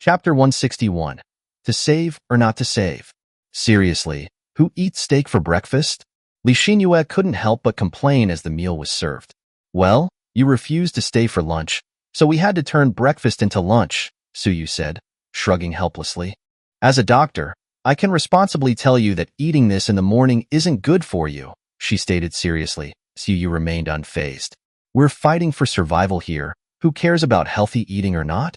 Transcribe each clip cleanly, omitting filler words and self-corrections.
Chapter 161. To save or not to save? Seriously, who eats steak for breakfast? Li Xinyue couldn't help but complain as the meal was served. Well, you refused to stay for lunch, so we had to turn breakfast into lunch, Suyu said, shrugging helplessly. As a doctor, I can responsibly tell you that eating this in the morning isn't good for you, she stated seriously. Suyu remained unfazed. We're fighting for survival here. Who cares about healthy eating or not?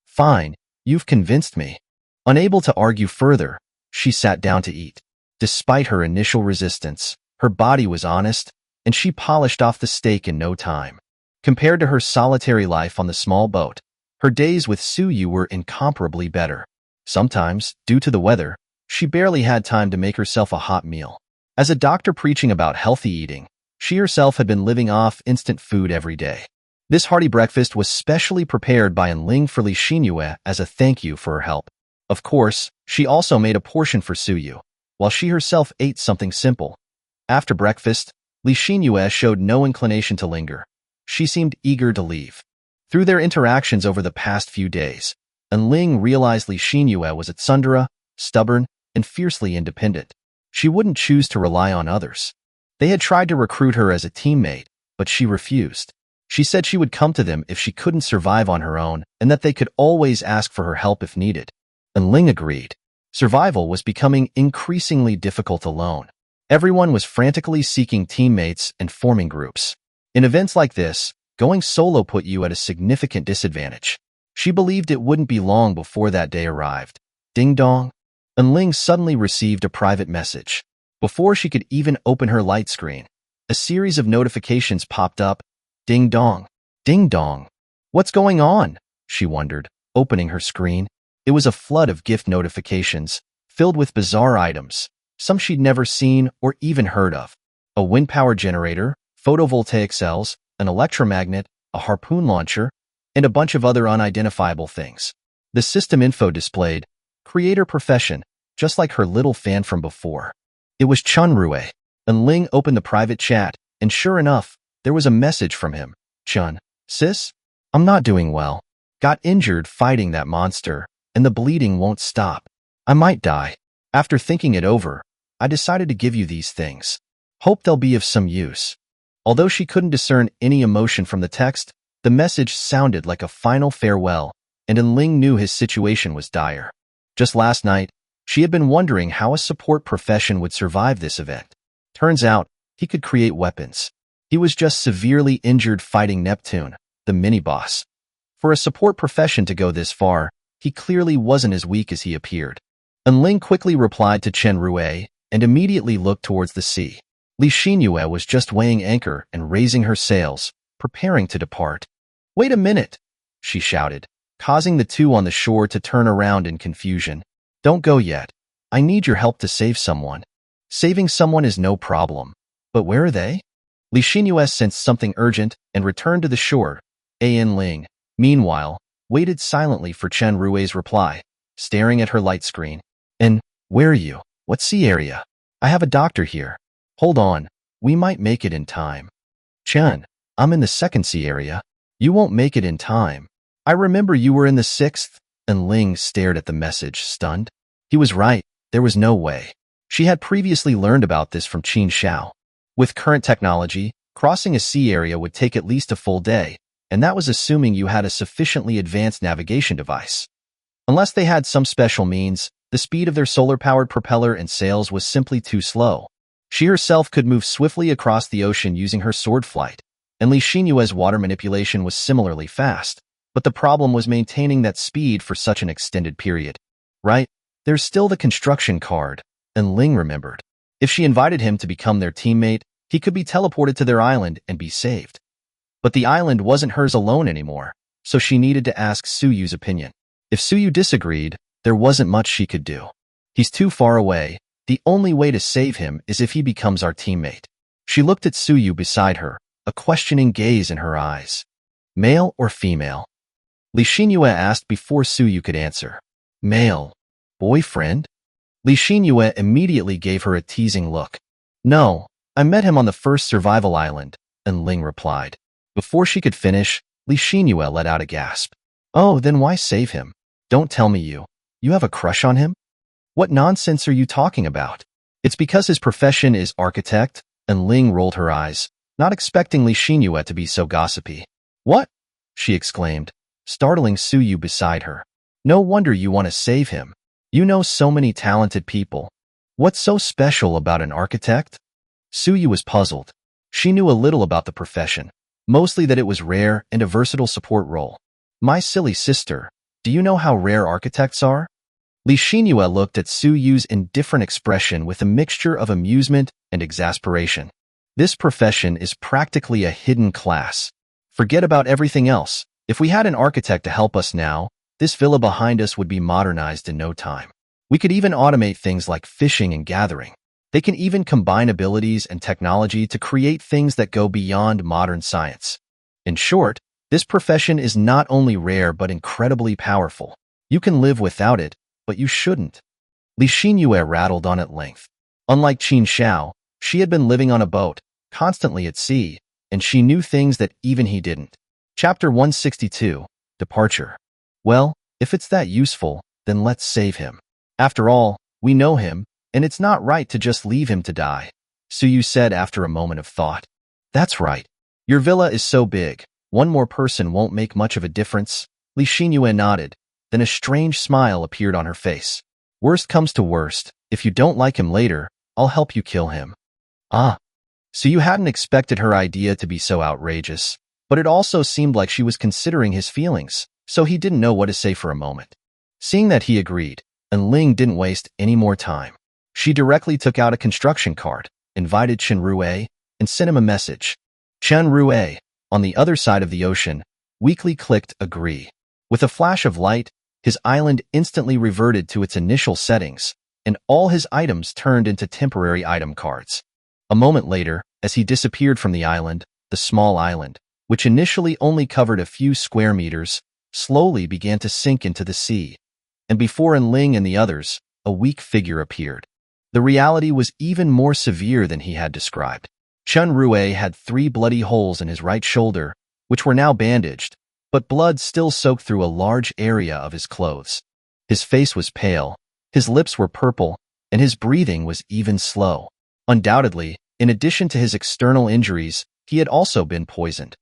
Fine, you've convinced me. Unable to argue further, she sat down to eat. Despite her initial resistance, her body was honest, and she polished off the steak in no time. Compared to her solitary life on the small boat, her days with Suyu were incomparably better. Sometimes, due to the weather, she barely had time to make herself a hot meal. As a doctor preaching about healthy eating, she herself had been living off instant food every day. This hearty breakfast was specially prepared by Ling for Li Xinyue as a thank you for her help. Of course, she also made a portion for Suyu, while she herself ate something simple. After breakfast, Li Xinyue showed no inclination to linger. She seemed eager to leave. Through their interactions over the past few days, Ling realized Li Xinyue was a tsundere, stubborn, and fiercely independent. She wouldn't choose to rely on others. They had tried to recruit her as a teammate, but she refused. She said she would come to them if she couldn't survive on her own and that they could always ask for her help if needed. Ling agreed. Survival was becoming increasingly difficult alone. Everyone was frantically seeking teammates and forming groups. In events like this, going solo put you at a significant disadvantage. She believed it wouldn't be long before that day arrived. Ding dong. Ling suddenly received a private message. Before she could even open her light screen, a series of notifications popped up. Ding dong. Ding dong. What's going on? She wondered, opening her screen. It was a flood of gift notifications, filled with bizarre items, some she'd never seen or even heard of. A wind power generator, photovoltaic cells, an electromagnet, a harpoon launcher, and a bunch of other unidentifiable things. The system info displayed, creator profession, just like her little fan from before. It was Chunrue. Ling opened the private chat, and sure enough, there was a message from him. Chun, sis? I'm not doing well. Got injured fighting that monster, and the bleeding won't stop. I might die. After thinking it over, I decided to give you these things. Hope they'll be of some use. Although she couldn't discern any emotion from the text, the message sounded like a final farewell, and Ling knew his situation was dire. Just last night, she had been wondering how a support profession would survive this event. Turns out, he could create weapons. He was just severely injured fighting Neptune, the mini-boss. For a support profession to go this far, he clearly wasn't as weak as he appeared. Ling quickly replied to Chen Rue and immediately looked towards the sea. Li Xinyue was just weighing anchor and raising her sails, preparing to depart. Wait a minute, she shouted, causing the two on the shore to turn around in confusion. Don't go yet. I need your help to save someone. Saving someone is no problem. But where are they? Li Xinyue sensed something urgent and returned to the shore. Ling, meanwhile, waited silently for Chen Rue's reply, staring at her light screen. And, where are you? What sea area? I have a doctor here. Hold on, we might make it in time. Chen, I'm in the second sea area. You won't make it in time. I remember you were in the sixth. Ling stared at the message, stunned. He was right, there was no way. She had previously learned about this from Qin Xiao. With current technology, crossing a sea area would take at least a full day, and that was assuming you had a sufficiently advanced navigation device. Unless they had some special means, the speed of their solar-powered propeller and sails was simply too slow. She herself could move swiftly across the ocean using her sword flight, and Li Xinyue's water manipulation was similarly fast, but the problem was maintaining that speed for such an extended period. Right, there's still the construction card, Ling remembered. If she invited him to become their teammate, he could be teleported to their island and be saved. But the island wasn't hers alone anymore, so she needed to ask Suyu's opinion. If Suyu disagreed, there wasn't much she could do. He's too far away. The only way to save him is if he becomes our teammate. She looked at Suyu beside her, a questioning gaze in her eyes. Male or female? Li Xinyue asked before Suyu could answer. Male. Boyfriend? Li Xinyue immediately gave her a teasing look. No, I met him on the first survival island, Ling replied. Before she could finish, Li Xinyue let out a gasp. Oh, then why save him? Don't tell me you have a crush on him? What nonsense are you talking about? It's because his profession is architect, and Ling rolled her eyes, not expecting Li Xinyue to be so gossipy. What? She exclaimed, startling Suyu beside her. No wonder you want to save him. You know so many talented people. What's so special about an architect? Suyu was puzzled. She knew a little about the profession, mostly that it was rare and a versatile support role. My silly sister, do you know how rare architects are? Li Xinyue looked at Suyu's indifferent expression with a mixture of amusement and exasperation. This profession is practically a hidden class. Forget about everything else. If we had an architect to help us now, this villa behind us would be modernized in no time. We could even automate things like fishing and gathering. They can even combine abilities and technology to create things that go beyond modern science. In short, this profession is not only rare but incredibly powerful. You can live without it, but you shouldn't. Li Xinyue rattled on at length. Unlike Qin Xiao, she had been living on a boat, constantly at sea, and she knew things that even he didn't. Chapter 162, Departure. Well, if it's that useful, then let's save him. After all, we know him, and it's not right to just leave him to die, Suyu said after a moment of thought. That's right. Your villa is so big, one more person won't make much of a difference. Li Xinyue nodded, then a strange smile appeared on her face. Worst comes to worst, if you don't like him later, I'll help you kill him. Ah. Suyu hadn't expected her idea to be so outrageous, but it also seemed like she was considering his feelings, so he didn't know what to say for a moment. Seeing that he agreed, and Ling didn't waste any more time. She directly took out a construction card, invited Chen Rue, and sent him a message. Chen Rue, on the other side of the ocean, weakly clicked agree. With a flash of light, his island instantly reverted to its initial settings, and all his items turned into temporary item cards. A moment later, as he disappeared from the island, the small island, which initially only covered a few square meters, slowly began to sink into the sea. And before Ling and the others, a weak figure appeared. The reality was even more severe than he had described. Chen Rue had 3 bloody holes in his right shoulder, which were now bandaged, but blood still soaked through a large area of his clothes. His face was pale, his lips were purple, and his breathing was even slow. Undoubtedly, in addition to his external injuries, he had also been poisoned.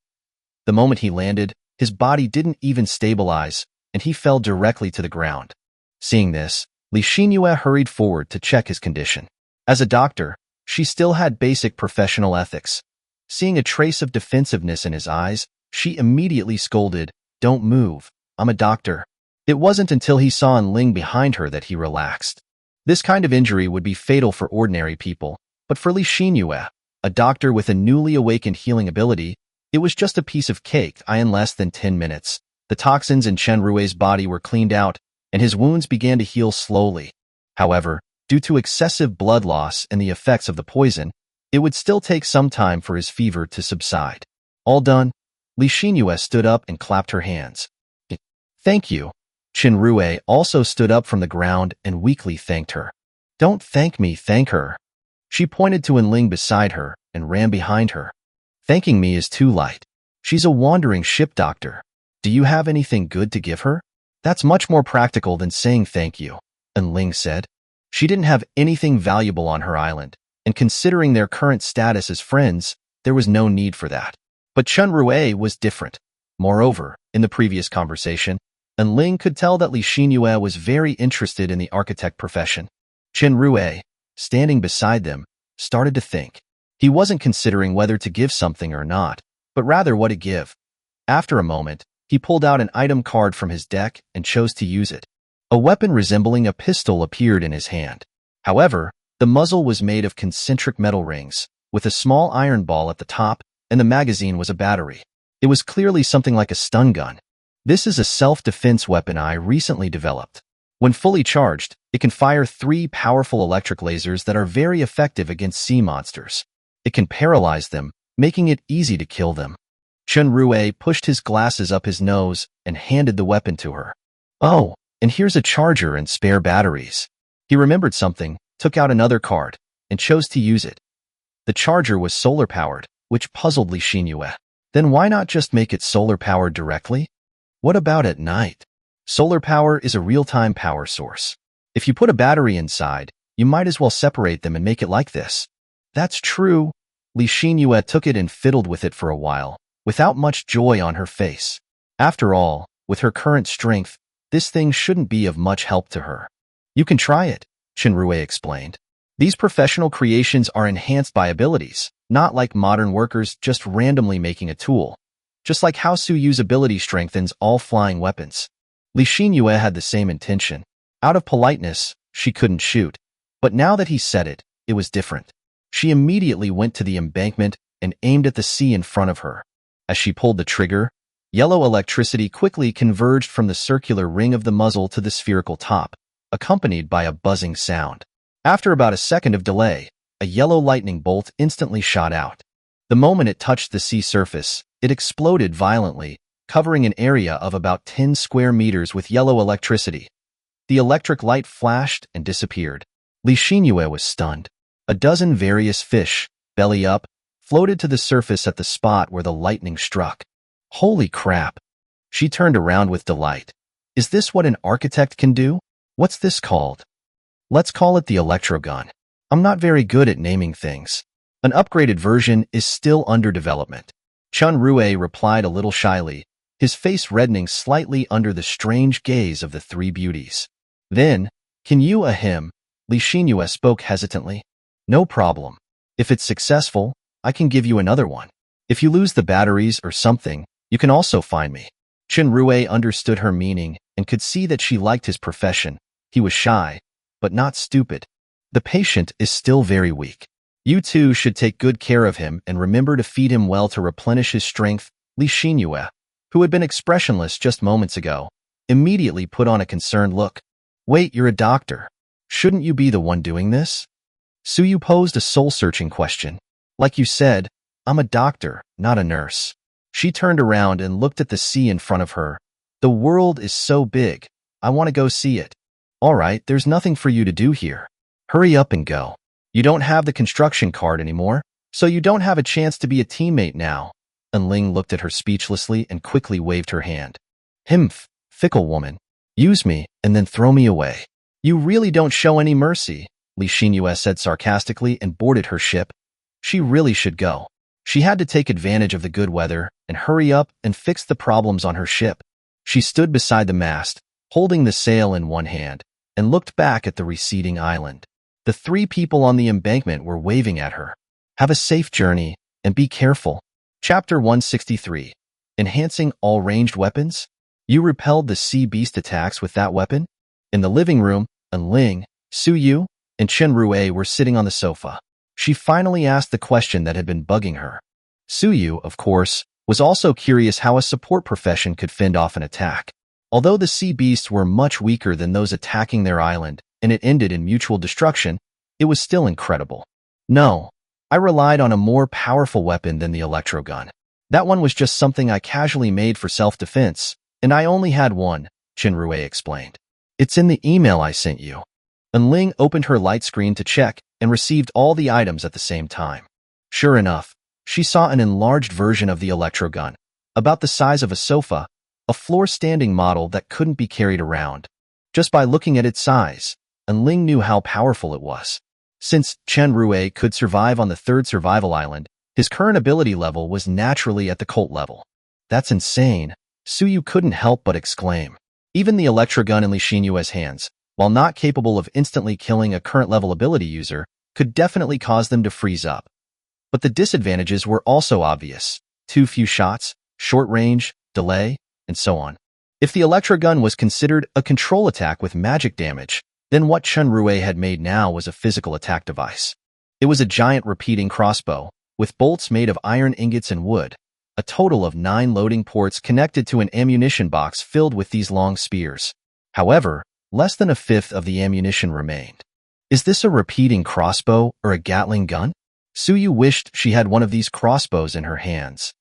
The moment he landed, his body didn't even stabilize, and he fell directly to the ground. Seeing this, Li Xinyue hurried forward to check his condition. As a doctor, she still had basic professional ethics. Seeing a trace of defensiveness in his eyes, she immediately scolded, "Don't move, I'm a doctor." It wasn't until he saw Ling behind her that he relaxed. This kind of injury would be fatal for ordinary people, but for Li Xinyue, a doctor with a newly awakened healing ability, it was just a piece of cake. In less than 10 minutes, the toxins in Chen Rue's body were cleaned out, and his wounds began to heal slowly. However, due to excessive blood loss and the effects of the poison, it would still take some time for his fever to subside. All done, Li Xinyue stood up and clapped her hands. Thank you. Chen Rue also stood up from the ground and weakly thanked her. Don't thank me, thank her. She pointed to Ling beside her and ran behind her. Thanking me is too light. She's a wandering ship doctor. Do you have anything good to give her? That's much more practical than saying thank you, Ling said. She didn't have anything valuable on her island, and considering their current status as friends, there was no need for that. But Chen Rue was different. Moreover, in the previous conversation, Ling could tell that Li Xinyue was very interested in the architect profession. Chen Rue, standing beside them, started to think. He wasn't considering whether to give something or not, but rather what to give. After a moment, he pulled out an item card from his deck and chose to use it. A weapon resembling a pistol appeared in his hand. However, the muzzle was made of concentric metal rings, with a small iron ball at the top, and the magazine was a battery. It was clearly something like a stun gun. This is a self-defense weapon I recently developed. When fully charged, it can fire 3 powerful electric lasers that are very effective against sea monsters. It can paralyze them, making it easy to kill them. Chen Rue pushed his glasses up his nose and handed the weapon to her. Oh, and here's a charger and spare batteries. He remembered something, took out another card, and chose to use it. The charger was solar-powered, which puzzled Li Xinyue. Then why not just make it solar-powered directly? What about at night? Solar power is a real-time power source. If you put a battery inside, you might as well separate them and make it like this. That's true. Li Xinyue took it and fiddled with it for a while, without much joy on her face. After all, with her current strength, this thing shouldn't be of much help to her. You can try it, Shinrue explained. These professional creations are enhanced by abilities, not like modern workers just randomly making a tool. Just like how Suyu's ability strengthens all flying weapons. Li Xinyue had the same intention. Out of politeness, she couldn't shoot. But now that he said it, it was different. She immediately went to the embankment and aimed at the sea in front of her. As she pulled the trigger, yellow electricity quickly converged from the circular ring of the muzzle to the spherical top, accompanied by a buzzing sound. After about a second of delay, a yellow lightning bolt instantly shot out. The moment it touched the sea surface, it exploded violently, covering an area of about 10 square meters with yellow electricity. The electric light flashed and disappeared. Li Xinyue was stunned. A dozen various fish, belly up, floated to the surface at the spot where the lightning struck. Holy crap! She turned around with delight. Is this what an architect can do? What's this called? Let's call it the electrogun. I'm not very good at naming things. An upgraded version is still under development. Chunrue replied a little shyly, his face reddening slightly under the strange gaze of the three beauties. Then, can you him? Li Xinyue spoke hesitantly. No problem. If it's successful, I can give you another one. If you lose the batteries or something, you can also find me. Chunrue understood her meaning and could see that she liked his profession. He was shy, but not stupid. The patient is still very weak. You two should take good care of him and remember to feed him well to replenish his strength. Li Xinyue, who had been expressionless just moments ago, immediately put on a concerned look. Wait, you're a doctor. Shouldn't you be the one doing this? Suyu posed a soul-searching question. Like you said, I'm a doctor, not a nurse. She turned around and looked at the sea in front of her. The world is so big. I want to go see it. All right, there's nothing for you to do here. Hurry up and go. You don't have the construction card anymore, so you don't have a chance to be a teammate now. And Ling looked at her speechlessly and quickly waved her hand. Himph, fickle woman. Use me and then throw me away. You really don't show any mercy, Li Xinyue said sarcastically and boarded her ship. She really should go. She had to take advantage of the good weather and hurry up and fix the problems on her ship. She stood beside the mast, holding the sail in one hand, and looked back at the receding island. The three people on the embankment were waving at her. Have a safe journey, and be careful. Chapter 163. Enhancing all ranged weapons? You repelled the sea beast attacks with that weapon? In the living room, Ling, Suyu, and Chunrue were sitting on the sofa. She finally asked the question that had been bugging her. Suyu, of course, was also curious how a support profession could fend off an attack. Although the sea beasts were much weaker than those attacking their island, and it ended in mutual destruction, it was still incredible. No, I relied on a more powerful weapon than the electrogun. That one was just something I casually made for self-defense, and I only had one, Chunrue explained. It's in the email I sent you. And Ling opened her light screen to check and received all the items at the same time. Sure enough, she saw an enlarged version of the electrogun, about the size of a sofa, a floor-standing model that couldn't be carried around. Just by looking at its size, and Ling knew how powerful it was. Since Chunrue could survive on the third survival island, his current ability level was naturally at the cult level. That's insane, Suyu couldn't help but exclaim. Even the electrogun in Li Xinyue's hands, while not capable of instantly killing a current level ability user, could definitely cause them to freeze up. But the disadvantages were also obvious. Too few shots, short range, delay, and so on. If the electrogun was considered a control attack with magic damage, then what Chunrue had made now was a physical attack device. It was a giant repeating crossbow, with bolts made of iron ingots and wood, a total of 9 loading ports connected to an ammunition box filled with these long spears. However, less than a fifth of the ammunition remained. Is this a repeating crossbow or a Gatling gun? Suyu wished she had one of these crossbows in her hands.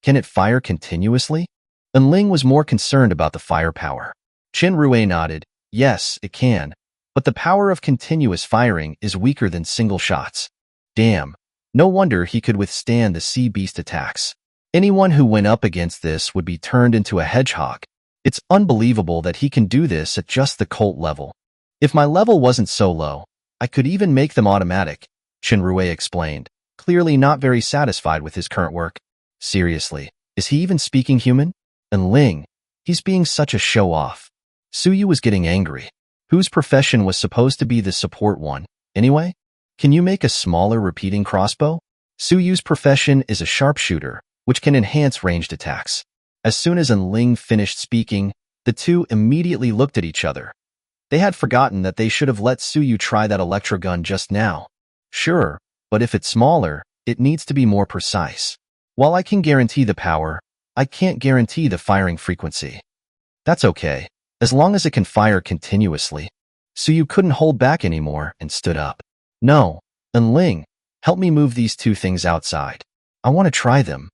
Can it fire continuously? And Ling was more concerned about the firepower. Chunrue nodded. Yes, it can, but the power of continuous firing is weaker than single shots. Damn, no wonder he could withstand the sea beast attacks. Anyone who went up against this would be turned into a hedgehog. It's unbelievable that he can do this at just the cult level. If my level wasn't so low, I could even make them automatic, Shinrue explained, clearly not very satisfied with his current work. Seriously, is he even speaking human? And Ling, he's being such a show-off. Suyu was getting angry. Whose profession was supposed to be the support one, anyway? Can you make a smaller repeating crossbow? Suyu's profession is a sharpshooter, which can enhance ranged attacks. As soon as Ling finished speaking, the two immediately looked at each other. They had forgotten that they should have let Suyu try that electro gun just now. Sure, but if it's smaller, it needs to be more precise. While I can guarantee the power, I can't guarantee the firing frequency. That's okay, as long as it can fire continuously. Suyu couldn't hold back anymore and stood up. No, Ling, help me move these two things outside. I want to try them.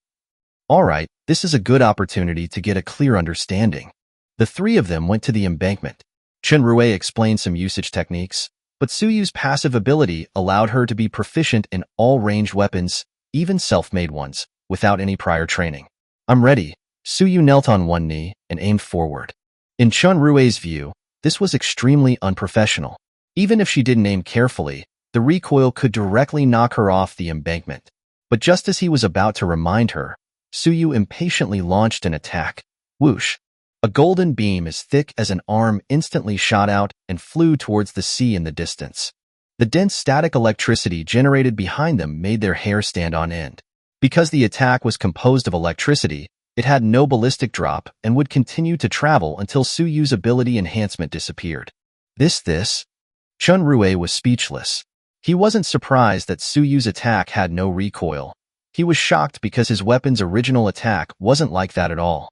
Alright, this is a good opportunity to get a clear understanding. The three of them went to the embankment. Shinrue explained some usage techniques, but Suyu's passive ability allowed her to be proficient in all ranged weapons, even self-made ones, without any prior training. I'm ready. Suyu knelt on one knee and aimed forward. In Shinrue's view, this was extremely unprofessional. Even if she didn't aim carefully, the recoil could directly knock her off the embankment. But just as he was about to remind her, Suyu impatiently launched an attack. Whoosh! A golden beam as thick as an arm instantly shot out and flew towards the sea in the distance. The dense static electricity generated behind them made their hair stand on end. Because the attack was composed of electricity, it had no ballistic drop and would continue to travel until Suyu's ability enhancement disappeared. Shinrue was speechless. He wasn't surprised that Suyu's attack had no recoil. He was shocked because his weapon's original attack wasn't like that at all.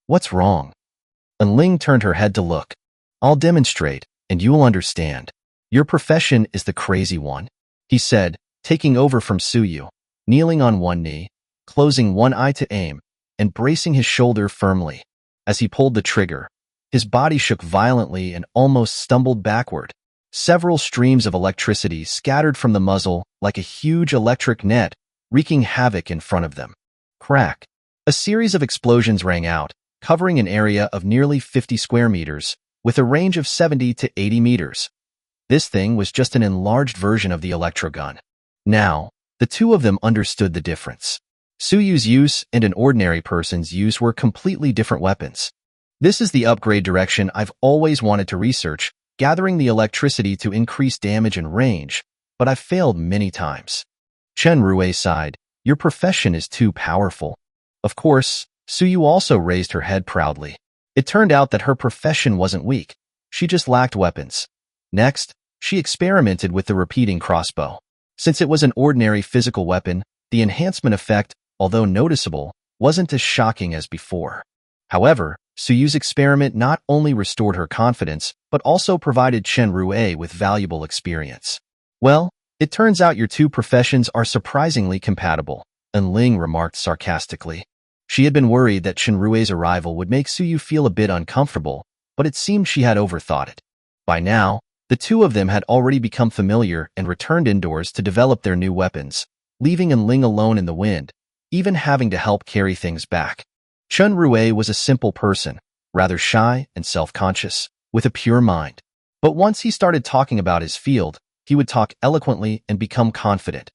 What's wrong? And Ling turned her head to look. I'll demonstrate, and you'll understand. Your profession is the crazy one, he said, taking over from Suyu, kneeling on one knee, closing one eye to aim, and bracing his shoulder firmly. As he pulled the trigger, his body shook violently and almost stumbled backward. Several streams of electricity scattered from the muzzle like a huge electric net, wreaking havoc in front of them. Crack! A series of explosions rang out, covering an area of nearly 50 square meters, with a range of 70 to 80 meters. This thing was just an enlarged version of the electrogun. Now, the two of them understood the difference. Suyu's use and an ordinary person's use were completely different weapons. This is the upgrade direction I've always wanted to research, gathering the electricity to increase damage and range, but I've failed many times. Shinrue sighed, your profession is too powerful. Of course, Suyu also raised her head proudly. It turned out that her profession wasn't weak. She just lacked weapons. Next, she experimented with the repeating crossbow. Since it was an ordinary physical weapon, the enhancement effect, although noticeable, wasn't as shocking as before. However, Suyu's experiment not only restored her confidence, but also provided Shinrue with valuable experience. Well, it turns out your two professions are surprisingly compatible, and Ling remarked sarcastically. She had been worried that Shinrue's arrival would make Suyu feel a bit uncomfortable, but it seemed she had overthought it. By now, the two of them had already become familiar and returned indoors to develop their new weapons, leaving Ling alone in the wind, even having to help carry things back. Shinrue was a simple person, rather shy and self-conscious, with a pure mind. But once he started talking about his field, he would talk eloquently and become confident.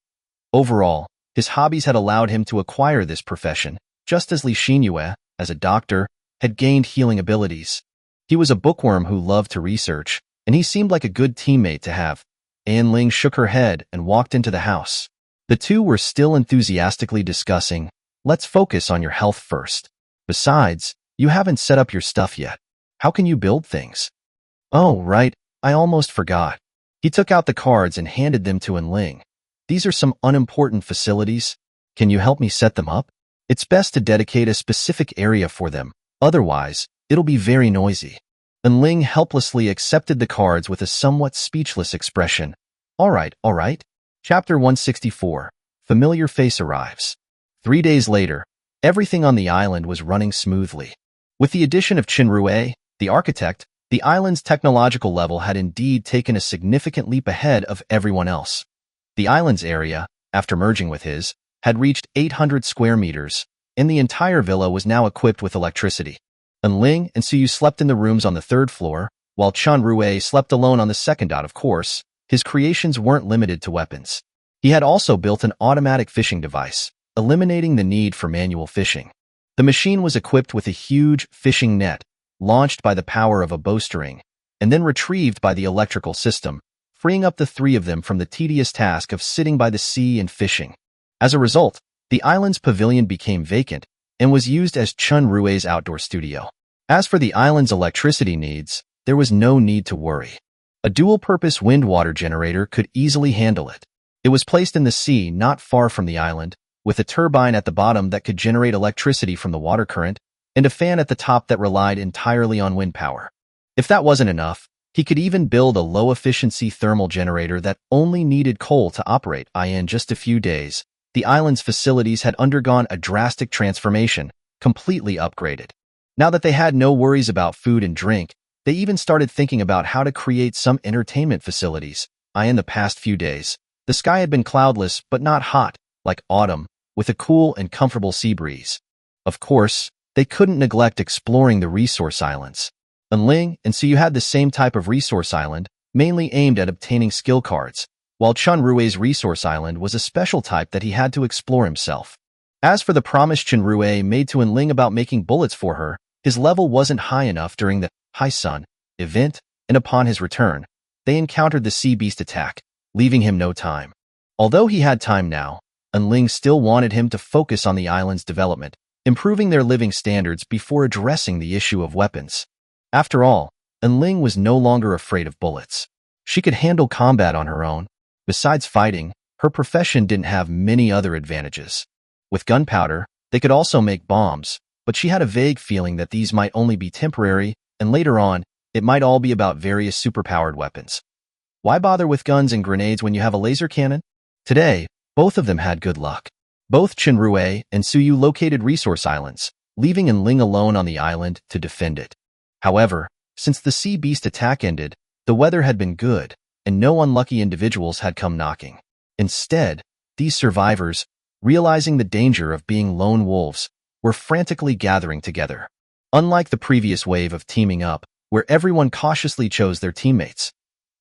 Overall, his hobbies had allowed him to acquire this profession, just as Li Xinyue, as a doctor, had gained healing abilities. He was a bookworm who loved to research, and he seemed like a good teammate to have. Ling shook her head and walked into the house. The two were still enthusiastically discussing, let's focus on your health first. Besides, you haven't set up your stuff yet. How can you build things? Oh, right, I almost forgot. He took out the cards and handed them to Ling. These are some unimportant facilities. Can you help me set them up? It's best to dedicate a specific area for them, otherwise, it'll be very noisy. Ling helplessly accepted the cards with a somewhat speechless expression. All right. Chapter 164. Familiar Face Arrives. 3 days later, everything on the island was running smoothly. With the addition of Shinrue, the architect, the island's technological level had indeed taken a significant leap ahead of everyone else. The island's area, after merging with his, had reached 800 square meters, and the entire villa was now equipped with electricity. Ling and Suyu slept in the rooms on the third floor, while Chun Rue slept alone on the second. Of course, his creations weren't limited to weapons. He had also built an automatic fishing device, eliminating the need for manual fishing. The machine was equipped with a huge fishing net, launched by the power of a bowstring, and then retrieved by the electrical system, freeing up the three of them from the tedious task of sitting by the sea and fishing. As a result, the island's pavilion became vacant and was used as Chun Rue's outdoor studio. As for the island's electricity needs, there was no need to worry. A dual-purpose wind-water generator could easily handle it. It was placed in the sea not far from the island, with a turbine at the bottom that could generate electricity from the water current, and a fan at the top that relied entirely on wind power. If that wasn't enough, he could even build a low-efficiency thermal generator that only needed coal to operate. In just a few days, the island's facilities had undergone a drastic transformation, completely upgraded. Now that they had no worries about food and drink, they even started thinking about how to create some entertainment facilities. In the past few days, the sky had been cloudless but not hot, like autumn, with a cool and comfortable sea breeze. Of course, they couldn't neglect exploring the resource islands. Ling and Suyu had the same type of resource island, mainly aimed at obtaining skill cards, while Chun Rue's resource island was a special type that he had to explore himself. As for the promise Chun Rue made to Ling about making bullets for her, his level wasn't high enough during the High Sun event, and upon his return, they encountered the sea beast attack, leaving him no time. Although he had time now, Ling still wanted him to focus on the island's development, improving their living standards before addressing the issue of weapons. After all, Ling was no longer afraid of bullets. She could handle combat on her own. Besides fighting, her profession didn't have many other advantages. With gunpowder, they could also make bombs, but she had a vague feeling that these might only be temporary, and later on, it might all be about various superpowered weapons. Why bother with guns and grenades when you have a laser cannon? Today, both of them had good luck. Both Chun Rue and Suyu located resource islands, leaving Ling alone on the island to defend it. However, since the sea beast attack ended, the weather had been good, and no unlucky individuals had come knocking. Instead, these survivors, realizing the danger of being lone wolves, were frantically gathering together. Unlike the previous wave of teaming up, where everyone cautiously chose their teammates.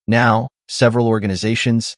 Now, several organizations,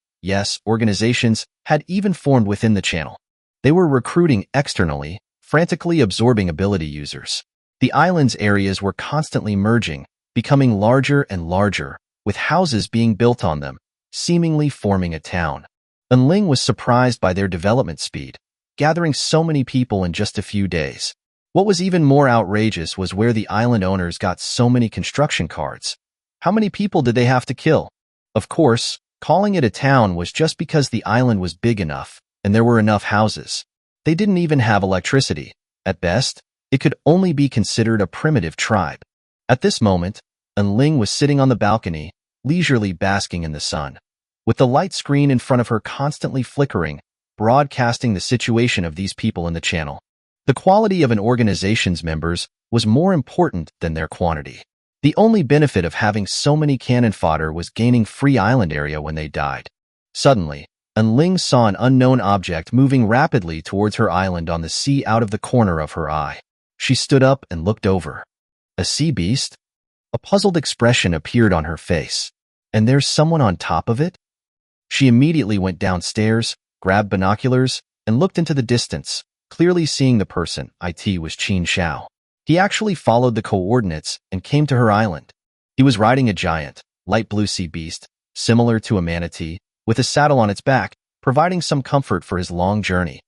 had even formed within the channel. They were recruiting externally, frantically absorbing ability users. The island's areas were constantly merging, becoming larger and larger, with houses being built on them, seemingly forming a town. Ling was surprised by their development speed, gathering so many people in just a few days. What was even more outrageous was where the island owners got so many construction cards. How many people did they have to kill? Of course, calling it a town was just because the island was big enough, and there were enough houses. They didn't even have electricity. At best, it could only be considered a primitive tribe. At this moment, Ling was sitting on the balcony, leisurely basking in the sun, with the light screen in front of her constantly flickering, broadcasting the situation of these people in the channel. The quality of an organization's members was more important than their quantity. The only benefit of having so many cannon fodder was gaining free island area when they died. Suddenly, Ling saw an unknown object moving rapidly towards her island on the sea out of the corner of her eye. She stood up and looked over. A sea beast? A puzzled expression appeared on her face. And there's someone on top of it? She immediately went downstairs, grabbed binoculars, and looked into the distance, clearly seeing the person. It was Qin Xiao. He actually followed the coordinates and came to her island. He was riding a giant, light blue sea beast, similar to a manatee, with a saddle on its back, providing some comfort for his long journey.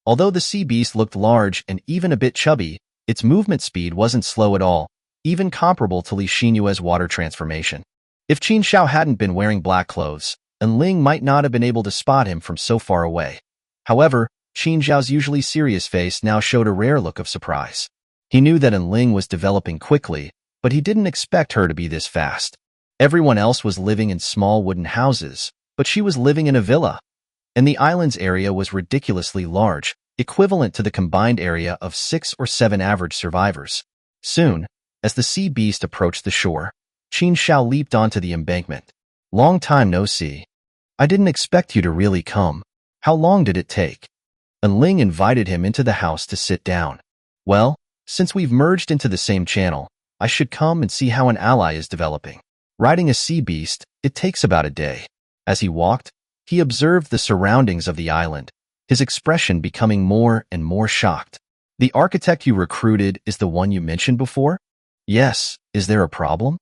Although the sea beast looked large and even a bit chubby, its movement speed wasn't slow at all, even comparable to Li Xinyue's water transformation. If Qin Xiao hadn't been wearing black clothes, Ling might not have been able to spot him from so far away. However, Qin Xiao's usually serious face now showed a rare look of surprise. He knew that Ling was developing quickly, but he didn't expect her to be this fast. Everyone else was living in small wooden houses, but she was living in a villa. And the island's area was ridiculously large, equivalent to the combined area of 6 or 7 average survivors. Soon, as the sea beast approached the shore, Qin Xiao leaped onto the embankment. "Long time no see. I didn't expect you to really come. How long did it take?" Ling invited him into the house to sit down. "Well, Since we've merged into the same channel, I should come and see how an ally is developing. Riding a sea beast, it takes about a day. As he walked, he observed the surroundings of the island, his expression becoming more and more shocked. The architect you recruited is the one you mentioned before? Yes, is there a problem?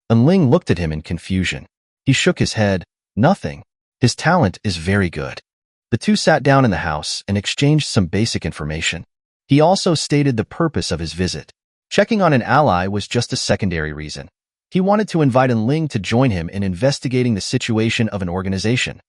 And Ling looked at him in confusion. He shook his head. Nothing. His talent is very good. The two sat down in the house and exchanged some basic information. He also stated the purpose of his visit. Checking on an ally was just a secondary reason. He wanted to invite Ling to join him in investigating the situation of an organization.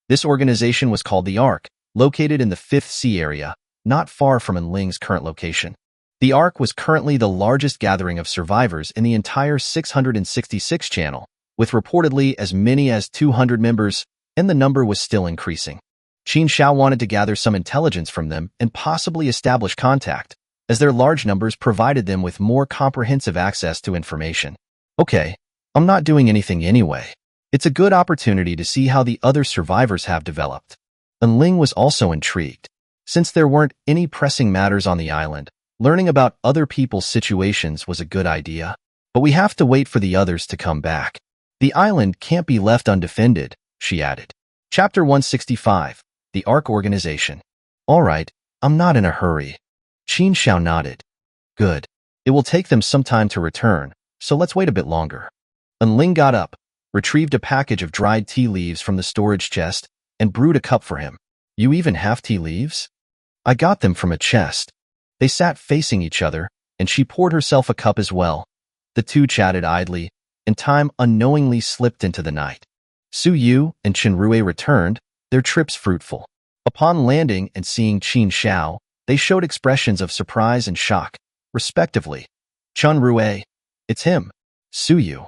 This organization was called the Ark, located in the Fifth Sea area, not far from Ling's current location. The Ark was currently the largest gathering of survivors in the entire 666 channel, with reportedly as many as 200 members, and the number was still increasing. Qin Xiao wanted to gather some intelligence from them and possibly establish contact, as their large numbers provided them with more comprehensive access to information. Okay, I'm not doing anything anyway. It's a good opportunity to see how the other survivors have developed. And Ling was also intrigued. Since there weren't any pressing matters on the island, learning about other people's situations was a good idea. But we have to wait for the others to come back. The island can't be left undefended, she added. Chapter 165, The Ark Organization. All right, I'm not in a hurry. Qin Xiao nodded. Good. It will take them some time to return, so let's wait a bit longer. And Ling got up, retrieved a package of dried tea leaves from the storage chest, and brewed a cup for him. You even have tea leaves? I got them from a chest. They sat facing each other, and she poured herself a cup as well. The two chatted idly, and time unknowingly slipped into the night. Su Yu and Chen Rui returned, their trips fruitful. Upon landing and seeing Qin Xiao, they showed expressions of surprise and shock, respectively. Chen Rui, it's him. Su Yu.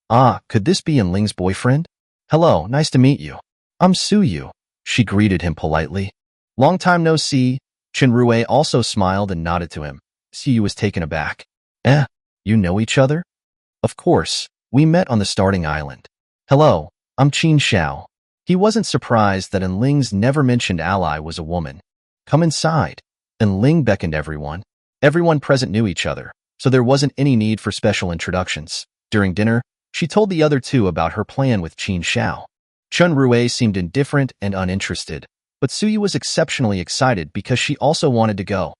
Ah, could this be Ling's boyfriend? Hello, nice to meet you. I'm Su Yu, she greeted him politely. Long time no see. Chen Rui also smiled and nodded to him. Su Yu was taken aback. You know each other? Of course, we met on the starting island. Hello, I'm Qin Xiao. He wasn't surprised that Ling's never-mentioned ally was a woman. Come inside. And Ling beckoned everyone. Everyone present knew each other, so there wasn't any need for special introductions. During dinner, she told the other two about her plan with Qin Xiao. Chen Rui seemed indifferent and uninterested, but Su Yu was exceptionally excited because she also wanted to go.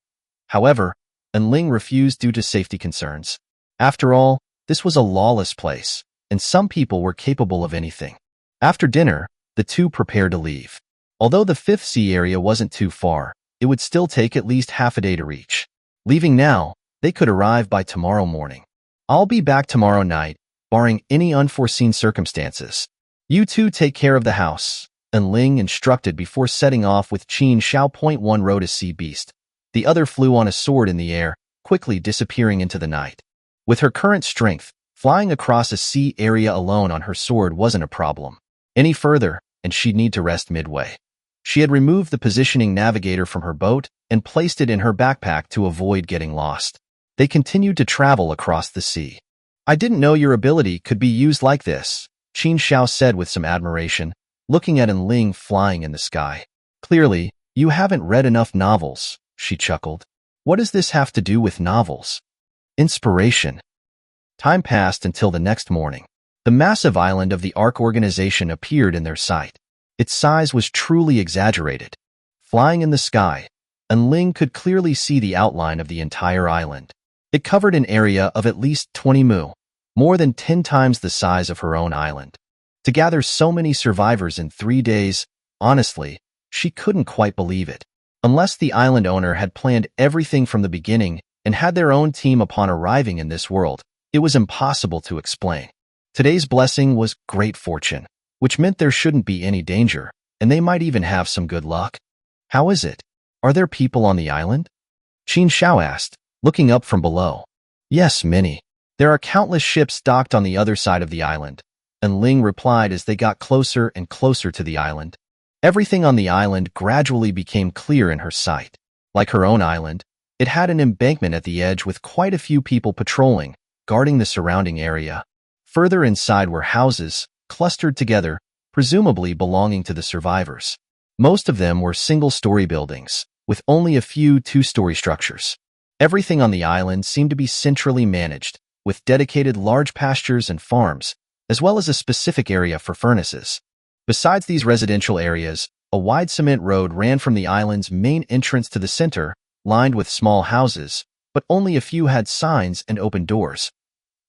However, Ling refused due to safety concerns. After all, this was a lawless place, and some people were capable of anything. After dinner, the two prepared to leave. Although the Fifth Sea area wasn't too far, it would still take at least half a day to reach. Leaving now, they could arrive by tomorrow morning. I'll be back tomorrow night, barring any unforeseen circumstances. You two take care of the house, and Ling instructed before setting off with Qin Xiao. One rode a sea beast. The other flew on a sword in the air, quickly disappearing into the night. With her current strength, flying across a sea area alone on her sword wasn't a problem. Any further, and she'd need to rest midway. She had removed the positioning navigator from her boat and placed it in her backpack to avoid getting lost. They continued to travel across the sea. I didn't know your ability could be used like this, Qin Xiao said with some admiration, looking at Ling flying in the sky. Clearly, you haven't read enough novels, she chuckled. What does this have to do with novels? Inspiration. Time passed until the next morning. The massive island of the Ark organization appeared in their sight. Its size was truly exaggerated. Flying in the sky, Ling could clearly see the outline of the entire island. It covered an area of at least 20 mu, more than 10 times the size of her own island. To gather so many survivors in 3 days, honestly, she couldn't quite believe it. Unless the island owner had planned everything from the beginning and had their own team upon arriving in this world, it was impossible to explain. Today's blessing was great fortune, which meant there shouldn't be any danger, and they might even have some good luck. How is it? Are there people on the island? Qin Xiao asked, looking up from below. Yes, many. There are countless ships docked on the other side of the island, and Ling replied as they got closer and closer to the island. Everything on the island gradually became clear in her sight. Like her own island, it had an embankment at the edge with quite a few people patrolling, guarding the surrounding area. Further inside were houses, clustered together, presumably belonging to the survivors. Most of them were single-story buildings, with only a few two-story structures. Everything on the island seemed to be centrally managed, with dedicated large pastures and farms, as well as a specific area for furnaces. Besides these residential areas, a wide cement road ran from the island's main entrance to the center, lined with small houses, but only a few had signs and open doors.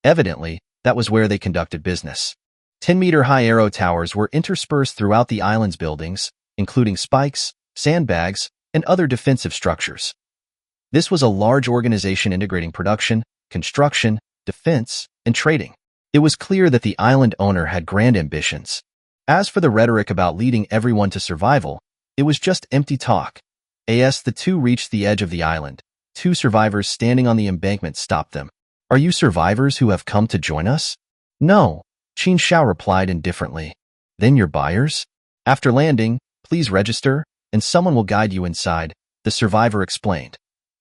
Evidently, that was where they conducted business. 10-meter-high arrow towers were interspersed throughout the island's buildings, including spikes, sandbags, and other defensive structures. This was a large organization integrating production, construction, defense, and trading. It was clear that the island owner had grand ambitions. As for the rhetoric about leading everyone to survival, it was just empty talk. As the two reached the edge of the island, two survivors standing on the embankment stopped them. "Are you survivors who have come to join us?" "No," Qin Xiao replied indifferently. "Then you're buyers? After landing, please register, and someone will guide you inside," the survivor explained.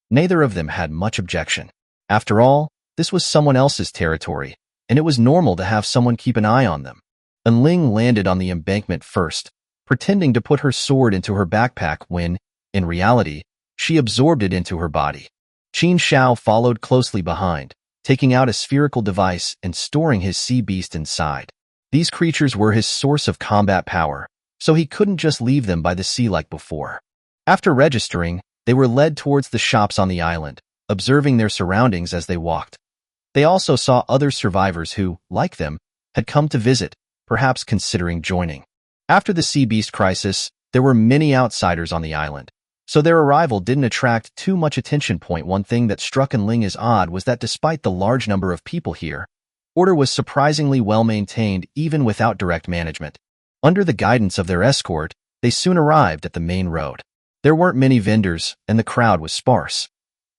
Neither of them had much objection. After all, this was someone else's territory, and it was normal to have someone keep an eye on them. And Ling landed on the embankment first, pretending to put her sword into her backpack when, in reality, she absorbed it into her body. Qin Xiao followed closely behind, taking out a spherical device and storing his sea beast inside. These creatures were his source of combat power, so he couldn't just leave them by the sea like before. After registering, they were led towards the shops on the island, observing their surroundings as they walked. They also saw other survivors who, like them, had come to visit, perhaps considering joining. After the sea beast crisis, there were many outsiders on the island, so their arrival didn't attract too much attention. One thing that struck Ling as odd was that despite the large number of people here, order was surprisingly well maintained even without direct management. Under the guidance of their escort, they soon arrived at the main road. There weren't many vendors, and the crowd was sparse.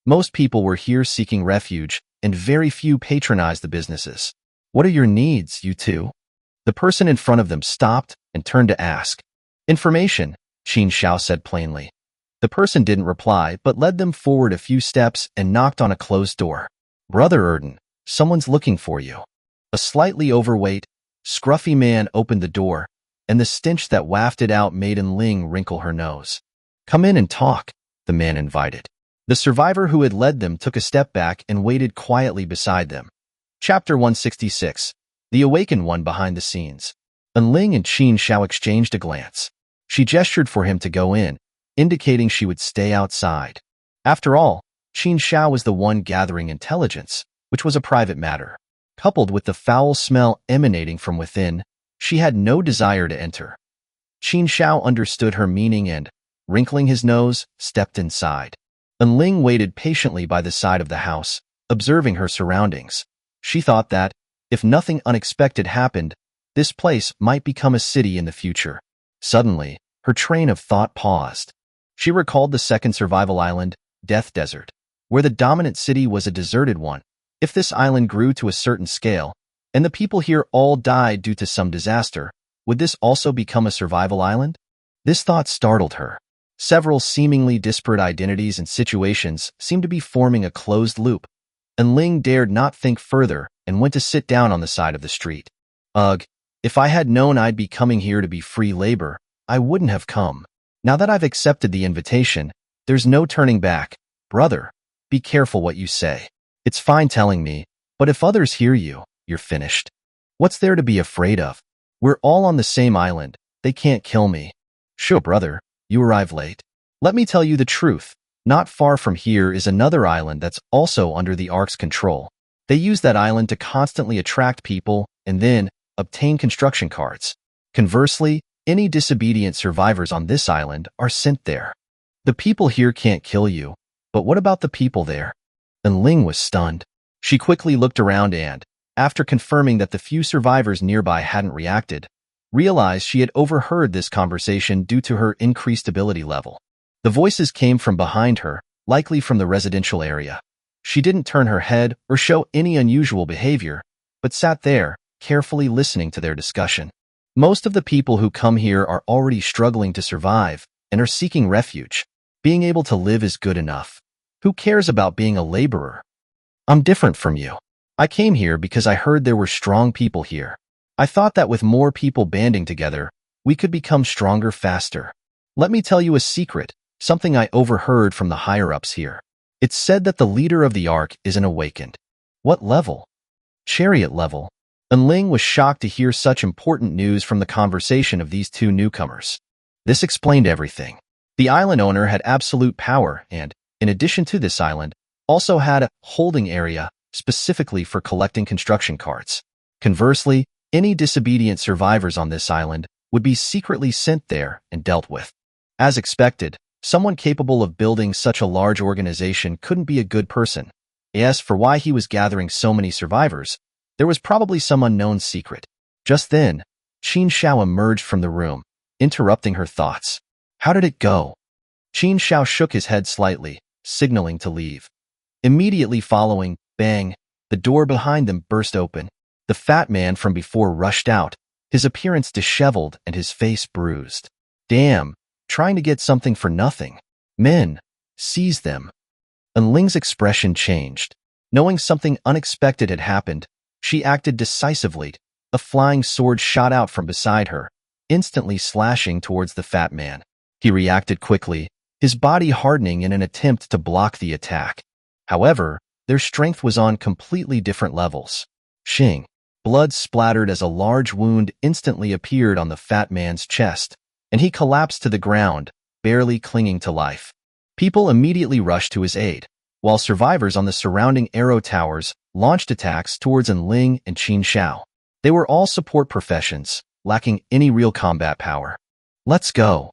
Most people were here seeking refuge, and very few patronized the businesses. "What are your needs, you two?" The person in front of them stopped and turned to ask. "Information," Qin Xiao said plainly. The person didn't reply, but led them forward a few steps and knocked on a closed door. "Brother Erden, someone's looking for you." A slightly overweight, scruffy man opened the door, and the stench that wafted out made Ling wrinkle her nose. "Come in and talk," the man invited. The survivor who had led them took a step back and waited quietly beside them. Chapter 166. The Awakened One Behind the Scenes. Ling and Qin Xiao exchanged a glance. She gestured for him to go in, indicating she would stay outside. After all, Qin Xiao was the one gathering intelligence, which was a private matter. Coupled with the foul smell emanating from within, she had no desire to enter. Qin Xiao understood her meaning and, wrinkling his nose, stepped inside. Ling waited patiently by the side of the house, observing her surroundings. She thought that, if nothing unexpected happened, this place might become a city in the future. Suddenly, her train of thought paused. She recalled the second survival island, Death Desert, where the dominant city was a deserted one. If this island grew to a certain scale, and the people here all died due to some disaster, would this also become a survival island? This thought startled her. Several seemingly disparate identities and situations seemed to be forming a closed loop, and Ling dared not think further and went to sit down on the side of the street. "Ugh, if I had known I'd be coming here to be free labor, I wouldn't have come. Now that I've accepted the invitation, there's no turning back. Brother, be careful what you say. It's fine telling me, but if others hear you, you're finished. What's there to be afraid of? We're all on the same island. They can't kill me." "Sure, brother. You arrive late. Let me tell you the truth. Not far from here is another island that's also under the Ark's control. They use that island to constantly attract people and then obtain construction cards. Conversely, any disobedient survivors on this island are sent there. The people here can't kill you, but what about the people there?" And Ling was stunned. She quickly looked around and, after confirming that the few survivors nearby hadn't reacted, realized she had overheard this conversation due to her increased ability level. The voices came from behind her, likely from the residential area. She didn't turn her head or show any unusual behavior, but sat there, carefully listening to their discussion. Most of the people who come here are already struggling to survive and are seeking refuge. Being able to live is good enough. Who cares about being a laborer? "I'm different from you. I came here because I heard there were strong people here. I thought that with more people banding together, we could become stronger faster. Let me tell you a secret, something I overheard from the higher-ups here. It's said that the leader of the Ark isn't awakened. What level? Chariot level. And Ling was shocked to hear such important news from the conversation of these two newcomers. This explained everything. The island owner had absolute power and, in addition to this island, also had a holding area specifically for collecting construction carts. Conversely, any disobedient survivors on this island would be secretly sent there and dealt with. As expected, someone capable of building such a large organization couldn't be a good person. As for why he was gathering so many survivors, there was probably some unknown secret. Just then, Qin Xiao emerged from the room, interrupting her thoughts. How did it go? Qin Xiao shook his head slightly, signaling to leave. Immediately following, bang, the door behind them burst open. The fat man from before rushed out, his appearance disheveled and his face bruised. Damn, trying to get something for nothing. Men, seize them. And Ling's expression changed. Knowing something unexpected had happened, she acted decisively. A flying sword shot out from beside her, instantly slashing towards the fat man. He reacted quickly, his body hardening in an attempt to block the attack. However, their strength was on completely different levels. Shing. Blood splattered as a large wound instantly appeared on the fat man's chest, and he collapsed to the ground, barely clinging to life. People immediately rushed to his aid, while survivors on the surrounding arrow towers launched attacks towards Ling and Qin Xiao. They were all support professions, lacking any real combat power. Let's go.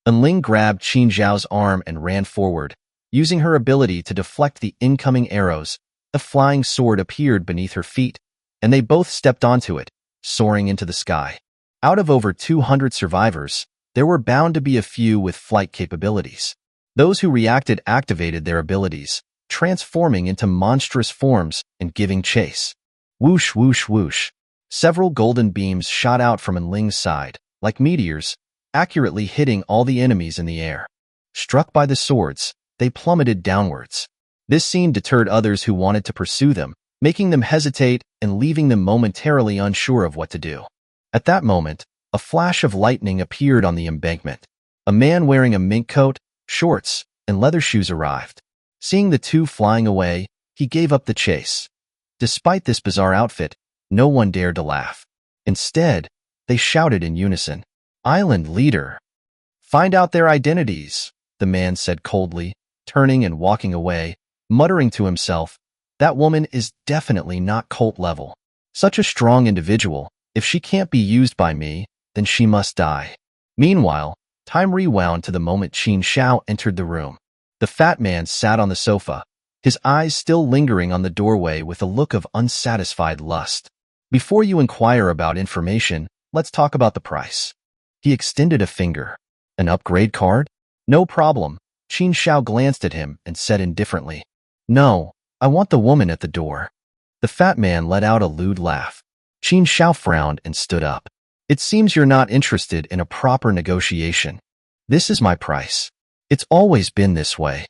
Ling grabbed Qin Xiao's arm and ran forward. Using her ability to deflect the incoming arrows, a flying sword appeared beneath her feet, and they both stepped onto it, soaring into the sky. Out of over 200 survivors, there were bound to be a few with flight capabilities. Those who reacted activated their abilities, transforming into monstrous forms and giving chase. Whoosh, whoosh, whoosh. Several golden beams shot out from Ling's side, like meteors, accurately hitting all the enemies in the air. Struck by the swords, they plummeted downwards. This scene deterred others who wanted to pursue them, making them hesitate and leaving them momentarily unsure of what to do. At that moment, a flash of lightning appeared on the embankment. A man wearing a mink coat, shorts, and leather shoes arrived. Seeing the two flying away, he gave up the chase. Despite this bizarre outfit, no one dared to laugh. Instead, they shouted in unison, "Island leader!" "Find out their identities," the man said coldly, turning and walking away, muttering to himself, "That woman is definitely not cult level. Such a strong individual, if she can't be used by me, then she must die." Meanwhile, time rewound to the moment Qin Xiao entered the room. The fat man sat on the sofa, his eyes still lingering on the doorway with a look of unsatisfied lust. "Before you inquire about information, let's talk about the price." He extended a finger. "An upgrade card?" "No problem." Qin Xiao glanced at him and said indifferently, "No, I want the woman at the door." The fat man let out a lewd laugh. Qin Xiao frowned and stood up. "It seems you're not interested in a proper negotiation. This is my price. It's always been this way."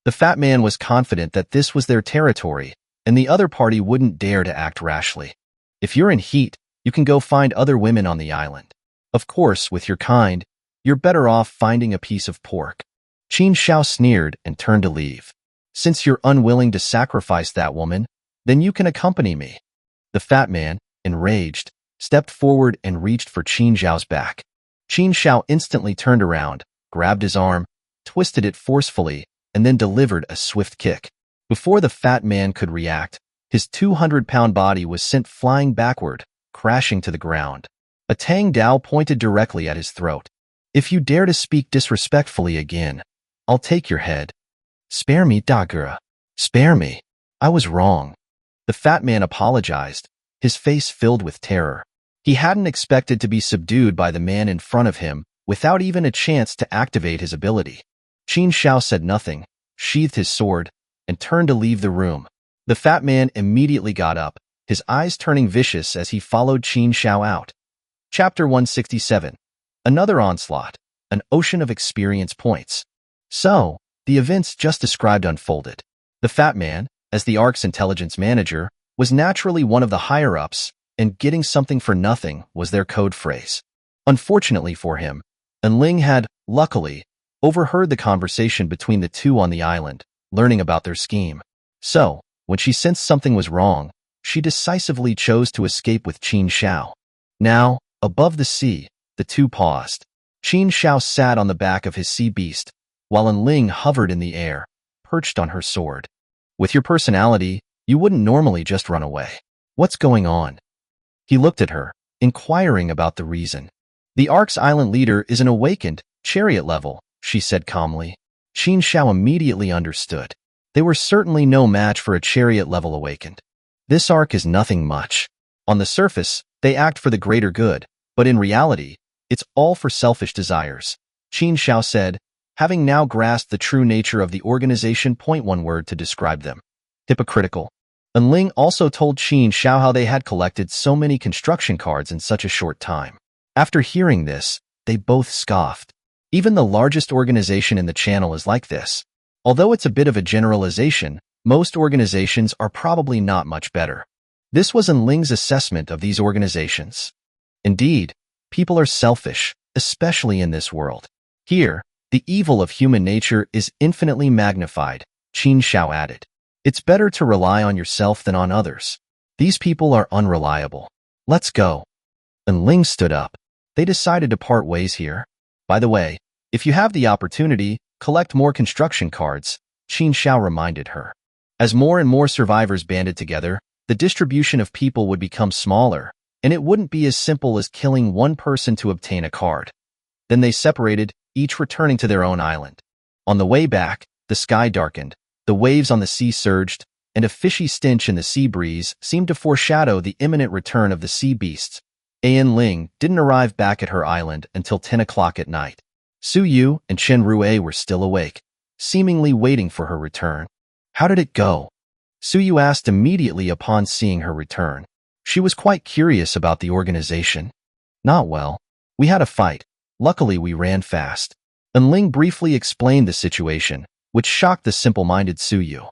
The fat man was confident that this was their territory, and the other party wouldn't dare to act rashly. "If you're in heat, you can go find other women on the island. Of course, with your kind, you're better off finding a piece of pork." Qin Xiao sneered and turned to leave. "Since you're unwilling to sacrifice that woman, then you can accompany me." The fat man, enraged, stepped forward and reached for Qin Xiao's back. Qin Xiao instantly turned around, grabbed his arm, twisted it forcefully, and then delivered a swift kick. Before the fat man could react, his 200-pound body was sent flying backward, crashing to the ground. A Tang Dao pointed directly at his throat. "If you dare to speak disrespectfully again, I'll take your head." "Spare me, Dagura. Spare me. I was wrong." The fat man apologized, his face filled with terror. He hadn't expected to be subdued by the man in front of him without even a chance to activate his ability. Qin Xiao said nothing, sheathed his sword, and turned to leave the room. The fat man immediately got up, his eyes turning vicious as he followed Qin Xiao out. Chapter 167. Another onslaught, an ocean of experience points. So, the events just described unfolded. The fat man, as the Ark's intelligence manager, was naturally one of the higher-ups, and getting something for nothing was their code phrase. Unfortunately for him, Ling had, luckily, overheard the conversation between the two on the island, learning about their scheme. So, when she sensed something was wrong, she decisively chose to escape with Qin Xiao. Now, above the sea, the two paused. Qin Xiao sat on the back of his sea beast, while Ling hovered in the air, perched on her sword. With your personality, you wouldn't normally just run away. What's going on? He looked at her, inquiring about the reason. The Ark's island leader is an awakened, chariot level, she said calmly. Qin Xiao immediately understood. They were certainly no match for a chariot level awakened. This Ark is nothing much. On the surface, they act for the greater good, but in reality, it's all for selfish desires, Qin Xiao said, having now grasped the true nature of the organization. One word to describe them: hypocritical. Ling also told Qin Xiao how they had collected so many construction cards in such a short time. After hearing this, they both scoffed. Even the largest organization in the channel is like this. Although it's a bit of a generalization, most organizations are probably not much better. This was Ling's assessment of these organizations. Indeed, people are selfish, especially in this world. Here, the evil of human nature is infinitely magnified, Qin Xiao added. It's better to rely on yourself than on others. These people are unreliable. Let's go. Ling stood up. They decided to part ways here. By the way, if you have the opportunity, collect more construction cards, Qin Xiao reminded her. As more and more survivors banded together, the distribution of people would become smaller, and it wouldn't be as simple as killing one person to obtain a card. Then they separated, each returning to their own island. On the way back, the sky darkened, the waves on the sea surged, and a fishy stench in the sea breeze seemed to foreshadow the imminent return of the sea beasts. Ling didn't arrive back at her island until 10 o'clock at night. Su Yu and Chen Rue were still awake, seemingly waiting for her return. How did it go? Su Yu asked immediately upon seeing her return. She was quite curious about the organization. Not well. We had a fight. Luckily, we ran fast. Ling briefly explained the situation, which shocked the simple-minded Su Yu.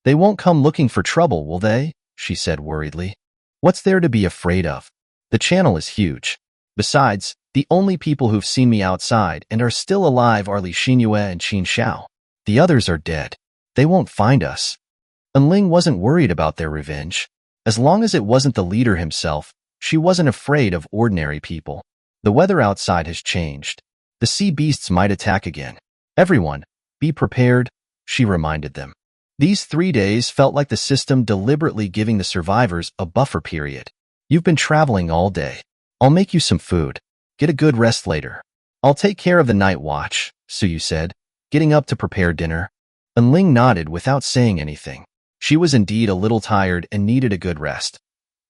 They won't come looking for trouble, will they? She said worriedly. What's there to be afraid of? The channel is huge. Besides, the only people who've seen me outside and are still alive are Li Xinyue and Qin Xiao. The others are dead. They won't find us. Ling wasn't worried about their revenge. As long as it wasn't the leader himself, she wasn't afraid of ordinary people. The weather outside has changed. The sea beasts might attack again. Everyone, be prepared, she reminded them. These 3 days felt like the system deliberately giving the survivors a buffer period. You've been traveling all day. I'll make you some food. Get a good rest later. I'll take care of the night watch, Su Yu said, getting up to prepare dinner. Ling nodded without saying anything. She was indeed a little tired and needed a good rest.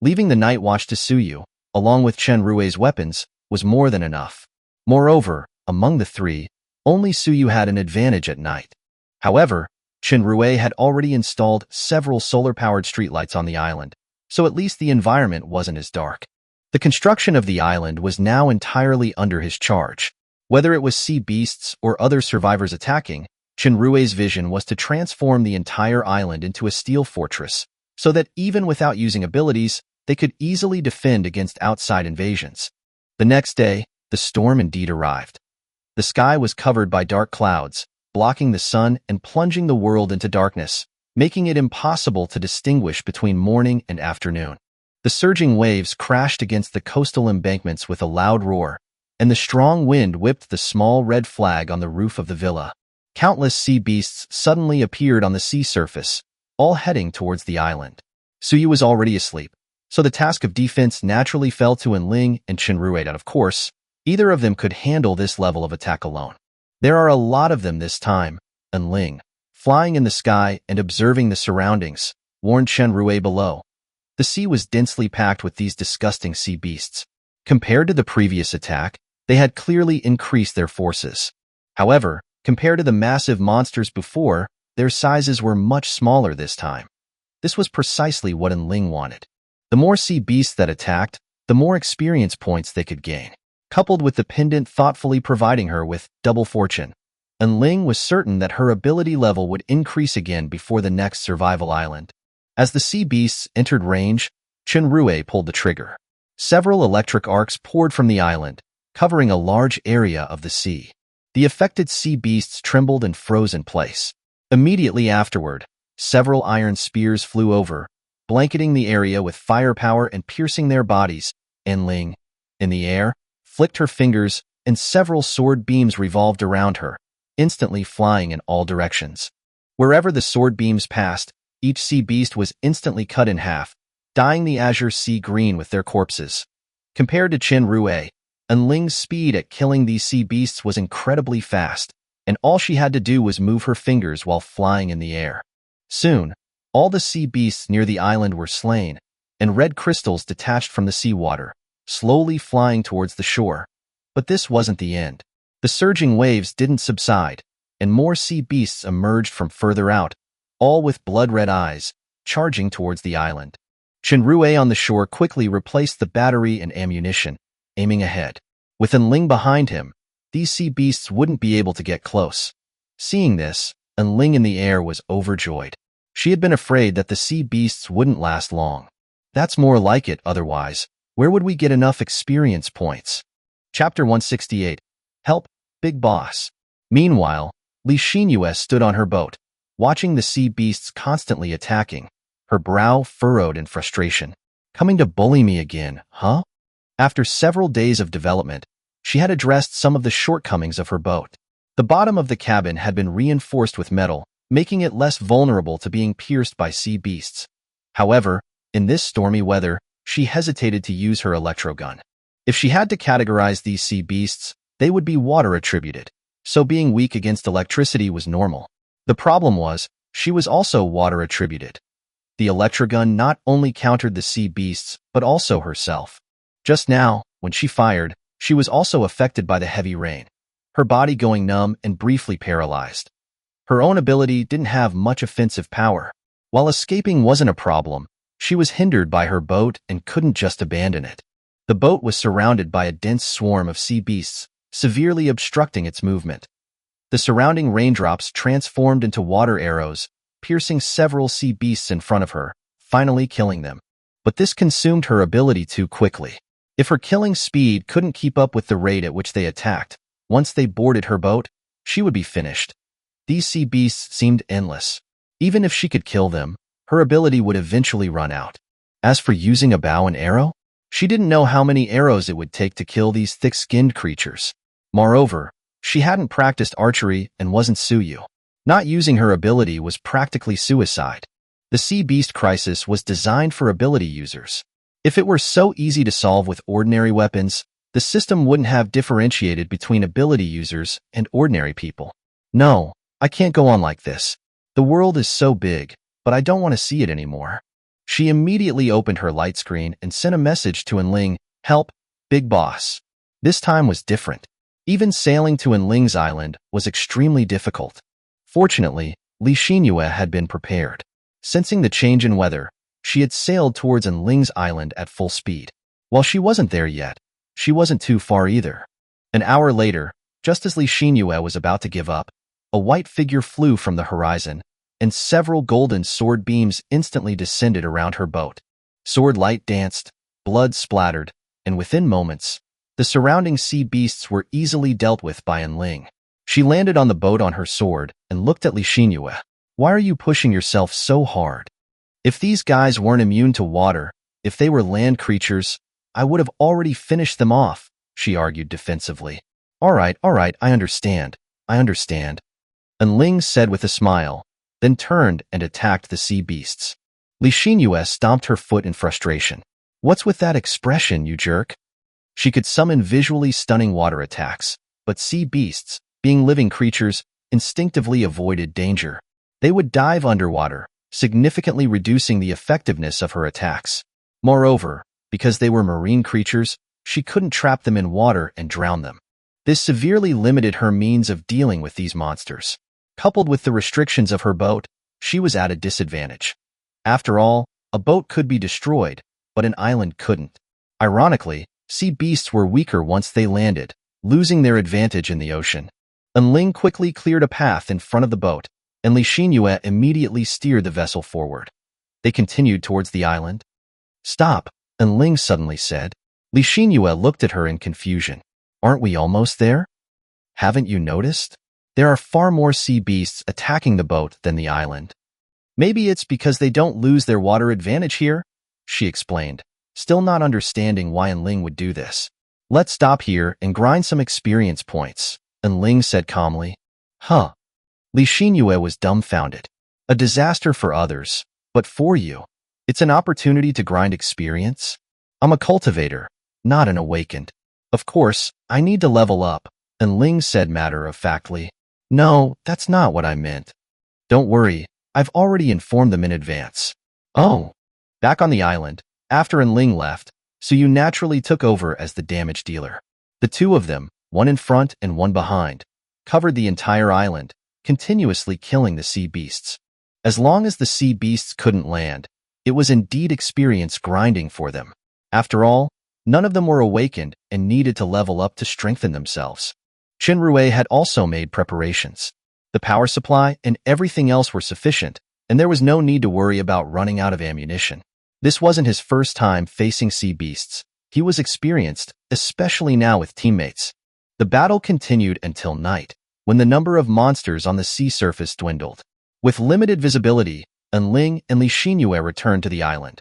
Leaving the night watch to Su Yu, along with Chen Rue's weapons, was more than enough. Moreover, among the three, only Su Yu had an advantage at night. However, Chen Rue had already installed several solar-powered streetlights on the island, so at least the environment wasn't as dark. The construction of the island was now entirely under his charge. Whether it was sea beasts or other survivors attacking, Chen Rue's vision was to transform the entire island into a steel fortress, so that even without using abilities, they could easily defend against outside invasions. The next day, the storm indeed arrived. The sky was covered by dark clouds, blocking the sun and plunging the world into darkness, making it impossible to distinguish between morning and afternoon. The surging waves crashed against the coastal embankments with a loud roar, and the strong wind whipped the small red flag on the roof of the villa. Countless sea beasts suddenly appeared on the sea surface, all heading towards the island. Su Yu was already asleep, so the task of defense naturally fell to Ling and Chen Rue. Of course, either of them could handle this level of attack alone. There are a lot of them this time, Ling, flying in the sky and observing the surroundings, warned Chen Rue below. The sea was densely packed with these disgusting sea beasts. Compared to the previous attack, they had clearly increased their forces. However, compared to the massive monsters before, their sizes were much smaller this time. This was precisely what Ling wanted. The more sea beasts that attacked, the more experience points they could gain, coupled with the pendant thoughtfully providing her with double fortune. Ling was certain that her ability level would increase again before the next survival island. As the sea beasts entered range, Chen Rue pulled the trigger. Several electric arcs poured from the island, covering a large area of the sea. The affected sea beasts trembled and froze in place. Immediately afterward, several iron spears flew over, blanketing the area with firepower and piercing their bodies, and Ling, in the air, flicked her fingers, and several sword beams revolved around her, instantly flying in all directions. Wherever the sword beams passed, each sea beast was instantly cut in half, dyeing the azure sea green with their corpses. Compared to Qin Rue, and Ling's speed at killing these sea beasts was incredibly fast, and all she had to do was move her fingers while flying in the air. Soon, all the sea beasts near the island were slain, and red crystals detached from the seawater, slowly flying towards the shore. But this wasn't the end. The surging waves didn't subside, and more sea beasts emerged from further out, all with blood-red eyes, charging towards the island. Shinrue on the shore quickly replaced the battery and ammunition, aiming ahead. With Ling behind him, these sea beasts wouldn't be able to get close. Seeing this, Ling in the air was overjoyed. She had been afraid that the sea beasts wouldn't last long. That's more like it otherwise. Where would we get enough experience points? Chapter 168. Help, Big Boss. Meanwhile, Li Xinyue stood on her boat, watching the sea beasts constantly attacking, her brow furrowed in frustration. Coming to bully me again, huh? After several days of development, she had addressed some of the shortcomings of her boat. The bottom of the cabin had been reinforced with metal, making it less vulnerable to being pierced by sea beasts. However, in this stormy weather, she hesitated to use her electrogun. If she had to categorize these sea beasts, they would be water-attributed, so being weak against electricity was normal. The problem was, she was also water-attributed. The electrogun not only countered the sea beasts, but also herself. Just now, when she fired, she was also affected by the heavy rain, her body going numb and briefly paralyzed. Her own ability didn't have much offensive power. While escaping wasn't a problem, she was hindered by her boat and couldn't just abandon it. The boat was surrounded by a dense swarm of sea beasts, severely obstructing its movement. The surrounding raindrops transformed into water arrows, piercing several sea beasts in front of her, finally killing them. But this consumed her ability too quickly. If her killing speed couldn't keep up with the rate at which they attacked, once they boarded her boat, she would be finished. These sea beasts seemed endless. Even if she could kill them, her ability would eventually run out. As for using a bow and arrow, she didn't know how many arrows it would take to kill these thick-skinned creatures. Moreover, she hadn't practiced archery and wasn't Suyu. Not using her ability was practically suicide. The sea beast crisis was designed for ability users. If it were so easy to solve with ordinary weapons, the system wouldn't have differentiated between ability users and ordinary people. No, I can't go on like this. The world is so big, but I don't want to see it anymore. She immediately opened her light screen and sent a message to Ling, "Help, Big Boss." This time was different. Even sailing to Ling's island was extremely difficult. Fortunately, Li Xinyue had been prepared. Sensing the change in weather, she had sailed towards Ling's island at full speed. While she wasn't there yet, she wasn't too far either. An hour later, just as Li Xinyue was about to give up, a white figure flew from the horizon, and several golden sword beams instantly descended around her boat. Sword light danced, blood splattered, and within moments, the surrounding sea beasts were easily dealt with by Ling. She landed on the boat on her sword and looked at Li Xinyue. "Why are you pushing yourself so hard? If these guys weren't immune to water, if they were land creatures, I would have already finished them off," she argued defensively. All right, I understand. And Ling said with a smile, then turned and attacked the sea beasts. Li Xinyue stomped her foot in frustration. "What's with that expression, you jerk?" She could summon visually stunning water attacks, but sea beasts, being living creatures, instinctively avoided danger. They would dive underwater, significantly reducing the effectiveness of her attacks. Moreover, because they were marine creatures, she couldn't trap them in water and drown them. This severely limited her means of dealing with these monsters. Coupled with the restrictions of her boat, she was at a disadvantage. After all, a boat could be destroyed, but an island couldn't. Ironically, sea beasts were weaker once they landed, losing their advantage in the ocean. Ling quickly cleared a path in front of the boat, and Li Xinyue immediately steered the vessel forward. They continued towards the island. "Stop," Ling suddenly said. Li Xinyue looked at her in confusion. "Aren't we almost there? Haven't you noticed?" There are far more sea beasts attacking the boat than the island. Maybe it's because they don't lose their water advantage here, she explained, still not understanding why Ling would do this. Let's stop here and grind some experience points, Ling said calmly. Huh. Li Xinyue was dumbfounded. A disaster for others, but for you, it's an opportunity to grind experience? I'm a cultivator, not an awakened. Of course, I need to level up, Ling said matter-of-factly. No, that's not what I meant. Don't worry, I've already informed them in advance. Oh. Back on the island, after Ling left, Suyu naturally took over as the damage dealer. The two of them, one in front and one behind, covered the entire island, continuously killing the sea beasts. As long as the sea beasts couldn't land, it was indeed experience grinding for them. After all, none of them were awakened and needed to level up to strengthen themselves. Qinrui had also made preparations. The power supply and everything else were sufficient, and there was no need to worry about running out of ammunition. This wasn't his first time facing sea beasts. He was experienced, especially now with teammates. The battle continued until night, when the number of monsters on the sea surface dwindled. With limited visibility, Ling and Li Xinyue returned to the island.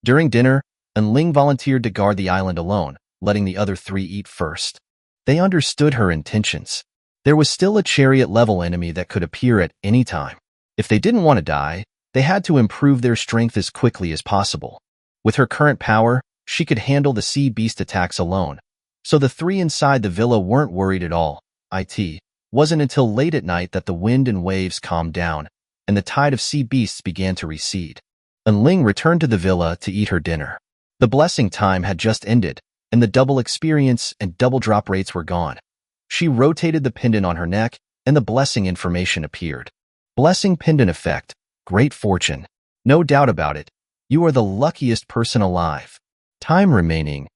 During dinner, Ling volunteered to guard the island alone, letting the other three eat first. They understood her intentions. There was still a chariot-level enemy that could appear at any time. If they didn't want to die, they had to improve their strength as quickly as possible. With her current power, she could handle the sea beast attacks alone, so the three inside the villa weren't worried at all. It wasn't until late at night that the wind and waves calmed down, and the tide of sea beasts began to recede. Ling returned to the villa to eat her dinner. The blessing time had just ended, and the double experience and double drop rates were gone. She rotated the pendant on her neck, and the blessing information appeared. Blessing pendant effect. Great fortune. No doubt about it. You are the luckiest person alive. Time remaining.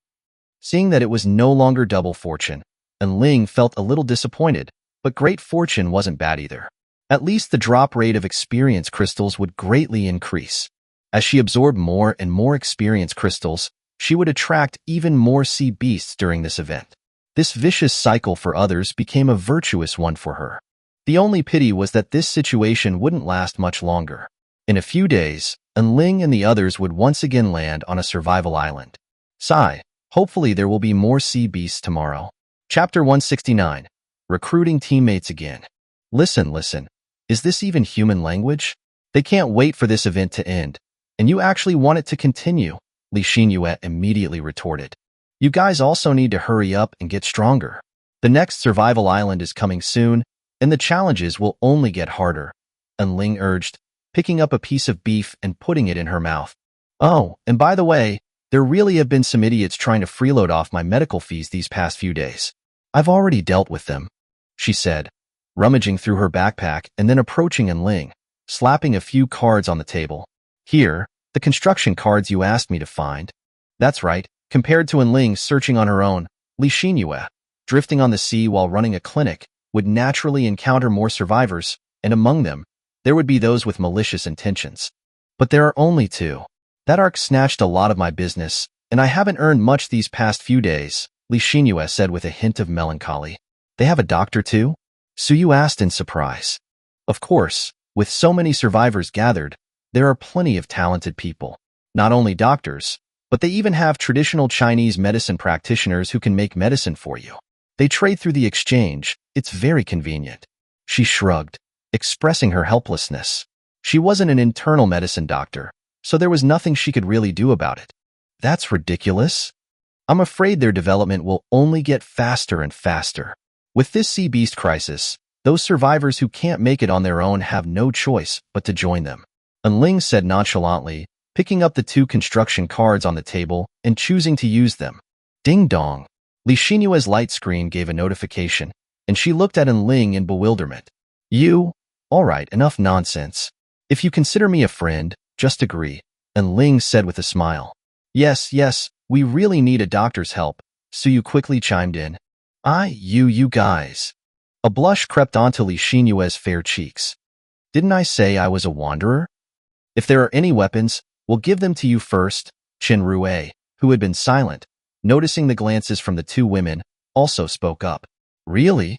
Seeing that it was no longer double fortune, Ling felt a little disappointed, but great fortune wasn't bad either. At least the drop rate of experience crystals would greatly increase. As she absorbed more and more experience crystals, she would attract even more sea beasts during this event. This vicious cycle for others became a virtuous one for her. The only pity was that this situation wouldn't last much longer. In a few days, Ling and the others would once again land on a survival island. Sigh, hopefully there will be more sea beasts tomorrow. Chapter 169. Recruiting teammates again. Listen. Is this even human language? They can't wait for this event to end. And you actually want it to continue, Li Xinyue immediately retorted. You guys also need to hurry up and get stronger. The next survival island is coming soon, and the challenges will only get harder, Ling urged, picking up a piece of beef and putting it in her mouth. Oh, and by the way, there really have been some idiots trying to freeload off my medical fees these past few days. I've already dealt with them, she said, rummaging through her backpack and then approaching Ling, slapping a few cards on the table. Here, the construction cards you asked me to find. That's right, compared to Ling searching on her own, Li Xinyue, drifting on the sea while running a clinic, would naturally encounter more survivors, and among them, there would be those with malicious intentions. But there are only two. That arc snatched a lot of my business, and I haven't earned much these past few days, Li Xinyue said with a hint of melancholy. They have a doctor too? Suyu asked in surprise. Of course, with so many survivors gathered, there are plenty of talented people. Not only doctors, but they even have traditional Chinese medicine practitioners who can make medicine for you. They trade through the exchange. It's very convenient. She shrugged, expressing her helplessness. She wasn't an internal medicine doctor, so there was nothing she could really do about it. That's ridiculous. I'm afraid their development will only get faster and faster. With this sea beast crisis, those survivors who can't make it on their own have no choice but to join them. Ling said nonchalantly, picking up the two construction cards on the table and choosing to use them. Ding dong. Li Xinyue's light screen gave a notification, and she looked at Ling in bewilderment. You? All right, enough nonsense. If you consider me a friend, just agree, Ling said with a smile. Yes, we really need a doctor's help, Suyu quickly chimed in. You guys. A blush crept onto Li Xinyue's fair cheeks. Didn't I say I was a wanderer? If there are any weapons, we'll give them to you first, Qinrui, who had been silent, noticing the glances from the two women, also spoke up. Really?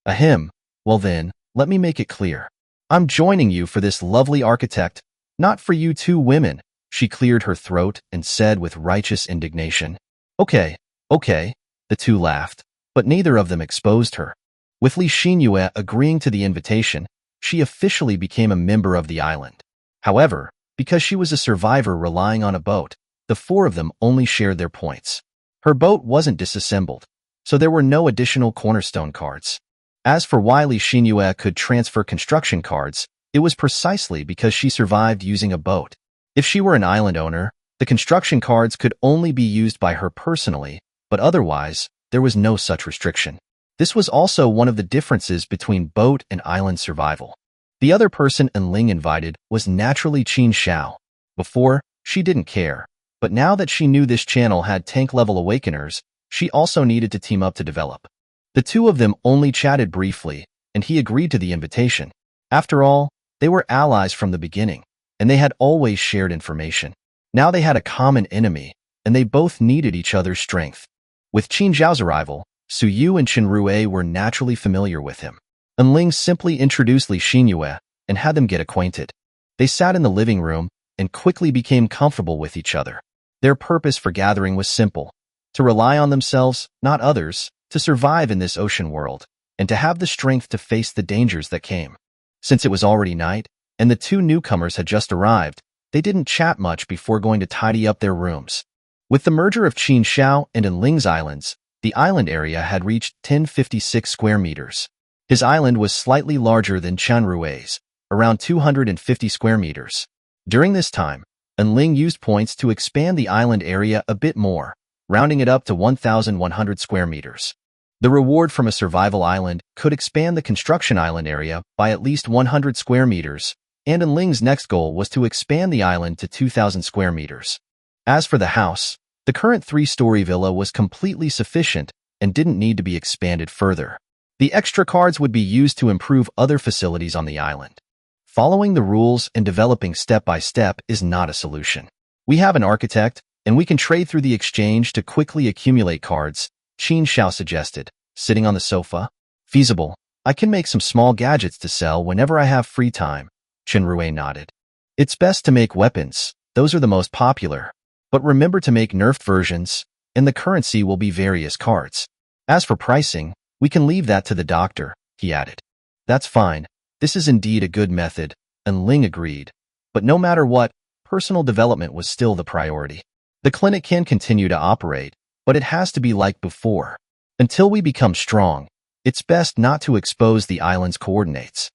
Ahem. Well then, let me make it clear. I'm joining you for this lovely architect, not for you two women. She cleared her throat and said with righteous indignation. Okay, okay. The two laughed, but neither of them exposed her. With Li Xinyue agreeing to the invitation, she officially became a member of the island. However, because she was a survivor relying on a boat, the four of them only shared their points. Her boat wasn't disassembled, so there were no additional cornerstone cards. As for why Li Xinyue could transfer construction cards, it was precisely because she survived using a boat. If she were an island owner, the construction cards could only be used by her personally, but otherwise, there was no such restriction. This was also one of the differences between boat and island survival. The other person Ling invited was naturally Qin Xiao. Before, she didn't care, but now that she knew this channel had tank-level awakeners, she also needed to team up to develop. The two of them only chatted briefly, and he agreed to the invitation. After all, they were allies from the beginning, and they had always shared information. Now they had a common enemy, and they both needed each other's strength. With Qin Zhao's arrival, Su Yu and Chen Rue were naturally familiar with him. Ling simply introduced Li Xinyue and had them get acquainted. They sat in the living room and quickly became comfortable with each other. Their purpose for gathering was simple: to rely on themselves, not others, to survive in this ocean world, and to have the strength to face the dangers that came. Since it was already night, and the two newcomers had just arrived, they didn't chat much before going to tidy up their rooms. With the merger of Qin Xiao and Ling's islands, the island area had reached 1056 square meters. His island was slightly larger than Chanrue's, around 250 square meters. During this time, Ling used points to expand the island area a bit more, rounding it up to 1,100 square meters. The reward from a survival island could expand the construction island area by at least 100 square meters, and Ling's next goal was to expand the island to 2,000 square meters. As for the house, the current 3-story villa was completely sufficient and didn't need to be expanded further. The extra cards would be used to improve other facilities on the island. Following the rules and developing step by step is not a solution. We have an architect, and we can trade through the exchange to quickly accumulate cards, Qin Xiao suggested, sitting on the sofa. Feasible. I can make some small gadgets to sell whenever I have free time, Chen Rue nodded. It's best to make weapons, those are the most popular. But remember to make nerfed versions, and the currency will be various cards. As for pricing, we can leave that to the doctor, he added. That's fine. This is indeed a good method, and Ling agreed. But no matter what, personal development was still the priority. The clinic can continue to operate, but it has to be like before. Until we become strong, it's best not to expose the island's coordinates.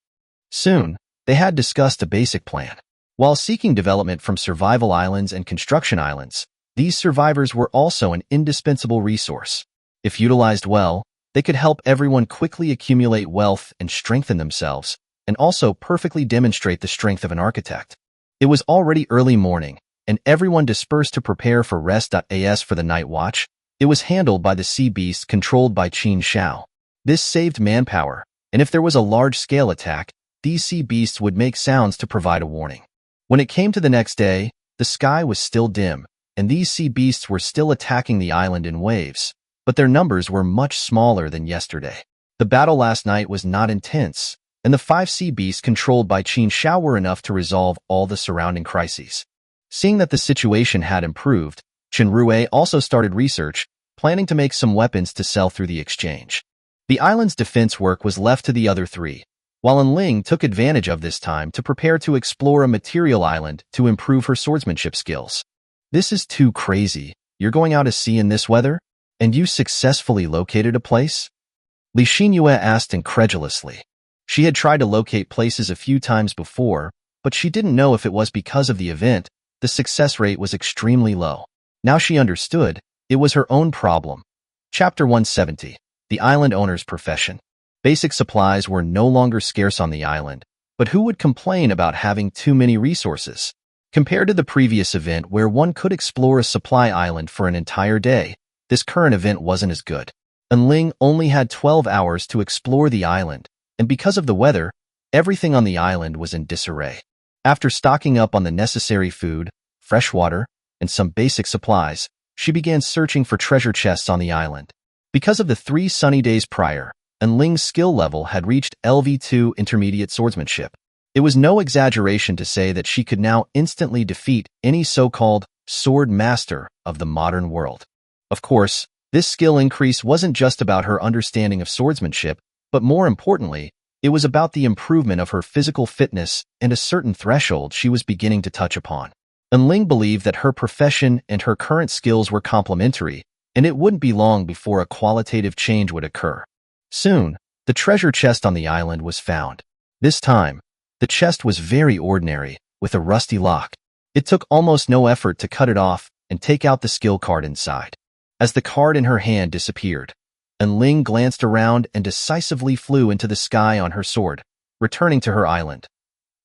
Soon, they had discussed a basic plan. While seeking development from survival islands and construction islands, these survivors were also an indispensable resource. If utilized well, they could help everyone quickly accumulate wealth and strengthen themselves, and also perfectly demonstrate the strength of an architect. It was already early morning, and everyone dispersed to prepare for rest.as for the night watch. It was handled by the sea beast controlled by Qin Xiao. This saved manpower, and if there was a large-scale attack, these sea beasts would make sounds to provide a warning. When it came to the next day, the sky was still dim, and these sea beasts were still attacking the island in waves, but their numbers were much smaller than yesterday. The battle last night was not intense, and the 5 sea beasts controlled by Qin Xiao were enough to resolve all the surrounding crises. Seeing that the situation had improved, Chen Rue also started research, planning to make some weapons to sell through the exchange. The island's defense work was left to the other 3, while Ling took advantage of this time to prepare to explore a material island to improve her swordsmanship skills. This is too crazy. You're going out to sea in this weather? And you successfully located a place? Li Xinyue asked incredulously. She had tried to locate places a few times before, but she didn't know if it was because of the event. The success rate was extremely low. Now she understood, it was her own problem. Chapter 170. The Island Owner's Profession. Basic supplies were no longer scarce on the island, but who would complain about having too many resources? Compared to the previous event where one could explore a supply island for an entire day, this current event wasn't as good. Ling only had 12 hours to explore the island, and because of the weather, everything on the island was in disarray. After stocking up on the necessary food, fresh water, and some basic supplies, she began searching for treasure chests on the island. Because of the 3 sunny days prior, and Ling's skill level had reached LV2 intermediate swordsmanship. It was no exaggeration to say that she could now instantly defeat any so-called sword master of the modern world. Of course, this skill increase wasn't just about her understanding of swordsmanship, but more importantly, it was about the improvement of her physical fitness and a certain threshold she was beginning to touch upon. And Ling believed that her profession and her current skills were complementary, and it wouldn't be long before a qualitative change would occur. Soon, the treasure chest on the island was found. This time, the chest was very ordinary, with a rusty lock. It took almost no effort to cut it off and take out the skill card inside. As the card in her hand disappeared, and Ling glanced around and decisively flew into the sky on her sword, returning to her island.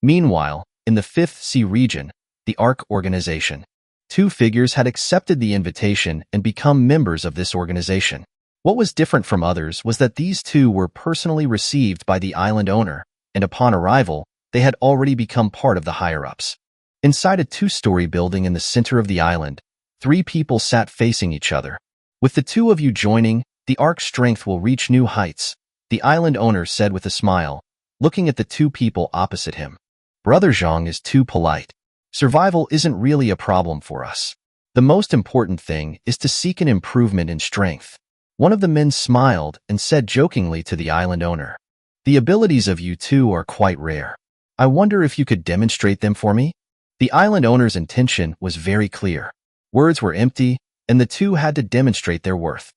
Meanwhile, in the 5th Sea region, the ARC organization, 2 figures had accepted the invitation and become members of this organization. What was different from others was that these 2 were personally received by the island owner, and upon arrival, they had already become part of the higher-ups. Inside a 2-story building in the center of the island, 3 people sat facing each other. With the 2 of you joining, the ARC's strength will reach new heights, the island owner said with a smile, looking at the 2 people opposite him. Brother Zhang is too polite. Survival isn't really a problem for us. The most important thing is to seek an improvement in strength. One of the men smiled and said jokingly to the island owner, "The abilities of you 2 are quite rare. I wonder if you could demonstrate them for me?" The island owner's intention was very clear. Words were empty, and the 2 had to demonstrate their worth.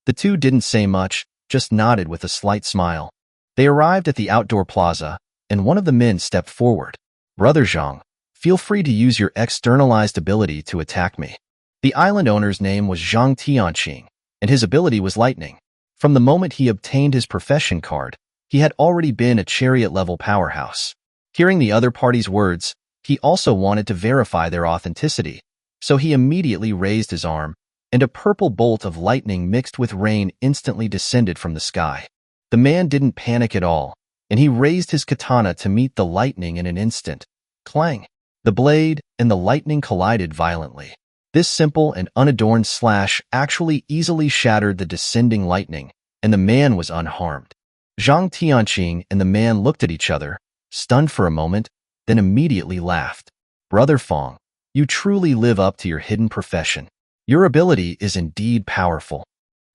The 2 didn't say much, just nodded with a slight smile. They arrived at the outdoor plaza, and one of the men stepped forward. "Brother Zhang, feel free to use your externalized ability to attack me." The island owner's name was Zhang Tianqing, and his ability was lightning. From the moment he obtained his profession card, he had already been a chariot-level powerhouse. Hearing the other party's words, he also wanted to verify their authenticity, so he immediately raised his arm, and a purple bolt of lightning mixed with rain instantly descended from the sky. The man didn't panic at all, and he raised his katana to meet the lightning in an instant. Clang! The blade and the lightning collided violently. This simple and unadorned slash actually easily shattered the descending lightning, and the man was unharmed. Zhang Tianqing and the man looked at each other, stunned for a moment, then immediately laughed. "Brother Fong, you truly live up to your hidden profession. Your ability is indeed powerful."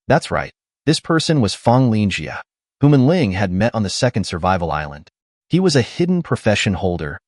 That's right, this person was Fong Lingjia, whom Ling had met on the 2nd survival island. He was a hidden profession holder,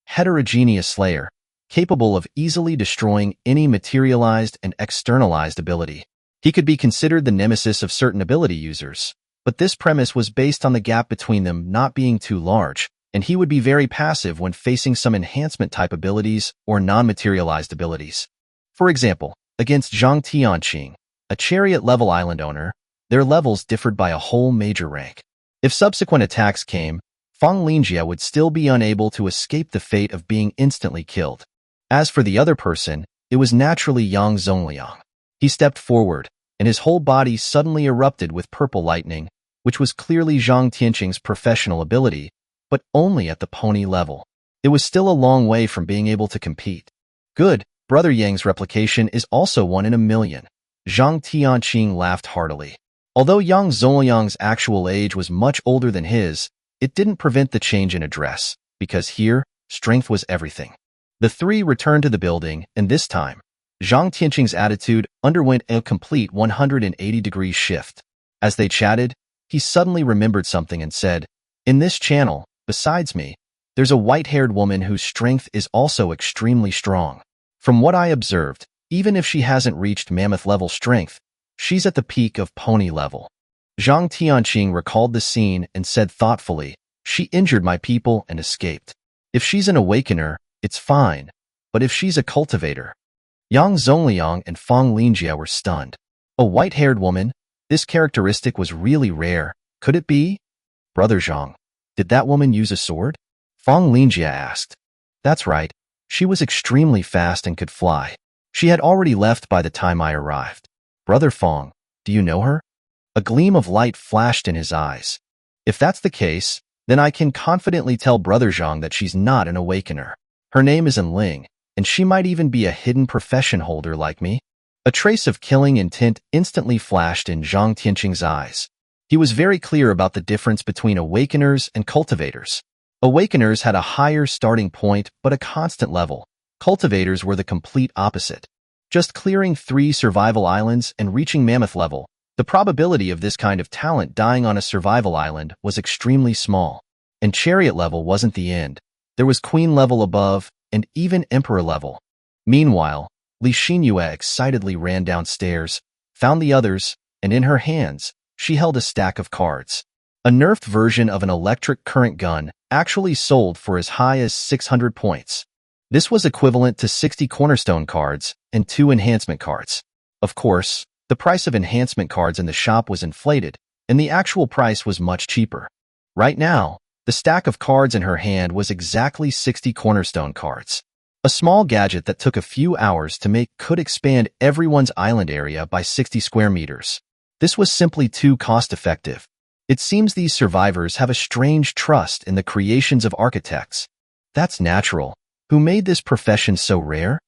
heterogeneous slayer, capable of easily destroying any materialized and externalized ability. He could be considered the nemesis of certain ability users, but this premise was based on the gap between them not being too large, and he would be very passive when facing some enhancement-type abilities or non-materialized abilities. For example, against Zhang Tianqing, a chariot-level island owner, their levels differed by a whole major rank. If subsequent attacks came, Fong Lingjia would still be unable to escape the fate of being instantly killed. As for the other person, it was naturally Yang Zongliang. He stepped forward, and his whole body suddenly erupted with purple lightning, which was clearly Zhang Tianqing's professional ability, but only at the pony level. It was still a long way from being able to compete. Good, Brother Yang's replication is also 1 in a million. Zhang Tianqing laughed heartily. Although Yang Zongliang's actual age was much older than his, it didn't prevent the change in address, because here, strength was everything. The 3 returned to the building, and this time, Zhang Tianqing's attitude underwent a complete 180-degree shift. As they chatted, he suddenly remembered something and said, "In this channel, besides me, there's a white-haired woman whose strength is also extremely strong. From what I observed, even if she hasn't reached mammoth-level strength, she's at the peak of pony level." Zhang Tianqing recalled the scene and said thoughtfully, "She injured my people and escaped. If she's an awakener, it's fine, but if she's a cultivator..." Yang Zongliang and Fong Lingjia were stunned. A white-haired woman? This characteristic was really rare. Could it be? "Brother Zhang, did that woman use a sword?" Fong Lingjia asked. "That's right. She was extremely fast and could fly. She had already left by the time I arrived." "Brother Fong, do you know her?" A gleam of light flashed in his eyes. "If that's the case, then I can confidently tell Brother Zhang that she's not an awakener. Her name is Ling, and she might even be a hidden profession holder like me." A trace of killing intent instantly flashed in Zhang Tianqing's eyes. He was very clear about the difference between awakeners and cultivators. Awakeners had a higher starting point but a constant level. Cultivators were the complete opposite. Just clearing 3 survival islands and reaching mammoth level, the probability of this kind of talent dying on a survival island was extremely small. And chariot level wasn't the end. There was queen level above and even emperor level. Meanwhile, Li Xinyue excitedly ran downstairs, found the others, and in her hands, she held a stack of cards. A nerfed version of an electric current gun actually sold for as high as 600 points. This was equivalent to 60 cornerstone cards and 2 enhancement cards. Of course, the price of enhancement cards in the shop was inflated, and the actual price was much cheaper. Right now, the stack of cards in her hand was exactly 60 cornerstone cards. A small gadget that took a few hours to make could expand everyone's island area by 60 square meters. This was simply too cost-effective. It seems these survivors have a strange trust in the creations of architects. That's natural. Who made this profession so rare?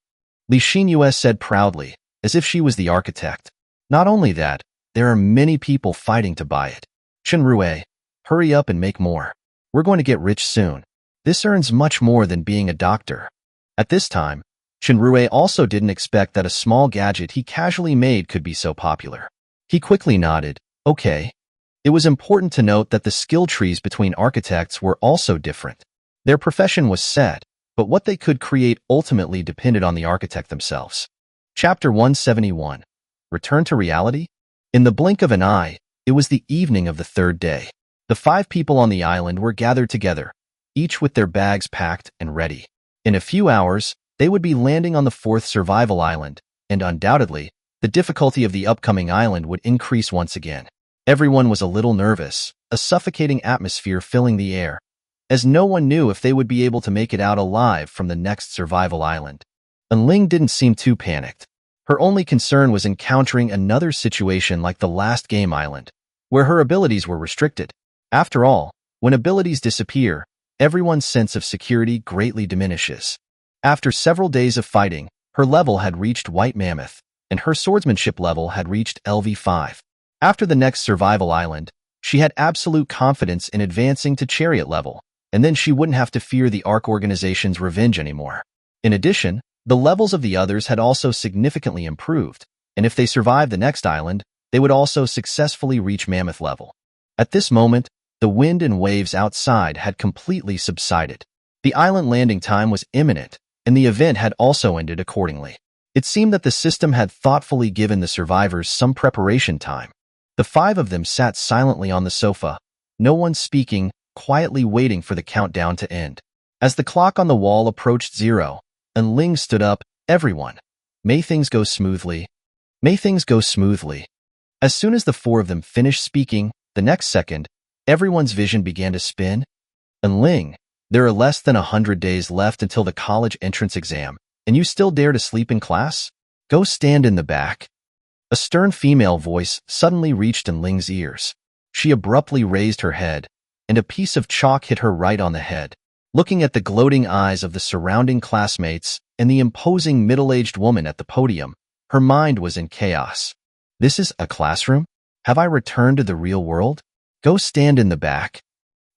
Li Xinyue said proudly, as if she was the architect. Not only that, there are many people fighting to buy it. Shinrue, hurry up and make more. We're going to get rich soon. This earns much more than being a doctor. At this time, Shinrue also didn't expect that a small gadget he casually made could be so popular. He quickly nodded, okay. It was important to note that the skill trees between architects were also different. Their profession was set, but what they could create ultimately depended on the architect themselves. Chapter 171. Return to reality? In the blink of an eye, it was the evening of the 3rd day. The 5 people on the island were gathered together, each with their bags packed and ready. In a few hours, they would be landing on the 4th survival island, and undoubtedly, the difficulty of the upcoming island would increase once again. Everyone was a little nervous, a suffocating atmosphere filling the air, as no one knew if they would be able to make it out alive from the next survival island. And Ling didn't seem too panicked. Her only concern was encountering another situation like the last game island, where her abilities were restricted. After all, when abilities disappear, everyone's sense of security greatly diminishes. After several days of fighting, her level had reached White Mammoth, and her swordsmanship level had reached LV5. After the next survival island, she had absolute confidence in advancing to chariot level, and then she wouldn't have to fear the Ark organization's revenge anymore. In addition, the levels of the others had also significantly improved, and if they survived the next island, they would also successfully reach Mammoth level. At this moment, the wind and waves outside had completely subsided. The island landing time was imminent, and the event had also ended accordingly. It seemed that the system had thoughtfully given the survivors some preparation time. The 5 of them sat silently on the sofa, no one speaking, quietly waiting for the countdown to end. As the clock on the wall approached 0, and Ling stood up, everyone. May things go smoothly. May things go smoothly. As soon as the 4 of them finished speaking, the next second, everyone's vision began to spin. And Ling, there are less than 100 days left until the college entrance exam, and you still dare to sleep in class? Go stand in the back. A stern female voice suddenly reached in Ling's ears. She abruptly raised her head, and a piece of chalk hit her right on the head. Looking at the gloating eyes of the surrounding classmates and the imposing middle-aged woman at the podium, her mind was in chaos. This is a classroom? Have I returned to the real world? Go stand in the back.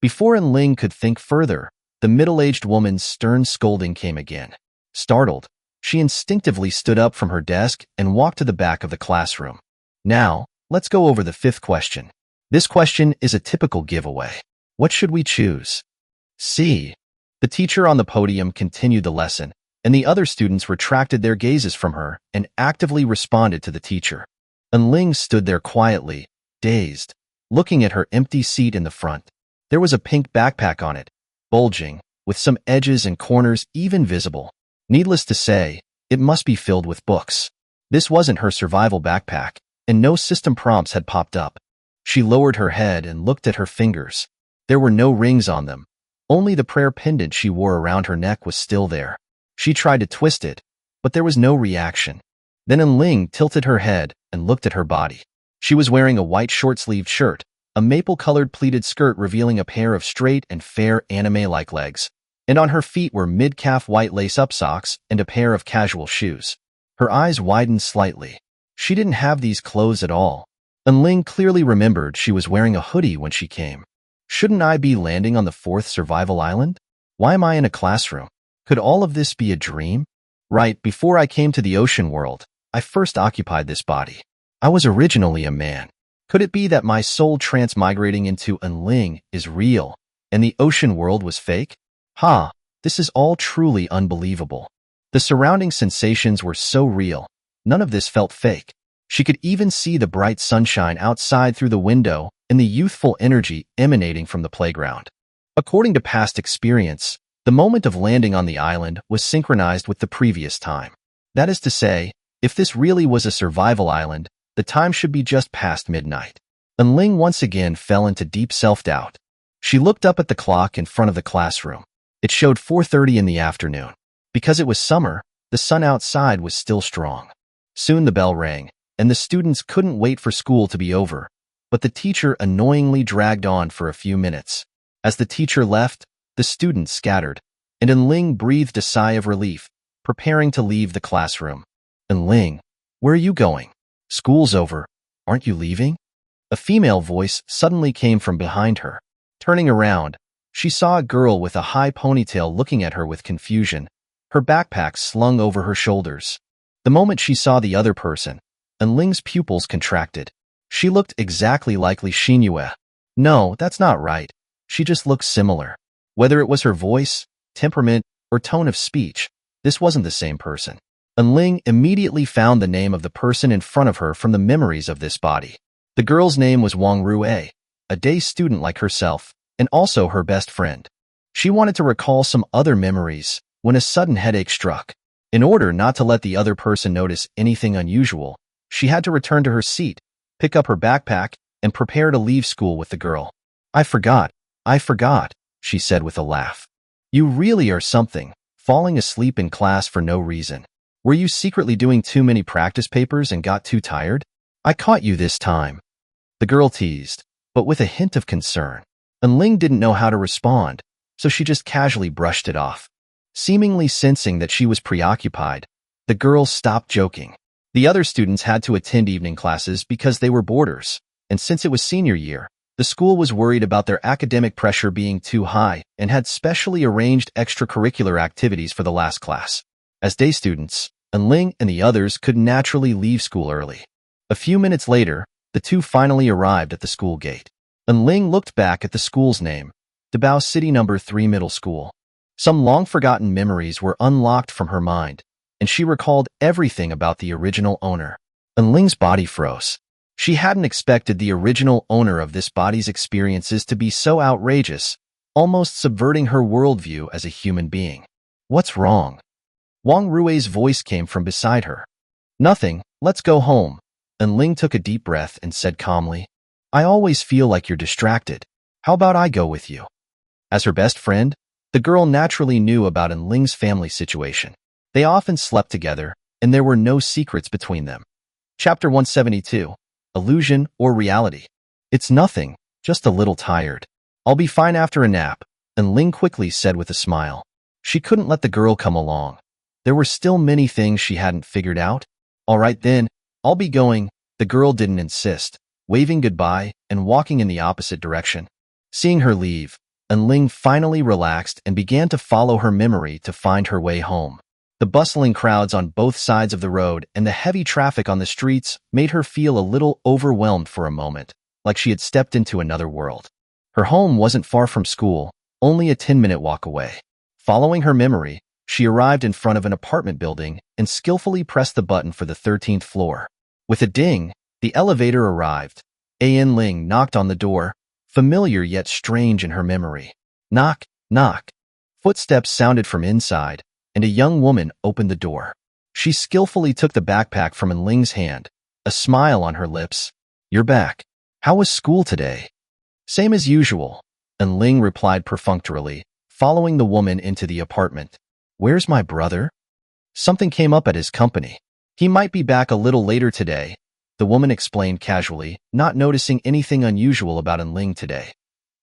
Before Ling could think further, the middle-aged woman's stern scolding came again. Startled, she instinctively stood up from her desk and walked to the back of the classroom. Now, let's go over the 5th question. This question is a typical giveaway. What should we choose? C. The teacher on the podium continued the lesson, and the other students retracted their gazes from her and actively responded to the teacher. And Ling stood there quietly, dazed, looking at her empty seat in the front. There was a pink backpack on it, bulging, with some edges and corners even visible. Needless to say, it must be filled with books. This wasn't her survival backpack, and no system prompts had popped up. She lowered her head and looked at her fingers. There were no rings on them. Only the prayer pendant she wore around her neck was still there. She tried to twist it, but there was no reaction. Then Ling tilted her head and looked at her body. She was wearing a white short-sleeved shirt, a maple-colored pleated skirt revealing a pair of straight and fair anime-like legs, and on her feet were mid-calf white lace-up socks and a pair of casual shoes. Her eyes widened slightly. She didn't have these clothes at all. And Ling clearly remembered she was wearing a hoodie when she came. Shouldn't I be landing on the 4th survival island? Why am I in a classroom? Could all of this be a dream? Right before I came to the ocean world, I first occupied this body. I was originally a man. Could it be that my soul transmigrating into Ling is real, and the ocean world was fake? This is all truly unbelievable. The surrounding sensations were so real. None of this felt fake. She could even see the bright sunshine outside through the window and the youthful energy emanating from the playground. According to past experience, the moment of landing on the island was synchronized with the previous time. That is to say, if this really was a survival island, the time should be just past midnight. And Ling once again fell into deep self-doubt. She looked up at the clock in front of the classroom. It showed 4:30 in the afternoon. Because it was summer, the sun outside was still strong. Soon the bell rang, and the students couldn't wait for school to be over, but the teacher annoyingly dragged on for a few minutes. As the teacher left, the students scattered, and Ling breathed a sigh of relief, preparing to leave the classroom. Ling, where are you going? School's over. Aren't you leaving? A female voice suddenly came from behind her. Turning around, she saw a girl with a high ponytail looking at her with confusion, her backpack slung over her shoulders. The moment she saw the other person, Ling's pupils contracted. She looked exactly like Lixinyue. No, that's not right. She just looked similar. Whether it was her voice, temperament, or tone of speech, this wasn't the same person. Ling immediately found the name of the person in front of her from the memories of this body. The girl's name was Wang Rue, a day student like herself, and also her best friend. She wanted to recall some other memories when a sudden headache struck. In order not to let the other person notice anything unusual, she had to return to her seat, pick up her backpack, and prepare to leave school with the girl. I forgot, she said with a laugh. You really are something, falling asleep in class for no reason. Were you secretly doing too many practice papers and got too tired? I caught you this time. The girl teased, but with a hint of concern. And Ling didn't know how to respond, so she just casually brushed it off. Seemingly sensing that she was preoccupied, the girl stopped joking. The other students had to attend evening classes because they were boarders, and since it was senior year, the school was worried about their academic pressure being too high and had specially arranged extracurricular activities for the last class. As day students, Ling and the others could naturally leave school early. A few minutes later, the two finally arrived at the school gate. Ling looked back at the school's name, Dabao City No. 3 Middle School. Some long-forgotten memories were unlocked from her mind, and she recalled everything about the original owner. Ling's body froze. She hadn't expected the original owner of this body's experiences to be so outrageous, almost subverting her worldview as a human being. What's wrong? Wang Rue's voice came from beside her. Nothing, let's go home. Ling took a deep breath and said calmly, I always feel like you're distracted. How about I go with you? As her best friend, the girl naturally knew about Ling's family situation. They often slept together, and there were no secrets between them. Chapter 172, Illusion or Reality. It's nothing, just a little tired. I'll be fine after a nap, Ling quickly said with a smile. She couldn't let the girl come along. There were still many things she hadn't figured out. All right then, I'll be going, the girl didn't insist, waving goodbye and walking in the opposite direction. Seeing her leave, Ling finally relaxed and began to follow her memory to find her way home. The bustling crowds on both sides of the road and the heavy traffic on the streets made her feel a little overwhelmed for a moment, like she had stepped into another world. Her home wasn't far from school, only a 10-minute walk away. Following her memory, she arrived in front of an apartment building and skillfully pressed the button for the 13th floor. With a ding, the elevator arrived. Ling knocked on the door, familiar yet strange in her memory. Knock, knock. Footsteps sounded from inside, and a young woman opened the door. She skillfully took the backpack from Ling's hand, a smile on her lips. You're back. How was school today? Same as usual, Ling replied perfunctorily, following the woman into the apartment. Where's my brother? Something came up at his company. He might be back a little later today, the woman explained casually, not noticing anything unusual about Ling today.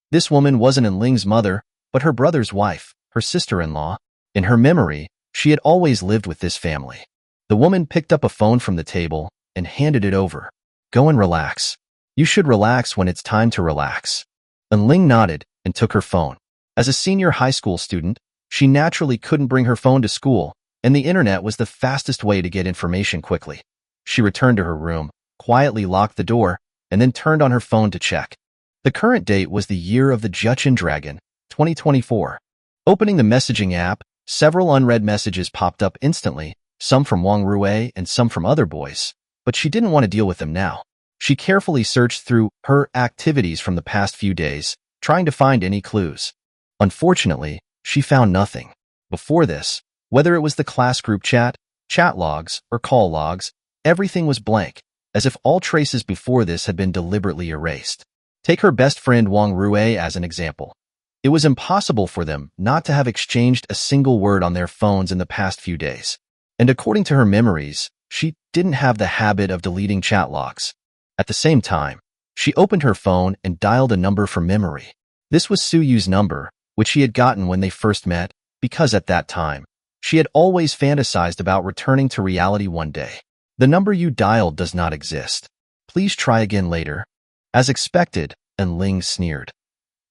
This woman wasn't Ling's mother, but her brother's wife, her sister-in-law. In her memory, she had always lived with this family. The woman picked up a phone from the table and handed it over. Go and relax. You should relax when it's time to relax. And Ling nodded and took her phone. As a senior high school student, she naturally couldn't bring her phone to school, and the internet was the fastest way to get information quickly. She returned to her room, quietly locked the door, and then turned on her phone to check. The current date was the year of the Juchin Dragon, 2024. Opening the messaging app, several unread messages popped up instantly, some from Wang Rue and some from other boys, but she didn't want to deal with them now. She carefully searched through her activities from the past few days, trying to find any clues. Unfortunately, she found nothing. Before this, whether it was the class group chat logs, or call logs, everything was blank, as if all traces before this had been deliberately erased. Take her best friend Wang Rue as an example. It was impossible for them not to have exchanged a single word on their phones in the past few days. And according to her memories, she didn't have the habit of deleting chat logs. At the same time, she opened her phone and dialed a number from memory. This was Suyu's number, which she had gotten when they first met, because at that time, she had always fantasized about returning to reality one day. The number you dialed does not exist. Please try again later. As expected, and Ling sneered.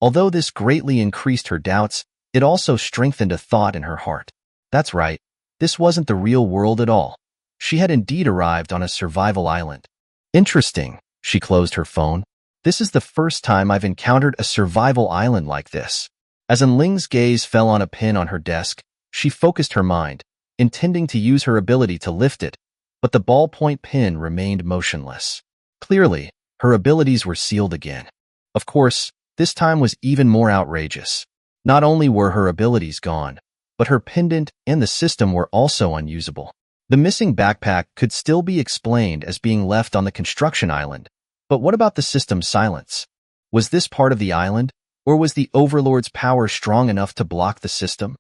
Although this greatly increased her doubts, it also strengthened a thought in her heart. That's right, this wasn't the real world at all. She had indeed arrived on a survival island. Interesting, she closed her phone. This is the first time I've encountered a survival island like this. As Ling's gaze fell on a pin on her desk, she focused her mind, intending to use her ability to lift it, but the ballpoint pen remained motionless. Clearly, her abilities were sealed again. Of course, this time was even more outrageous. Not only were her abilities gone, but her pendant and the system were also unusable. The missing backpack could still be explained as being left on the construction island. But what about the system's silence? Was this part of the island, or was the Overlord's power strong enough to block the system?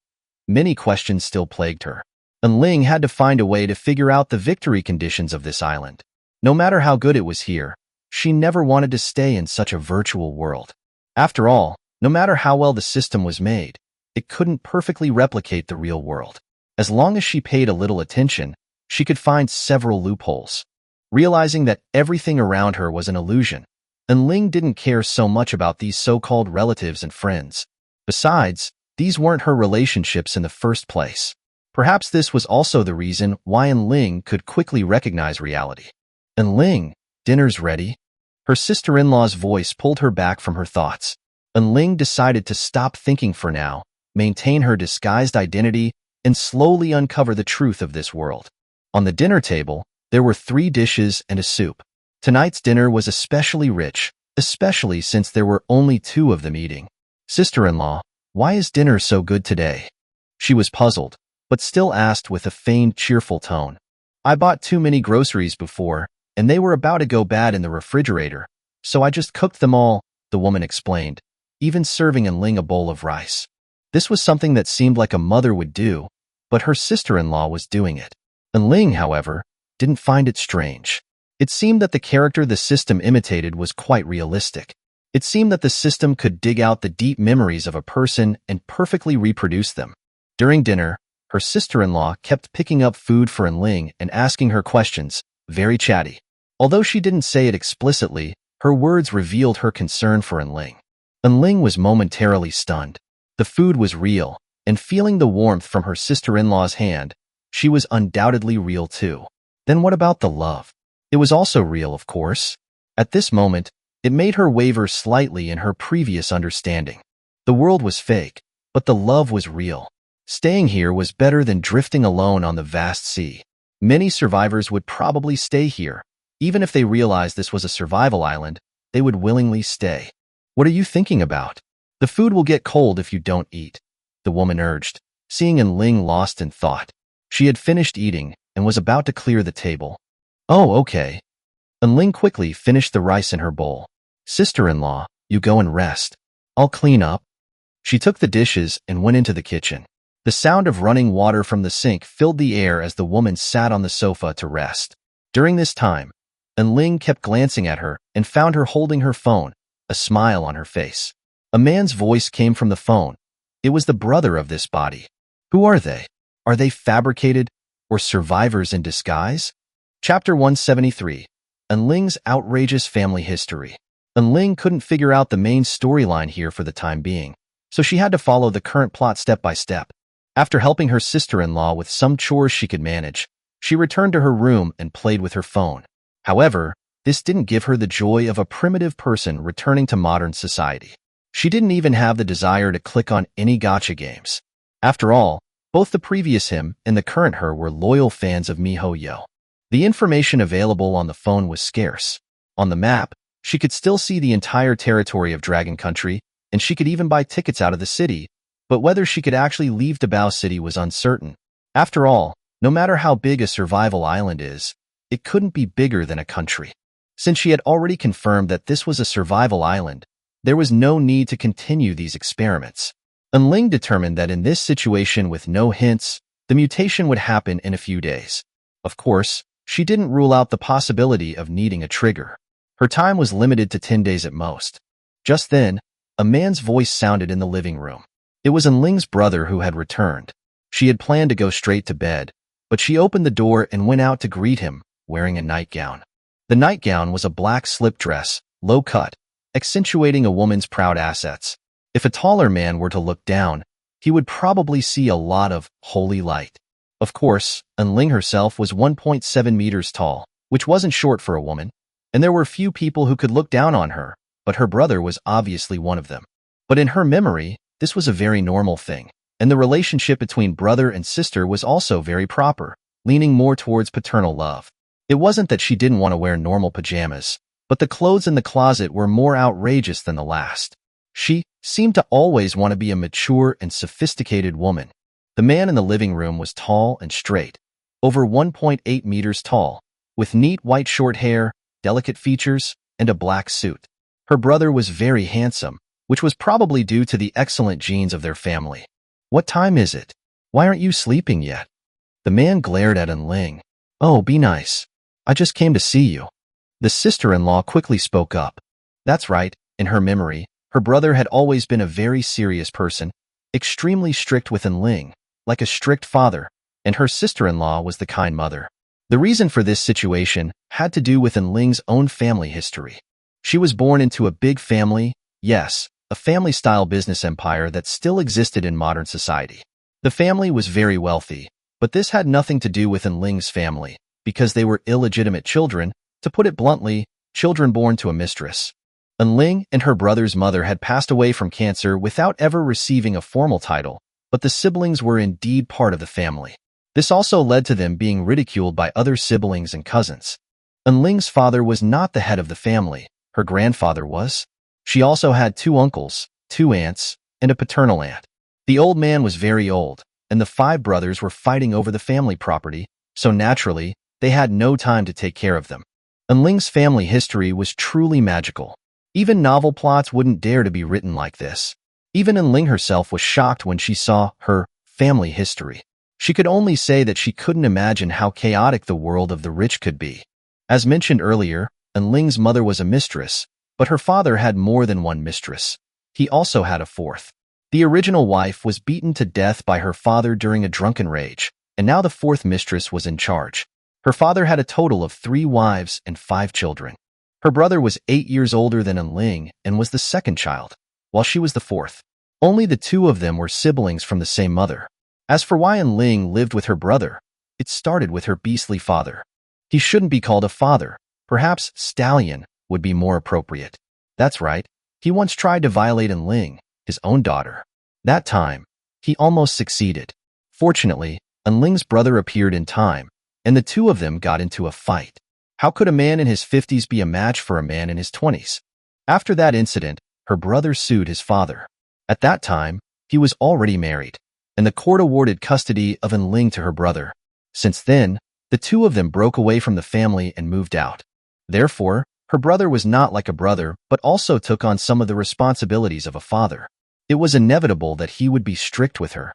Many questions still plagued her, and Ling had to find a way to figure out the victory conditions of this island. No matter how good it was here, she never wanted to stay in such a virtual world. After all, no matter how well the system was made, it couldn't perfectly replicate the real world. As long as she paid a little attention, she could find several loopholes. Realizing that everything around her was an illusion, and Ling didn't care so much about these so-called relatives and friends. Besides, these weren't her relationships in the first place. Perhaps this was also the reason why Ling could quickly recognize reality. Ling, dinner's ready. Her sister-in-law's voice pulled her back from her thoughts. Ling decided to stop thinking for now, maintain her disguised identity, and slowly uncover the truth of this world. On the dinner table, there were 3 dishes and a soup. Tonight's dinner was especially rich, especially since there were only 2 of them eating. Sister-in-law, why is dinner so good today? She was puzzled, but still asked with a feigned cheerful tone. I bought too many groceries before, and they were about to go bad in the refrigerator, so I just cooked them all, the woman explained, even serving Ling a bowl of rice. This was something that seemed like a mother would do, but her sister-in-law was doing it. Ling, however, didn't find it strange. It seemed that the character the system imitated was quite realistic. It seemed that the system could dig out the deep memories of a person and perfectly reproduce them. During dinner, her sister-in-law kept picking up food for Ling and asking her questions, very chatty. Although she didn't say it explicitly, her words revealed her concern for Ling. Ling was momentarily stunned. The food was real, and feeling the warmth from her sister-in-law's hand, she was undoubtedly real too. Then what about the love? It was also real, of course. At this moment, it made her waver slightly in her previous understanding. The world was fake, but the love was real. Staying here was better than drifting alone on the vast sea. Many survivors would probably stay here. Even if they realized this was a survival island, they would willingly stay. What are you thinking about? The food will get cold if you don't eat, the woman urged, seeing Ling lost in thought. She had finished eating and was about to clear the table. Oh, okay. Ling quickly finished the rice in her bowl. Sister-in-law, you go and rest. I'll clean up. She took the dishes and went into the kitchen. The sound of running water from the sink filled the air as the woman sat on the sofa to rest. During this time, Ling kept glancing at her and found her holding her phone, a smile on her face. A man's voice came from the phone. It was the brother of this body. Who are they? Are they fabricated or survivors in disguise? Chapter 173. and Ling's outrageous family history. And Ling couldn't figure out the main storyline here for the time being, so she had to follow the current plot step by step. After helping her sister-in-law with some chores she could manage, she returned to her room and played with her phone. However, this didn't give her the joy of a primitive person returning to modern society. She didn't even have the desire to click on any gacha games. After all, both the previous him and the current her were loyal fans of MiHoYo. The information available on the phone was scarce. On the map, she could still see the entire territory of Dragon Country, and she could even buy tickets out of the city, but whether she could actually leave Dabao City was uncertain. After all, no matter how big a survival island is, it couldn't be bigger than a country. Since she had already confirmed that this was a survival island, there was no need to continue these experiments. And Ling determined that in this situation with no hints, the mutation would happen in a few days. Of course, she didn't rule out the possibility of needing a trigger. Her time was limited to 10 days at most. Just then, a man's voice sounded in the living room. It was Ling's brother who had returned. She had planned to go straight to bed, but she opened the door and went out to greet him, wearing a nightgown. The nightgown was a black slip dress, low cut, accentuating a woman's proud assets. If a taller man were to look down, he would probably see a lot of holy light. Of course, Ling herself was 1.7 meters tall, which wasn't short for a woman, and there were few people who could look down on her, but her brother was obviously one of them. But in her memory, this was a very normal thing, and the relationship between brother and sister was also very proper, leaning more towards paternal love. It wasn't that she didn't want to wear normal pajamas, but the clothes in the closet were more outrageous than the last. She seemed to always want to be a mature and sophisticated woman. The man in the living room was tall and straight, over 1.8 meters tall, with neat white short hair, delicate features, and a black suit. Her brother was very handsome, which was probably due to the excellent genes of their family. "What time is it? Why aren't you sleeping yet?" The man glared at Ling. "Oh, be nice. I just came to see you." The sister-in-law quickly spoke up. That's right, in her memory, her brother had always been a very serious person, extremely strict with Ling, like a strict father, and her sister-in-law was the kind mother. The reason for this situation had to do with Ling's own family history. She was born into a big family, yes, a family-style business empire that still existed in modern society. The family was very wealthy, but this had nothing to do with Ling's family, because they were illegitimate children, to put it bluntly, children born to a mistress. Ling and her brother's mother had passed away from cancer without ever receiving a formal title, but the siblings were indeed part of the family. This also led to them being ridiculed by other siblings and cousins. Ling's father was not the head of the family, her grandfather was. She also had 2 uncles, 2 aunts, and a paternal aunt. The old man was very old, and the 5 brothers were fighting over the family property, so naturally, they had no time to take care of them. Ling's family history was truly magical. Even novel plots wouldn't dare to be written like this. Even Ling herself was shocked when she saw her family history. She could only say that she couldn't imagine how chaotic the world of the rich could be. As mentioned earlier, Ling's mother was a mistress, but her father had more than one mistress. He also had a 4th. The original wife was beaten to death by her father during a drunken rage, and now the 4th mistress was in charge. Her father had a total of 3 wives and 5 children. Her brother was 8 years older than Ling and was the 2nd child, while she was the 4th. Only the 2 of them were siblings from the same mother. As for why Ling lived with her brother, it started with her beastly father. He shouldn't be called a father. Perhaps stallion would be more appropriate. That's right, he once tried to violate Ling, his own daughter. That time, he almost succeeded. Fortunately, Ling's brother appeared in time, and the 2 of them got into a fight. How could a man in his 50s be a match for a man in his 20s? After that incident, her brother sued his father. At that time, he was already married, and the court awarded custody of Ling to her brother. Since then, the 2 of them broke away from the family and moved out. Therefore, her brother was not like a brother, but also took on some of the responsibilities of a father. It was inevitable that he would be strict with her.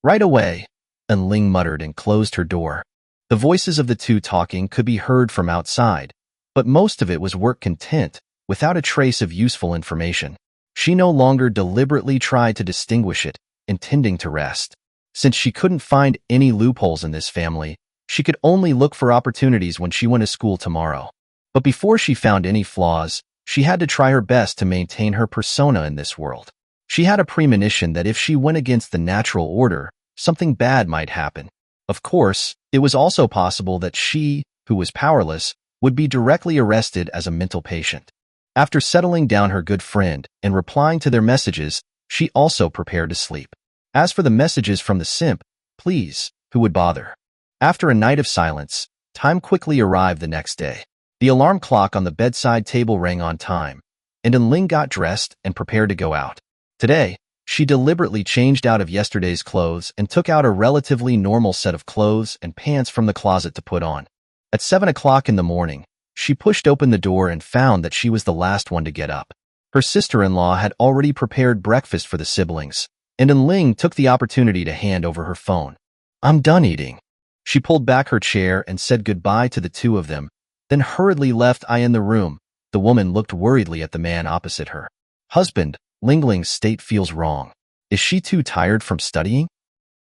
Right away, Ling muttered and closed her door. The voices of the 2 talking could be heard from outside, but most of it was work content, without a trace of useful information. She no longer deliberately tried to distinguish it, intending to rest. Since she couldn't find any loopholes in this family, she could only look for opportunities when she went to school tomorrow. But before she found any flaws, she had to try her best to maintain her persona in this world. She had a premonition that if she went against the natural order, something bad might happen. Of course, it was also possible that she, who was powerless, would be directly arrested as a mental patient. After settling down her good friend and replying to their messages, she also prepared to sleep. As for the messages from the simp, please, who would bother? After a night of silence, time quickly arrived the next day. The alarm clock on the bedside table rang on time, and Ling got dressed and prepared to go out. Today, she deliberately changed out of yesterday's clothes and took out a relatively normal set of clothes and pants from the closet to put on. At 7 o'clock in the morning, she pushed open the door and found that she was the last one to get up. Her sister-in-law had already prepared breakfast for the siblings, and Ling took the opportunity to hand over her phone. "I'm done eating." She pulled back her chair and said goodbye to the two of them, then hurriedly left in the room. The woman looked worriedly at the man opposite her. "Husband, Ling's state feels wrong. Is she too tired from studying?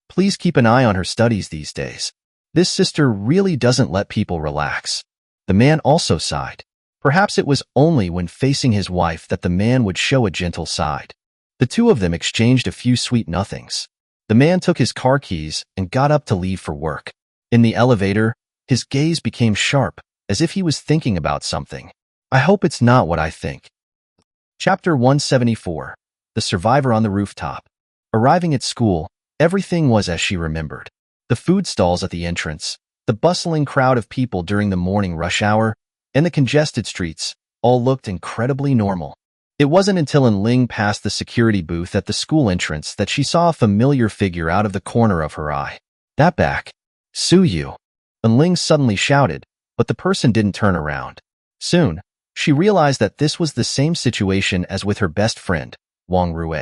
Please keep an eye on her studies these days. This sister really doesn't let people relax." The man also sighed. Perhaps it was only when facing his wife that the man would show a gentle side. The two of them exchanged a few sweet nothings. The man took his car keys and got up to leave for work. In the elevator, his gaze became sharp, as if he was thinking about something. "I hope it's not what I think." Chapter 174. The Survivor on the Rooftop. Arriving at school, everything was as she remembered. The food stalls at the entrance, the bustling crowd of people during the morning rush hour, and the congested streets all looked incredibly normal. It wasn't until Ling passed the security booth at the school entrance that she saw a familiar figure out of the corner of her eye. "That back. Suyu." Ling suddenly shouted, but the person didn't turn around. Soon, she realized that this was the same situation as with her best friend, Wang Rue.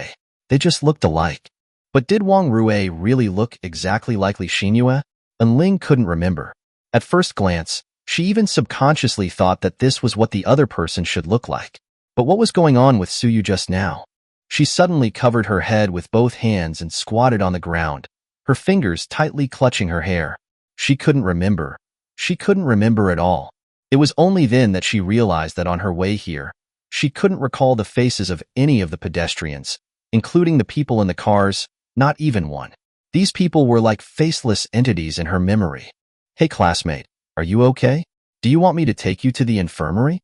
They just looked alike. But did Wang Rue really look exactly like Li Xinyue? Ling couldn't remember. At first glance, she even subconsciously thought that this was what the other person should look like. But what was going on with Suyu just now? She suddenly covered her head with both hands and squatted on the ground, her fingers tightly clutching her hair. She couldn't remember. She couldn't remember at all. It was only then that she realized that on her way here, she couldn't recall the faces of any of the pedestrians, including the people in the cars, not even one. These people were like faceless entities in her memory. "Hey classmate, are you okay? Do you want me to take you to the infirmary?"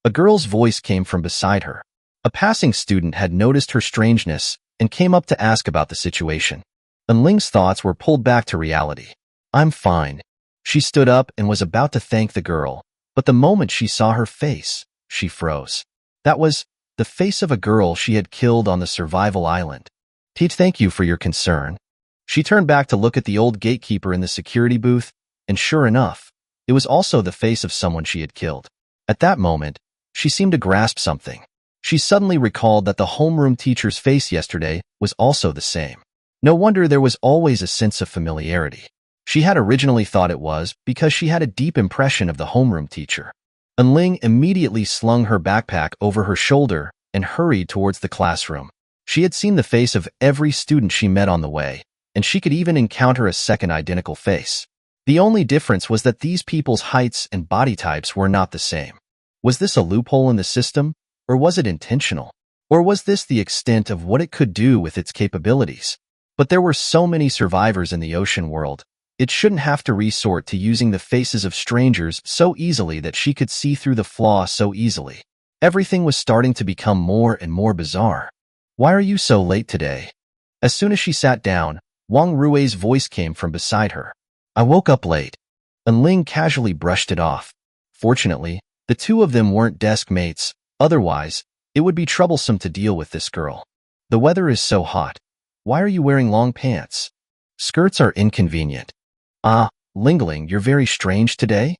A girl's voice came from beside her. A passing student had noticed her strangeness and came up to ask about the situation. Ling's thoughts were pulled back to reality. "I'm fine." She stood up and was about to thank the girl, but the moment she saw her face, she froze. That was the face of a girl she had killed on the survival island. "Thank you for your concern." She turned back to look at the old gatekeeper in the security booth, and sure enough, it was also the face of someone she had killed. At that moment, she seemed to grasp something. She suddenly recalled that the homeroom teacher's face yesterday was also the same. No wonder there was always a sense of familiarity. She had originally thought it was because she had a deep impression of the homeroom teacher. Ling immediately slung her backpack over her shoulder and hurried towards the classroom. She had seen the face of every student she met on the way, and she could even encounter a second identical face. The only difference was that these people's heights and body types were not the same. Was this a loophole in the system, or was it intentional? Or was this the extent of what it could do with its capabilities? But there were so many survivors in the ocean world, it shouldn't have to resort to using the faces of strangers so easily that she could see through the flaw so easily. Everything was starting to become more and more bizarre. "Why are you so late today?" As soon as she sat down, Wang Rue's voice came from beside her. "I woke up late." Ling casually brushed it off. Fortunately, the two of them weren't desk mates, otherwise, it would be troublesome to deal with this girl. "The weather is so hot. Why are you wearing long pants? Skirts are inconvenient." Ling, you're very strange today."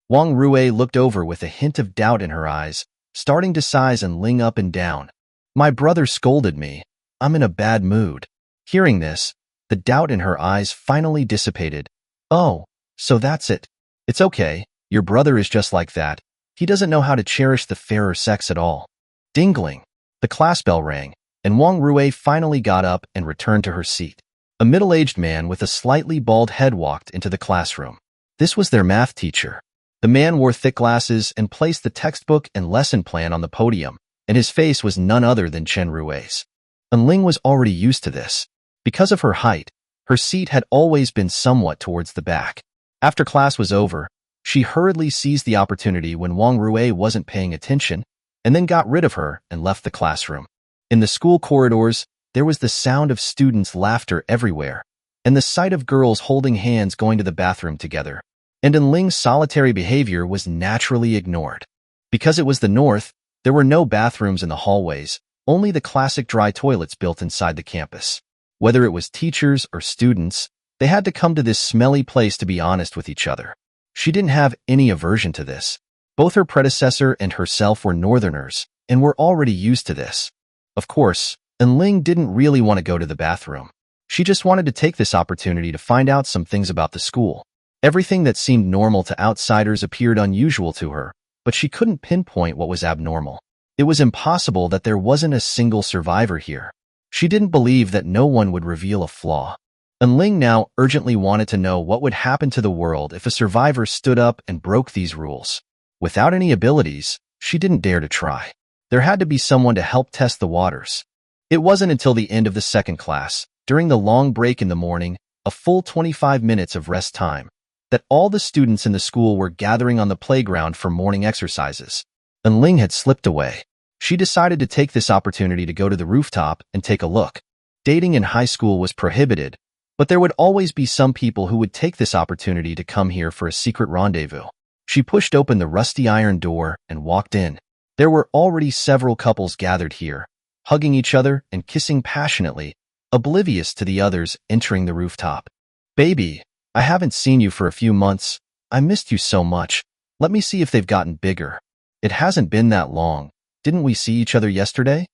Wang Rue looked over with a hint of doubt in her eyes, starting to size Ling up and down. "My brother scolded me. I'm in a bad mood." Hearing this, the doubt in her eyes finally dissipated. "Oh, so that's it. It's okay, your brother is just like that. He doesn't know how to cherish the fairer sex at all." Dingling. The class bell rang, and Wang Rue finally got up and returned to her seat. A middle-aged man with a slightly bald head walked into the classroom. This was their math teacher. The man wore thick glasses and placed the textbook and lesson plan on the podium, and his face was none other than Chen Rui's. And Ling was already used to this. Because of her height, her seat had always been somewhat towards the back. After class was over, she hurriedly seized the opportunity when Wang Rui wasn't paying attention, and then got rid of her and left the classroom. In the school corridors, there was the sound of students' laughter everywhere, and the sight of girls holding hands going to the bathroom together. And in Ling's solitary behavior was naturally ignored. Because it was the north, there were no bathrooms in the hallways, only the classic dry toilets built inside the campus. Whether it was teachers or students, they had to come to this smelly place to be honest with each other. She didn't have any aversion to this. Both her predecessor and herself were northerners, and were already used to this. Of course, and Ling didn't really want to go to the bathroom. She just wanted to take this opportunity to find out some things about the school. Everything that seemed normal to outsiders appeared unusual to her, but she couldn't pinpoint what was abnormal. It was impossible that there wasn't a single survivor here. She didn't believe that no one would reveal a flaw. And Ling now urgently wanted to know what would happen to the world if a survivor stood up and broke these rules. Without any abilities, she didn't dare to try. There had to be someone to help test the waters. It wasn't until the end of the second class, during the long break in the morning, a full 25 minutes of rest time, that all the students in the school were gathering on the playground for morning exercises. And Ling had slipped away. She decided to take this opportunity to go to the rooftop and take a look. Dating in high school was prohibited, but there would always be some people who would take this opportunity to come here for a secret rendezvous. She pushed open the rusty iron door and walked in. There were already several couples gathered here, hugging each other and kissing passionately, oblivious to the others entering the rooftop. "Baby, I haven't seen you for a few months. I missed you so much. Let me see if they've gotten bigger. It hasn't been that long. Didn't we see each other yesterday?"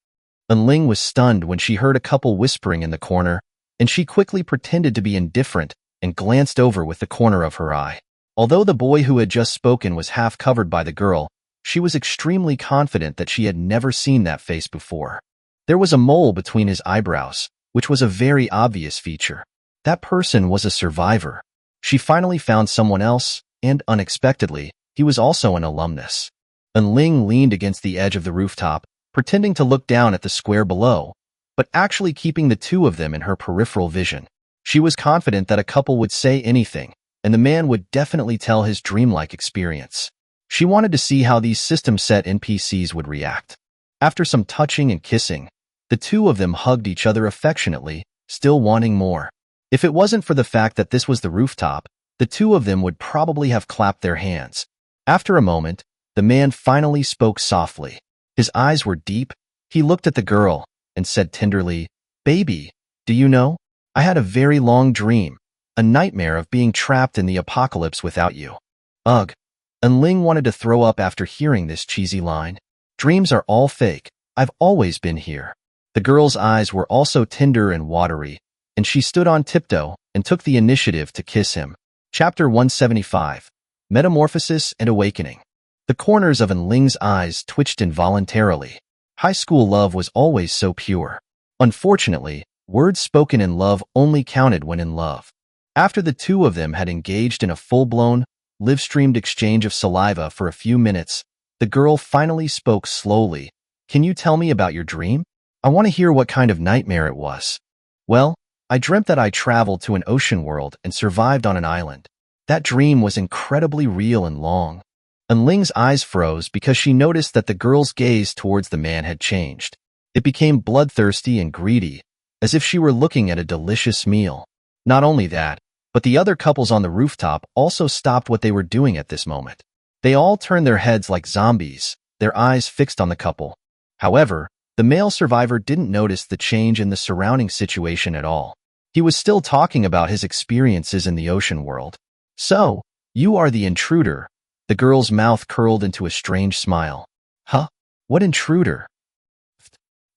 And Ling was stunned when she heard a couple whispering in the corner, and she quickly pretended to be indifferent and glanced over with the corner of her eye. Although the boy who had just spoken was half covered by the girl, she was extremely confident that she had never seen that face before. There was a mole between his eyebrows, which was a very obvious feature. That person was a survivor. She finally found someone else, and unexpectedly, he was also an alumnus. And Ling leaned against the edge of the rooftop, pretending to look down at the square below, but actually keeping the two of them in her peripheral vision. She was confident that a couple would say anything, and the man would definitely tell his dreamlike experience. She wanted to see how these system-set NPCs would react. After some touching and kissing, the two of them hugged each other affectionately, still wanting more. If it wasn't for the fact that this was the rooftop, the two of them would probably have clapped their hands. After a moment, the man finally spoke softly. His eyes were deep. He looked at the girl and said tenderly, "Baby, do you know? I had a very long dream, a nightmare of being trapped in the apocalypse without you." Ugh. And Ling wanted to throw up after hearing this cheesy line. "Dreams are all fake. I've always been here." The girl's eyes were also tender and watery, and she stood on tiptoe and took the initiative to kiss him. Chapter 175. Metamorphosis and Awakening. The corners of Ling's eyes twitched involuntarily. High school love was always so pure. Unfortunately, words spoken in love only counted when in love. After the two of them had engaged in a full-blown, live-streamed exchange of saliva for a few minutes, the girl finally spoke slowly. "Can you tell me about your dream? I want to hear what kind of nightmare it was." "Well, I dreamt that I traveled to an ocean world and survived on an island. That dream was incredibly real and long." And Ling's eyes froze because she noticed that the girl's gaze towards the man had changed. It became bloodthirsty and greedy, as if she were looking at a delicious meal. Not only that, but the other couples on the rooftop also stopped what they were doing at this moment. They all turned their heads like zombies, their eyes fixed on the couple. However, the male survivor didn't notice the change in the surrounding situation at all. He was still talking about his experiences in the ocean world. "So, you are the intruder." The girl's mouth curled into a strange smile. "Huh? What intruder?"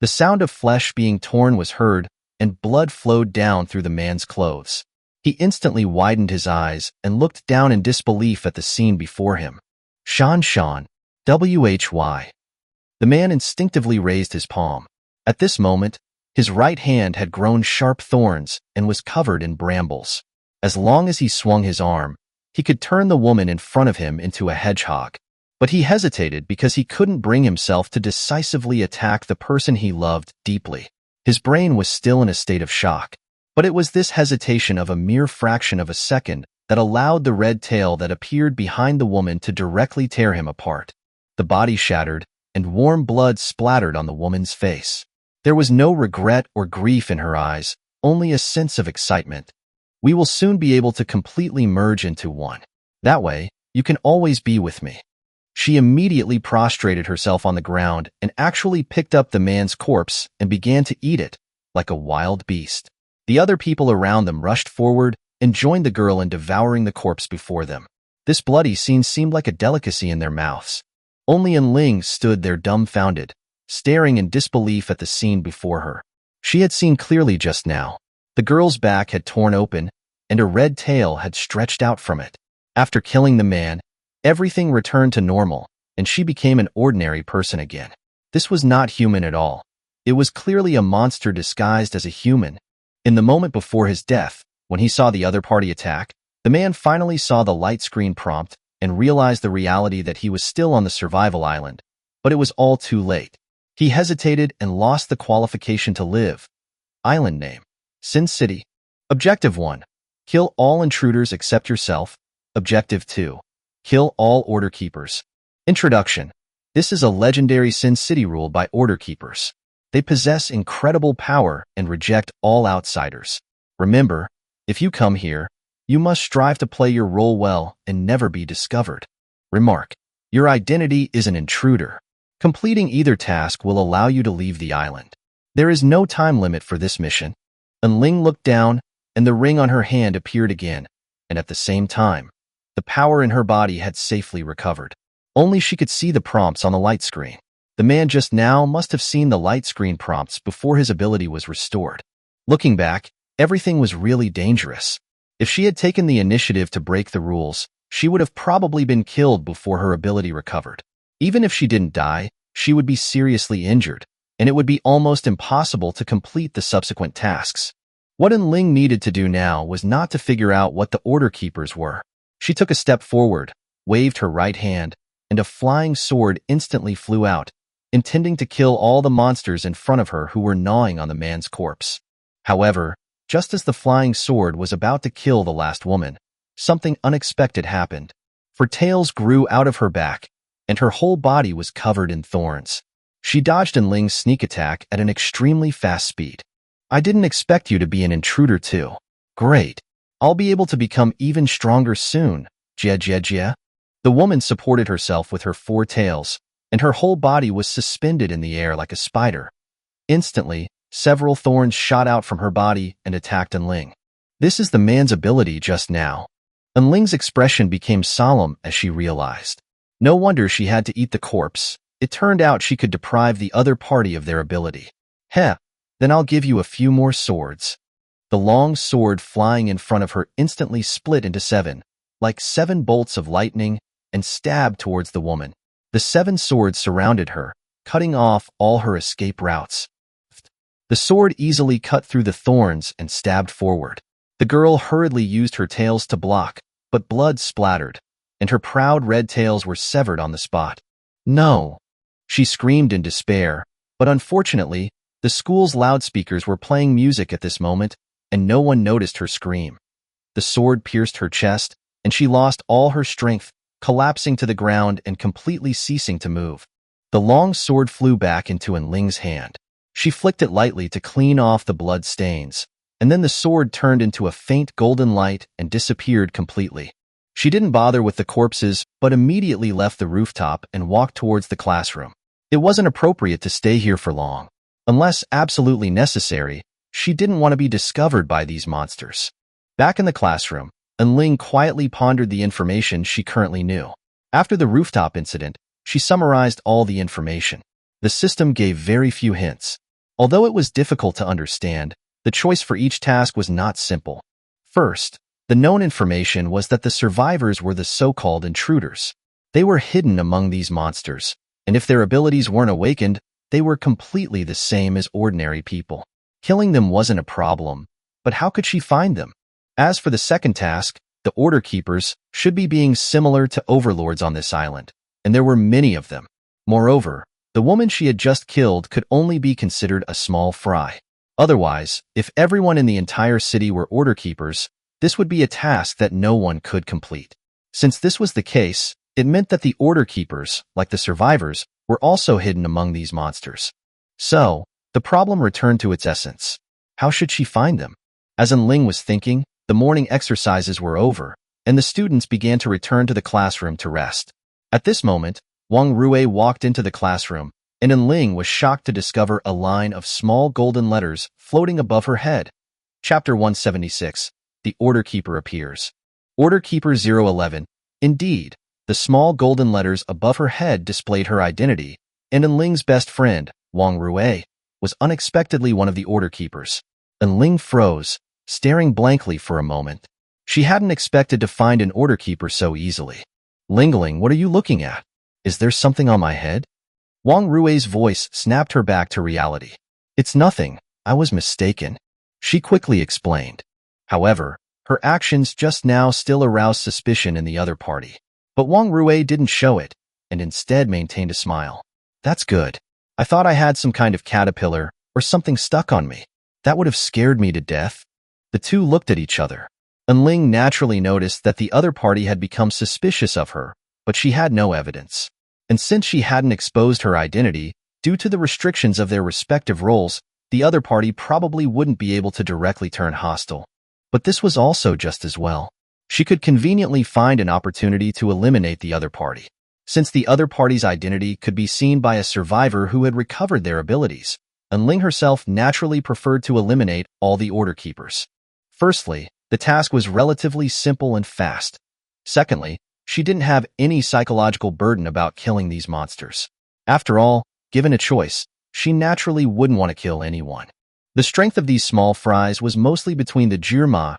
The sound of flesh being torn was heard, and blood flowed down through the man's clothes. He instantly widened his eyes and looked down in disbelief at the scene before him. Shan, why? The man instinctively raised his palm. At this moment, his right hand had grown sharp thorns and was covered in brambles. As long as he swung his arm, He could turn the woman in front of him into a hedgehog. But he hesitated because he couldn't bring himself to decisively attack the person he loved deeply. His brain was still in a state of shock. But it was this hesitation of a mere fraction of a second that allowed the red tail that appeared behind the woman to directly tear him apart. The body shattered, and warm blood splattered on the woman's face. There was no regret or grief in her eyes, only a sense of excitement. We will soon be able to completely merge into one. That way, you can always be with me. She immediately prostrated herself on the ground and actually picked up the man's corpse and began to eat it, like a wild beast. The other people around them rushed forward and joined the girl in devouring the corpse before them. This bloody scene seemed like a delicacy in their mouths. Only Ling stood there dumbfounded, staring in disbelief at the scene before her. She had seen clearly just now. The girl's back had torn open, and a red tail had stretched out from it. After killing the man, everything returned to normal, and she became an ordinary person again. This was not human at all. It was clearly a monster disguised as a human. In the moment before his death, when he saw the other party attack, the man finally saw the light screen prompt and realized the reality that he was still on the survival island. But it was all too late. He hesitated and lost the qualification to live. Island name: Sin City. Objective 1. Kill all intruders except yourself. Objective 2. Kill all Order Keepers. Introduction. This is a legendary Sin City rule by Order Keepers. They possess incredible power and reject all outsiders. Remember, if you come here, you must strive to play your role well and never be discovered. Remark. Your identity is an intruder. Completing either task will allow you to leave the island. There is no time limit for this mission. Ling looked down, and the ring on her hand appeared again, and at the same time, the power in her body had safely recovered. Only she could see the prompts on the light screen. The man just now must have seen the light screen prompts before his ability was restored. Looking back, everything was really dangerous. If she had taken the initiative to break the rules, she would have probably been killed before her ability recovered. Even if she didn't die, she would be seriously injured, and it would be almost impossible to complete the subsequent tasks. What Ling needed to do now was not to figure out what the Order Keepers were. She took a step forward, waved her right hand, and a flying sword instantly flew out, intending to kill all the monsters in front of her who were gnawing on the man's corpse. However, just as the flying sword was about to kill the last woman, something unexpected happened. For tails grew out of her back, and her whole body was covered in thorns. She dodged Ling's sneak attack at an extremely fast speed. I didn't expect you to be an intruder too. Great. I'll be able to become even stronger soon. Jia. The woman supported herself with her 4 tails, and her whole body was suspended in the air like a spider. Instantly, several thorns shot out from her body and attacked Ling. This is the man's ability just now. Ling's expression became solemn as she realized. No wonder she had to eat the corpse. It turned out she could deprive the other party of their ability. Heh, then I'll give you a few more swords. The long sword flying in front of her instantly split into 7, like 7 bolts of lightning, and stabbed towards the woman. The 7 swords surrounded her, cutting off all her escape routes. The sword easily cut through the thorns and stabbed forward. The girl hurriedly used her tails to block, but blood splattered, and her proud red tails were severed on the spot. No! She screamed in despair, but unfortunately, the school's loudspeakers were playing music at this moment, and no one noticed her scream. The sword pierced her chest, and she lost all her strength, collapsing to the ground and completely ceasing to move. The long sword flew back into Ling's hand. She flicked it lightly to clean off the blood stains, and then the sword turned into a faint golden light and disappeared completely. She didn't bother with the corpses, but immediately left the rooftop and walked towards the classroom. It wasn't appropriate to stay here for long. Unless absolutely necessary, she didn't want to be discovered by these monsters. Back in the classroom, Ling quietly pondered the information she currently knew. After the rooftop incident, she summarized all the information. The system gave very few hints. Although it was difficult to understand, the choice for each task was not simple. First, the known information was that the survivors were the so-called intruders. They were hidden among these monsters, and if their abilities weren't awakened, they were completely the same as ordinary people. Killing them wasn't a problem, but how could she find them? As for the second task, The Order Keepers should be being similar to overlords on this island, and there were many of them. Moreover, the woman she had just killed could only be considered a small fry. Otherwise, if everyone in the entire city were Order Keepers, this would be a task that no one could complete. Since this was the case, it meant that the Order Keepers, like the survivors, were also hidden among these monsters. So, the problem returned to its essence. How should she find them? As Ling was thinking, the morning exercises were over, and the students began to return to the classroom to rest. At this moment, Wang Rui walked into the classroom, and Ling was shocked to discover a line of small golden letters floating above her head. Chapter 176. The Order Keeper appears. Order Keeper 011. Indeed, the small golden letters above her head displayed her identity, and Ling's best friend, Wang Rui, was unexpectedly one of the Order Keepers. Ling froze, staring blankly for a moment. She hadn't expected to find an Order Keeper so easily. Ling, what are you looking at? Is there something on my head? Wang Rui's voice snapped her back to reality. It's nothing, I was mistaken, she quickly explained. However, her actions just now still aroused suspicion in the other party. But Wang Rui didn't show it, and instead maintained a smile. That's good. I thought I had some kind of caterpillar or something stuck on me. That would have scared me to death. The two looked at each other. Ling naturally noticed that the other party had become suspicious of her, but she had no evidence. And since she hadn't exposed her identity, due to the restrictions of their respective roles, the other party probably wouldn't be able to directly turn hostile. But this was also just as well. She could conveniently find an opportunity to eliminate the other party. Since the other party's identity could be seen by a survivor who had recovered their abilities, Ling herself naturally preferred to eliminate all the Order Keepers. Firstly, the task was relatively simple and fast. Secondly, she didn't have any psychological burden about killing these monsters. After all, given a choice, she naturally wouldn't want to kill anyone. The strength of these small fries was mostly between the Juma,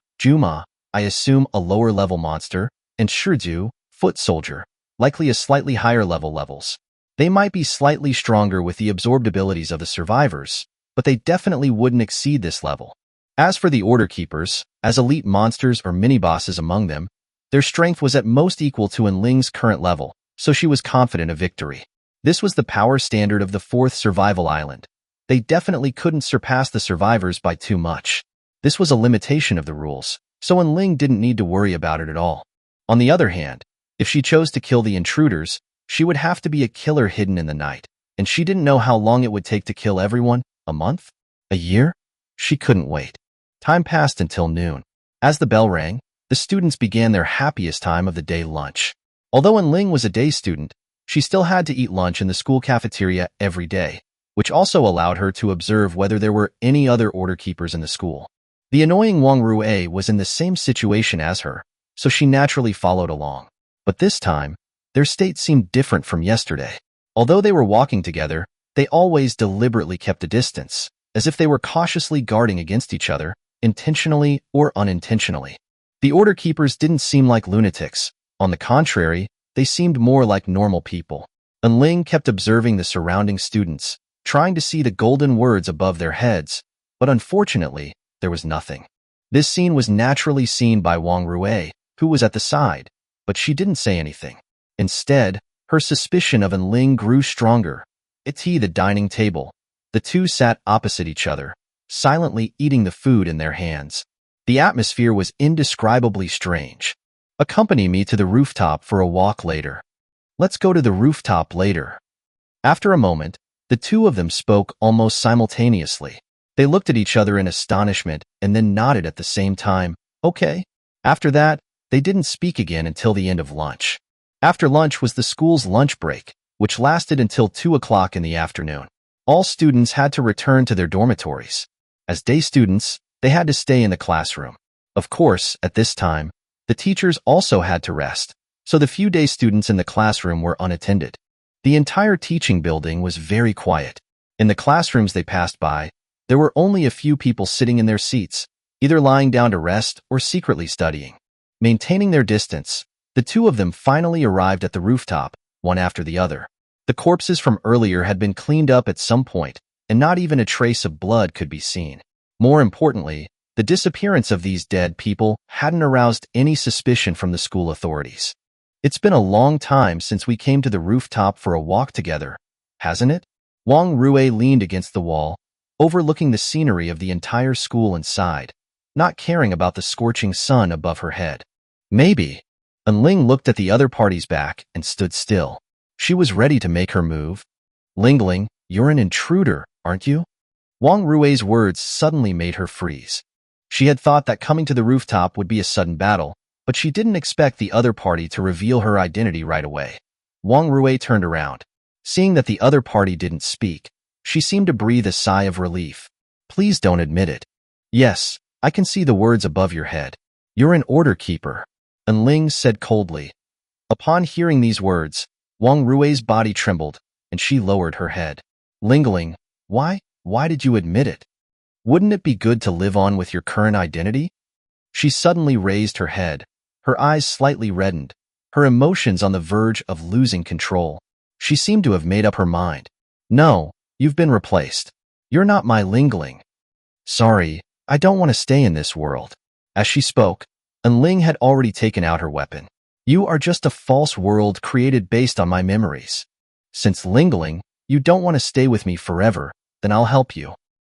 I assume a lower-level monster, and Shirzu, foot soldier, likely a slightly higher levels. They might be slightly stronger with the absorbed abilities of the survivors, but they definitely wouldn't exceed this level. As for the Order Keepers, as elite monsters or mini-bosses among them, their strength was at most equal to Ling's current level, so she was confident of victory. This was the power standard of the 4th survival island. They definitely couldn't surpass the survivors by too much. This was a limitation of the rules, so Ling didn't need to worry about it at all. On the other hand, if she chose to kill the intruders, she would have to be a killer hidden in the night, and she didn't know how long it would take to kill everyone. A month? A year? She couldn't wait. Time passed until noon. As the bell rang, the students began their happiest time of the day, lunch. Although Ling was a day student, she still had to eat lunch in the school cafeteria every day, which also allowed her to observe whether there were any other Order Keepers in the school. The annoying Wang Rui was in the same situation as her, so she naturally followed along. But this time, their state seemed different from yesterday. Although they were walking together, they always deliberately kept a distance, as if they were cautiously guarding against each other, intentionally or unintentionally. The Order Keepers didn't seem like lunatics. On the contrary, they seemed more like normal people. Ling kept observing the surrounding students, trying to see the golden words above their heads, but unfortunately, there was nothing. This scene was naturally seen by Wang Rui, who was at the side, but she didn't say anything. Instead, her suspicion of Ling grew stronger. At the dining table, the two sat opposite each other, silently eating the food in their hands. The atmosphere was indescribably strange. Accompany me to the rooftop for a walk later. Let's go to the rooftop later. After a moment, the two of them spoke almost simultaneously. They looked at each other in astonishment and then nodded at the same time. Okay. After that, they didn't speak again until the end of lunch. After lunch was the school's lunch break, which lasted until 2 o'clock in the afternoon. All students had to return to their dormitories. As day students, they had to stay in the classroom. Of course, at this time, the teachers also had to rest, so the few day students in the classroom were unattended. The entire teaching building was very quiet. In the classrooms they passed by, there were only a few people sitting in their seats, either lying down to rest or secretly studying. Maintaining their distance, the two of them finally arrived at the rooftop, one after the other. The corpses from earlier had been cleaned up at some point, and not even a trace of blood could be seen. More importantly, The disappearance of these dead people hadn't aroused any suspicion from the school authorities. It's been a long time since we came to the rooftop for a walk together, hasn't it? Wang Rui leaned against the wall, overlooking the scenery of the entire school and sighed, not caring about the scorching sun above her head. Maybe. And Ling looked at the other party's back and stood still. She was ready to make her move. Ling, you're an intruder, aren't you? Wang Rui's words suddenly made her freeze. She had thought that coming to the rooftop would be a sudden battle, but she didn't expect the other party to reveal her identity right away. Wang Rui turned around. Seeing that the other party didn't speak, she seemed to breathe a sigh of relief. Please don't admit it. Yes, I can see the words above your head. You're an order keeper. And Ling said coldly. Upon hearing these words, Wang Rui's body trembled, and she lowered her head. Ling, why did you admit it? Wouldn't it be good to live on with your current identity? She suddenly raised her head, her eyes slightly reddened, her emotions on the verge of losing control. She seemed to have made up her mind. No, you've been replaced. You're not my Ling. Sorry, I don't want to stay in this world. As she spoke, and Ling had already taken out her weapon. You are just a false world created based on my memories. Since Ling, you don't want to stay with me forever, then I'll help you.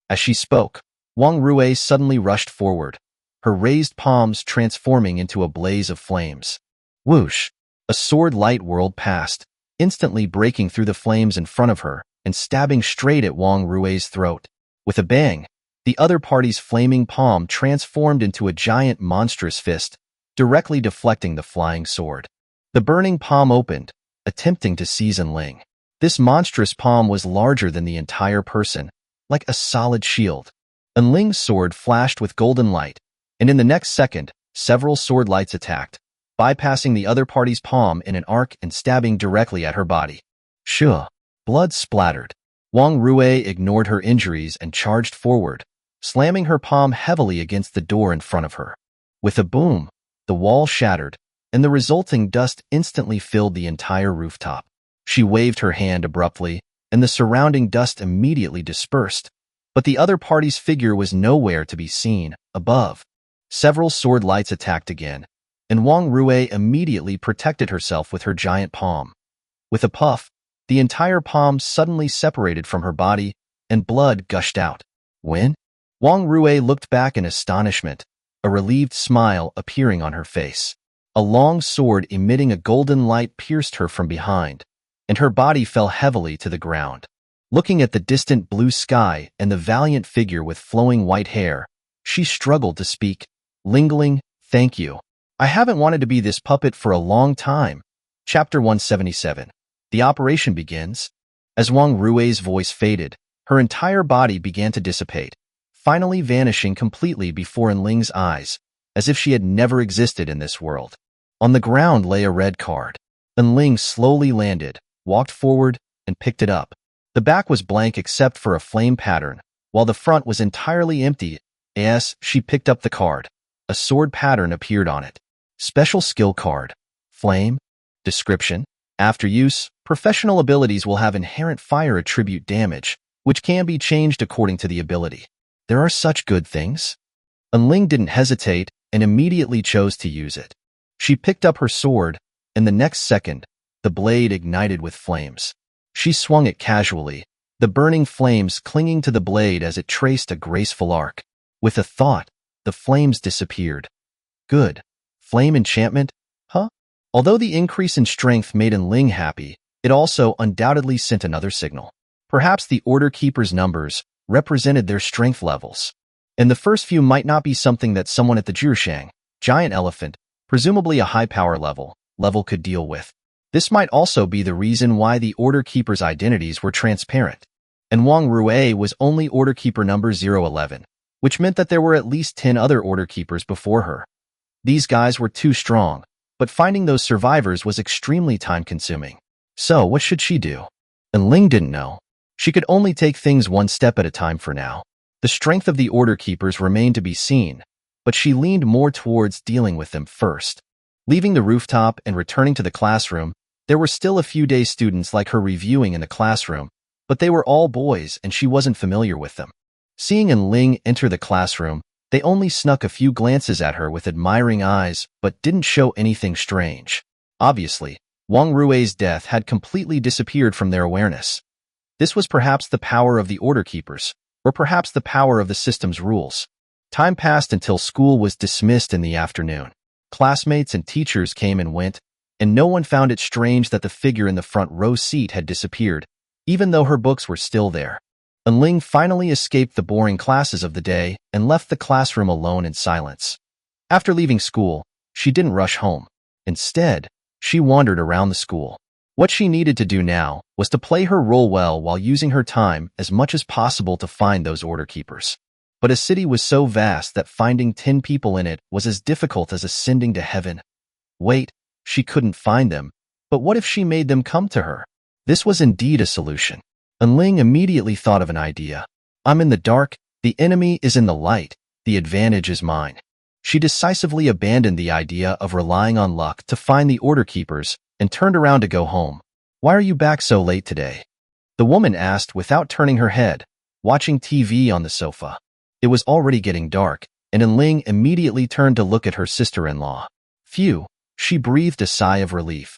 As she spoke, Wang Rui suddenly rushed forward, her raised palms transforming into a blaze of flames. Whoosh! A sword light whirled past, instantly breaking through the flames in front of her and stabbing straight at Wang Rui's throat. With a bang, the other party's flaming palm transformed into a giant monstrous fist, directly deflecting the flying sword. The burning palm opened, attempting to seize Ling. This monstrous palm was larger than the entire person, like a solid shield. Ling's sword flashed with golden light, and in the next second, several sword lights attacked, bypassing the other party's palm in an arc and stabbing directly at her body. Shoo! Blood splattered. Wang Rui ignored her injuries and charged forward, slamming her palm heavily against the door in front of her. With a boom, the wall shattered, and the resulting dust instantly filled the entire rooftop. She waved her hand abruptly, and the surrounding dust immediately dispersed, but the other party's figure was nowhere to be seen. Above, several sword lights attacked again, and Wang Rui immediately protected herself with her giant palm. With a puff, the entire palm suddenly separated from her body, and blood gushed out. When? Wang Rui looked back in astonishment, a relieved smile appearing on her face. A long sword emitting a golden light pierced her from behind, and her body fell heavily to the ground. Looking at the distant blue sky and the valiant figure with flowing white hair, she struggled to speak. Ling, thank you. I haven't wanted to be this puppet for a long time. Chapter 177. The operation begins. As Wang Rui's voice faded, her entire body began to dissipate, finally vanishing completely before Ling's eyes, as if she had never existed in this world. On the ground lay a red card. Ling slowly landed, walked forward, and picked it up. The back was blank except for a flame pattern, while the front was entirely empty. As she picked up the card, a sword pattern appeared on it. Special skill card. Flame. Description. After use, professional abilities will have inherent fire attribute damage, which can be changed according to the ability. There are such good things. Ling didn't hesitate and immediately chose to use it. She picked up her sword, and the next second, the blade ignited with flames. She swung it casually, the burning flames clinging to the blade as it traced a graceful arc. With a thought, the flames disappeared. Good. Flame enchantment? Huh? Although the increase in strength made Ling happy, it also undoubtedly sent another signal. Perhaps the Order Keeper's numbers represented their strength levels. And the first few might not be something that someone at the Zhushang, giant elephant, presumably a high power level could deal with. This might also be the reason why the Order Keeper's identities were transparent. And Wang Rui was only Order Keeper number 011, which meant that there were at least 10 other Order Keepers before her. These guys were too strong, but finding those survivors was extremely time-consuming. So what should she do? And Ling didn't know. She could only take things one step at a time for now. The strength of the Order Keepers remained to be seen, but she leaned more towards dealing with them first. Leaving the rooftop and returning to the classroom, there were still a few day students like her reviewing in the classroom, but they were all boys and she wasn't familiar with them. Seeing Ling enter the classroom, They only snuck a few glances at her with admiring eyes, but didn't show anything strange. Obviously, Wang Rui's death had completely disappeared from their awareness. This was perhaps the power of the Order Keepers, or perhaps the power of the system's rules. Time passed until school was dismissed in the afternoon. Classmates and teachers came and went, and no one found it strange that the figure in the front row seat had disappeared, even though her books were still there. And Ling finally escaped the boring classes of the day and left the classroom alone in silence. After leaving school, she didn't rush home. Instead, she wandered around the school. What she needed to do now was to play her role well while using her time as much as possible to find those Order Keepers. But a city was so vast that finding 10 people in it was as difficult as ascending to heaven. Wait, she couldn't find them, but what if she made them come to her? This was indeed a solution. And Ling immediately thought of an idea. I'm in the dark, the enemy is in the light, the advantage is mine. She decisively abandoned the idea of relying on luck to find the Order Keepers and turned around to go home. Why are you back so late today? The woman asked without turning her head, watching TV on the sofa. It was already getting dark, and Ling immediately turned to look at her sister-in-law. Phew, she breathed a sigh of relief.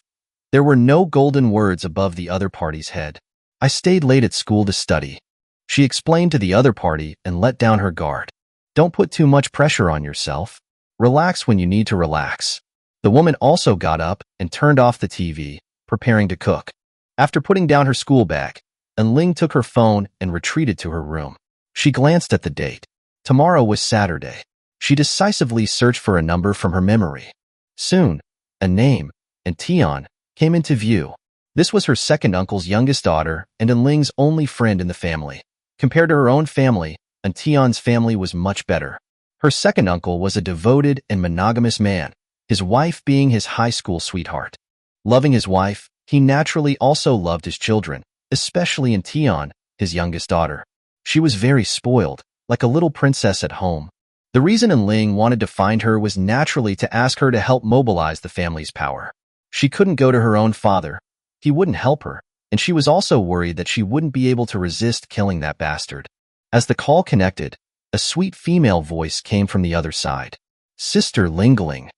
There were no golden words above the other party's head. I stayed late at school to study. She explained to the other party and let down her guard. Don't put too much pressure on yourself. Relax when you need to relax. The woman also got up and turned off the TV, preparing to cook. After putting down her school bag, Ling took her phone and retreated to her room. She glanced at the date. Tomorrow was Saturday. She decisively searched for a number from her memory. Soon, a name, and Tian, came into view. This was her second uncle's youngest daughter and Ling's only friend in the family. Compared to her own family, Tian's family was much better. Her second uncle was a devoted and monogamous man, his wife being his high school sweetheart. Loving his wife, he naturally also loved his children, especially Tian, his youngest daughter. She was very spoiled, like a little princess at home. The reason Ling wanted to find her was naturally to ask her to help mobilize the family's power. She couldn't go to her own father. He wouldn't help her, and she was also worried that she wouldn't be able to resist killing that bastard. As the call connected, a sweet female voice came from the other side. Sister Ling.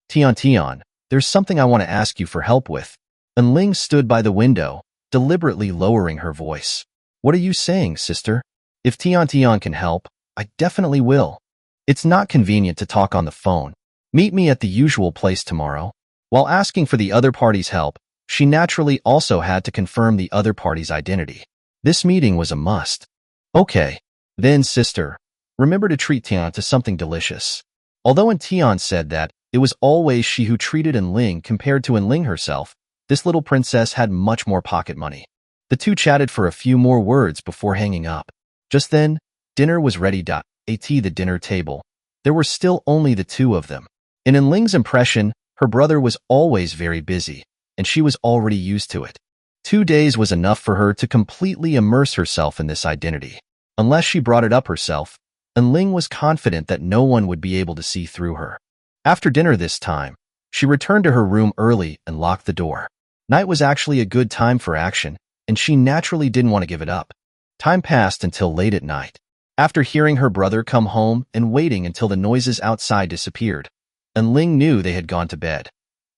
Tian, there's something I want to ask you for help with. And Ling stood by the window, deliberately lowering her voice. What are you saying, sister? If Tian can help, I definitely will. It's not convenient to talk on the phone. Meet me at the usual place tomorrow. While asking for the other party's help, she naturally also had to confirm the other party's identity. This meeting was a must. Okay. Then, sister, remember to treat Tian to something delicious. Although Tian said that it was always she who treated Ling compared to Ling herself, this little princess had much more pocket money. The two chatted for a few more words before hanging up. Just then, dinner was ready. At the dinner table, there were still only the two of them. In Ling's impression, her brother was always very busy, and she was already used to it. 2 days was enough for her to completely immerse herself in this identity. Unless she brought it up herself, Ling was confident that no one would be able to see through her. After dinner this time, she returned to her room early and locked the door. Night was actually a good time for action, and she naturally didn't want to give it up. Time passed until late at night. After hearing her brother come home and waiting until the noises outside disappeared, Ling knew they had gone to bed.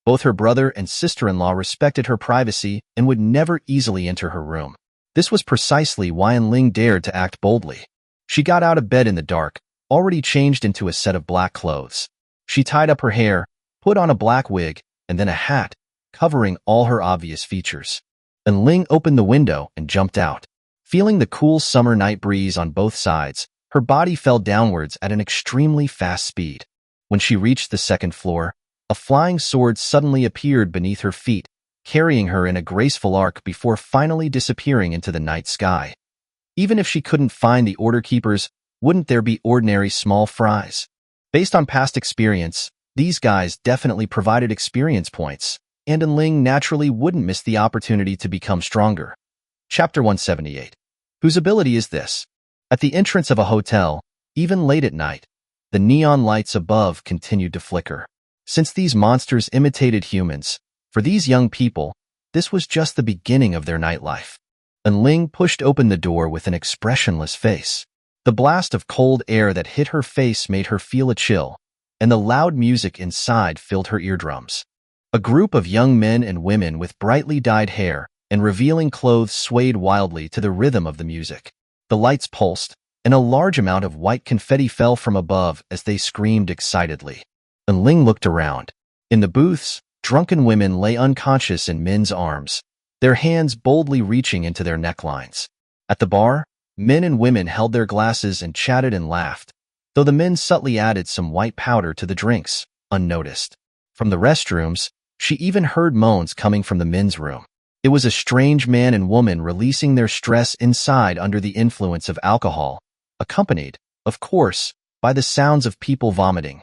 Both her brother and sister-in-law respected her privacy and would never easily enter her room. This was precisely why Ling dared to act boldly. She got out of bed in the dark, already changed into a set of black clothes. She tied up her hair, put on a black wig, and then a hat, covering all her obvious features. Ling opened the window and jumped out. Feeling the cool summer night breeze on both sides, her body fell downwards at an extremely fast speed. When she reached the second floor, a flying sword suddenly appeared beneath her feet, carrying her in a graceful arc before finally disappearing into the night sky. Even if she couldn't find the Order Keepers, wouldn't there be ordinary small fries? Based on past experience, these guys definitely provided experience points, and Ling naturally wouldn't miss the opportunity to become stronger. Chapter 178. Whose ability is this? At the entrance of a hotel, even late at night, the neon lights above continued to flicker. Since these monsters imitated humans, for these young people, this was just the beginning of their nightlife. Ling pushed open the door with an expressionless face. The blast of cold air that hit her face made her feel a chill, and the loud music inside filled her eardrums. A group of young men and women with brightly dyed hair and revealing clothes swayed wildly to the rhythm of the music. The lights pulsed, and a large amount of white confetti fell from above as they screamed excitedly. And Ling looked around. In the booths, drunken women lay unconscious in men's arms, their hands boldly reaching into their necklines. At the bar, men and women held their glasses and chatted and laughed, though the men subtly added some white powder to the drinks, unnoticed. From the restrooms, she even heard moans coming from the men's room. It was a strange man and woman releasing their stress inside under the influence of alcohol, accompanied, of course, by the sounds of people vomiting.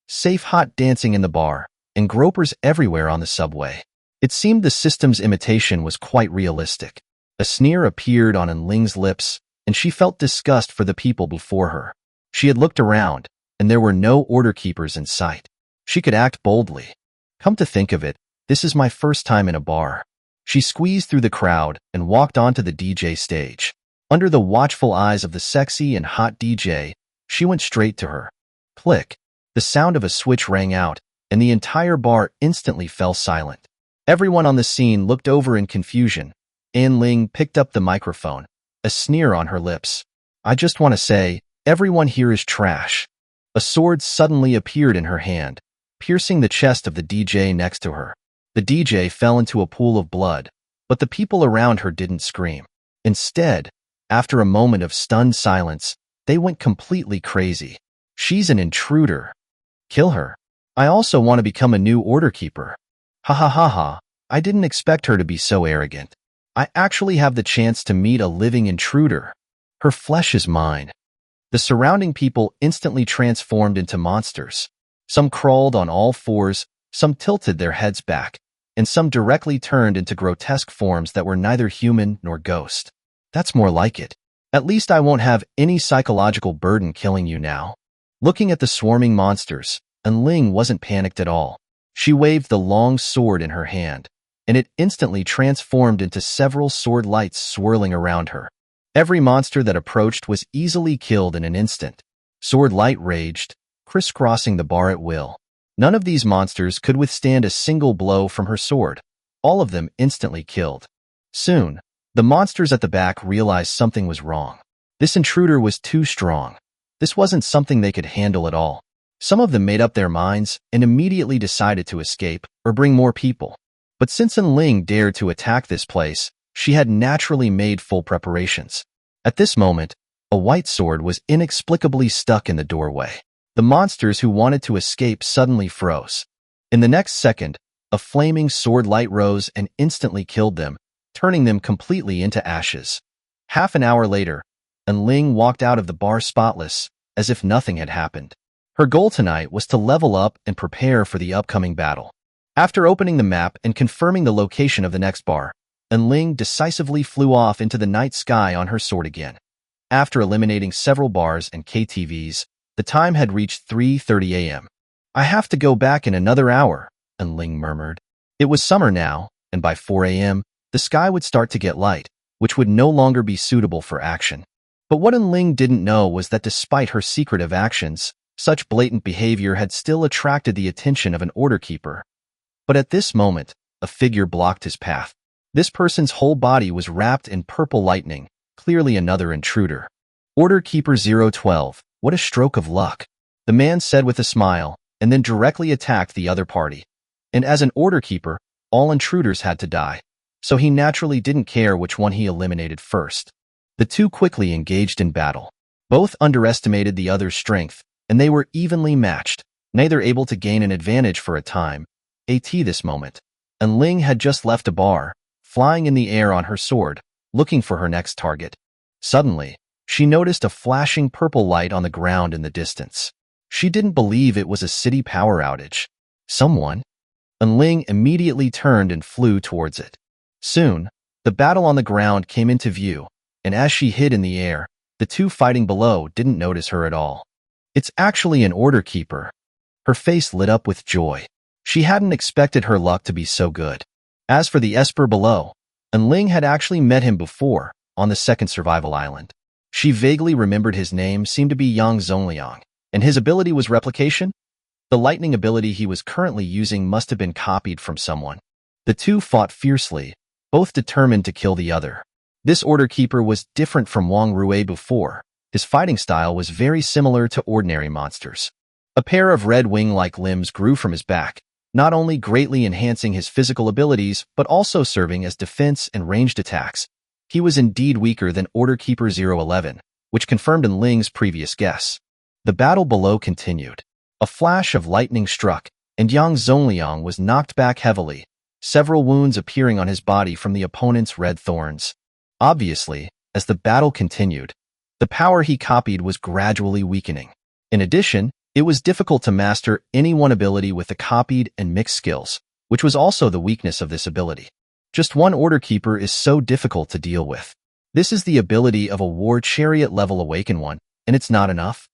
Safe hot dancing in the bar, and gropers everywhere on the subway. It seemed the system's imitation was quite realistic. A sneer appeared on Ling's lips, and she felt disgust for the people before her. She had looked around, and there were no order keepers in sight. She could act boldly. Come to think of it, this is my first time in a bar. She squeezed through the crowd and walked onto the DJ stage. Under the watchful eyes of the sexy and hot DJ, she went straight to her. Click. The sound of a switch rang out, and the entire bar instantly fell silent. Everyone on the scene looked over in confusion. Ling picked up the microphone, a sneer on her lips. I just want to say, everyone here is trash. A sword suddenly appeared in her hand, piercing the chest of the DJ next to her. The DJ fell into a pool of blood, but the people around her didn't scream. Instead, after a moment of stunned silence, they went completely crazy. She's an intruder. Kill her. I also want to become a new order keeper. Ha ha ha ha, I didn't expect her to be so arrogant. I actually have the chance to meet a living intruder. Her flesh is mine. The surrounding people instantly transformed into monsters. Some crawled on all fours, some tilted their heads back, and some directly turned into grotesque forms that were neither human nor ghost. That's more like it. At least I won't have any psychological burden killing you now. Looking at the swarming monsters, Ling wasn't panicked at all. She waved the long sword in her hand, and it instantly transformed into several sword lights swirling around her. Every monster that approached was easily killed in an instant. Sword light raged, crisscrossing the bar at will. None of these monsters could withstand a single blow from her sword, all of them instantly killed. Soon, the monsters at the back realized something was wrong. This intruder was too strong. This wasn't something they could handle at all. Some of them made up their minds and immediately decided to escape or bring more people. But since Ling dared to attack this place, she had naturally made full preparations. At this moment, a white sword was inexplicably stuck in the doorway. The monsters who wanted to escape suddenly froze. In the next second, a flaming sword light rose and instantly killed them, turning them completely into ashes. Half an hour later, Ling walked out of the bar spotless, as if nothing had happened. Her goal tonight was to level up and prepare for the upcoming battle. After opening the map and confirming the location of the next bar, Ling decisively flew off into the night sky on her sword again. After eliminating several bars and KTVs, the time had reached 3:30 a.m. I have to go back in another hour, Ling murmured. It was summer now, and by 4 a.m., the sky would start to get light, which would no longer be suitable for action. But what Ling didn't know was that despite her secretive actions, such blatant behavior had still attracted the attention of an order keeper. But at this moment, a figure blocked his path. This person's whole body was wrapped in purple lightning, clearly another intruder. Order Keeper 012, what a stroke of luck, the man said with a smile, and then directly attacked the other party. And as an order keeper, all intruders had to die, so he naturally didn't care which one he eliminated first. The two quickly engaged in battle. Both underestimated the other's strength, and they were evenly matched, neither able to gain an advantage for a time. This moment, and Ling had just left a bar, flying in the air on her sword, looking for her next target. Suddenly, she noticed a flashing purple light on the ground in the distance. She didn't believe it was a city power outage. Someone? And Ling immediately turned and flew towards it. Soon, the battle on the ground came into view, and as she hid in the air, the two fighting below didn't notice her at all. It's actually an order keeper. Her face lit up with joy. She hadn't expected her luck to be so good. As for the Esper below, Ling had actually met him before, on the second survival island. She vaguely remembered his name seemed to be Yang Zongliang, and his ability was replication? The lightning ability he was currently using must have been copied from someone. The two fought fiercely, both determined to kill the other. This Order Keeper was different from Wang Rue before. His fighting style was very similar to ordinary monsters. A pair of red wing-like limbs grew from his back, not only greatly enhancing his physical abilities, but also serving as defense and ranged attacks. He was indeed weaker than Order Keeper 011, which confirmed in Ling's previous guess. The battle below continued. A flash of lightning struck, and Yang Zongliang was knocked back heavily, several wounds appearing on his body from the opponent's red thorns. Obviously, as the battle continued, the power he copied was gradually weakening. In addition, it was difficult to master any one ability with the copied and mixed skills, which was also the weakness of this ability. Just one Order Keeper is so difficult to deal with. This is the ability of a War Chariot level Awakened one, and it's not enough.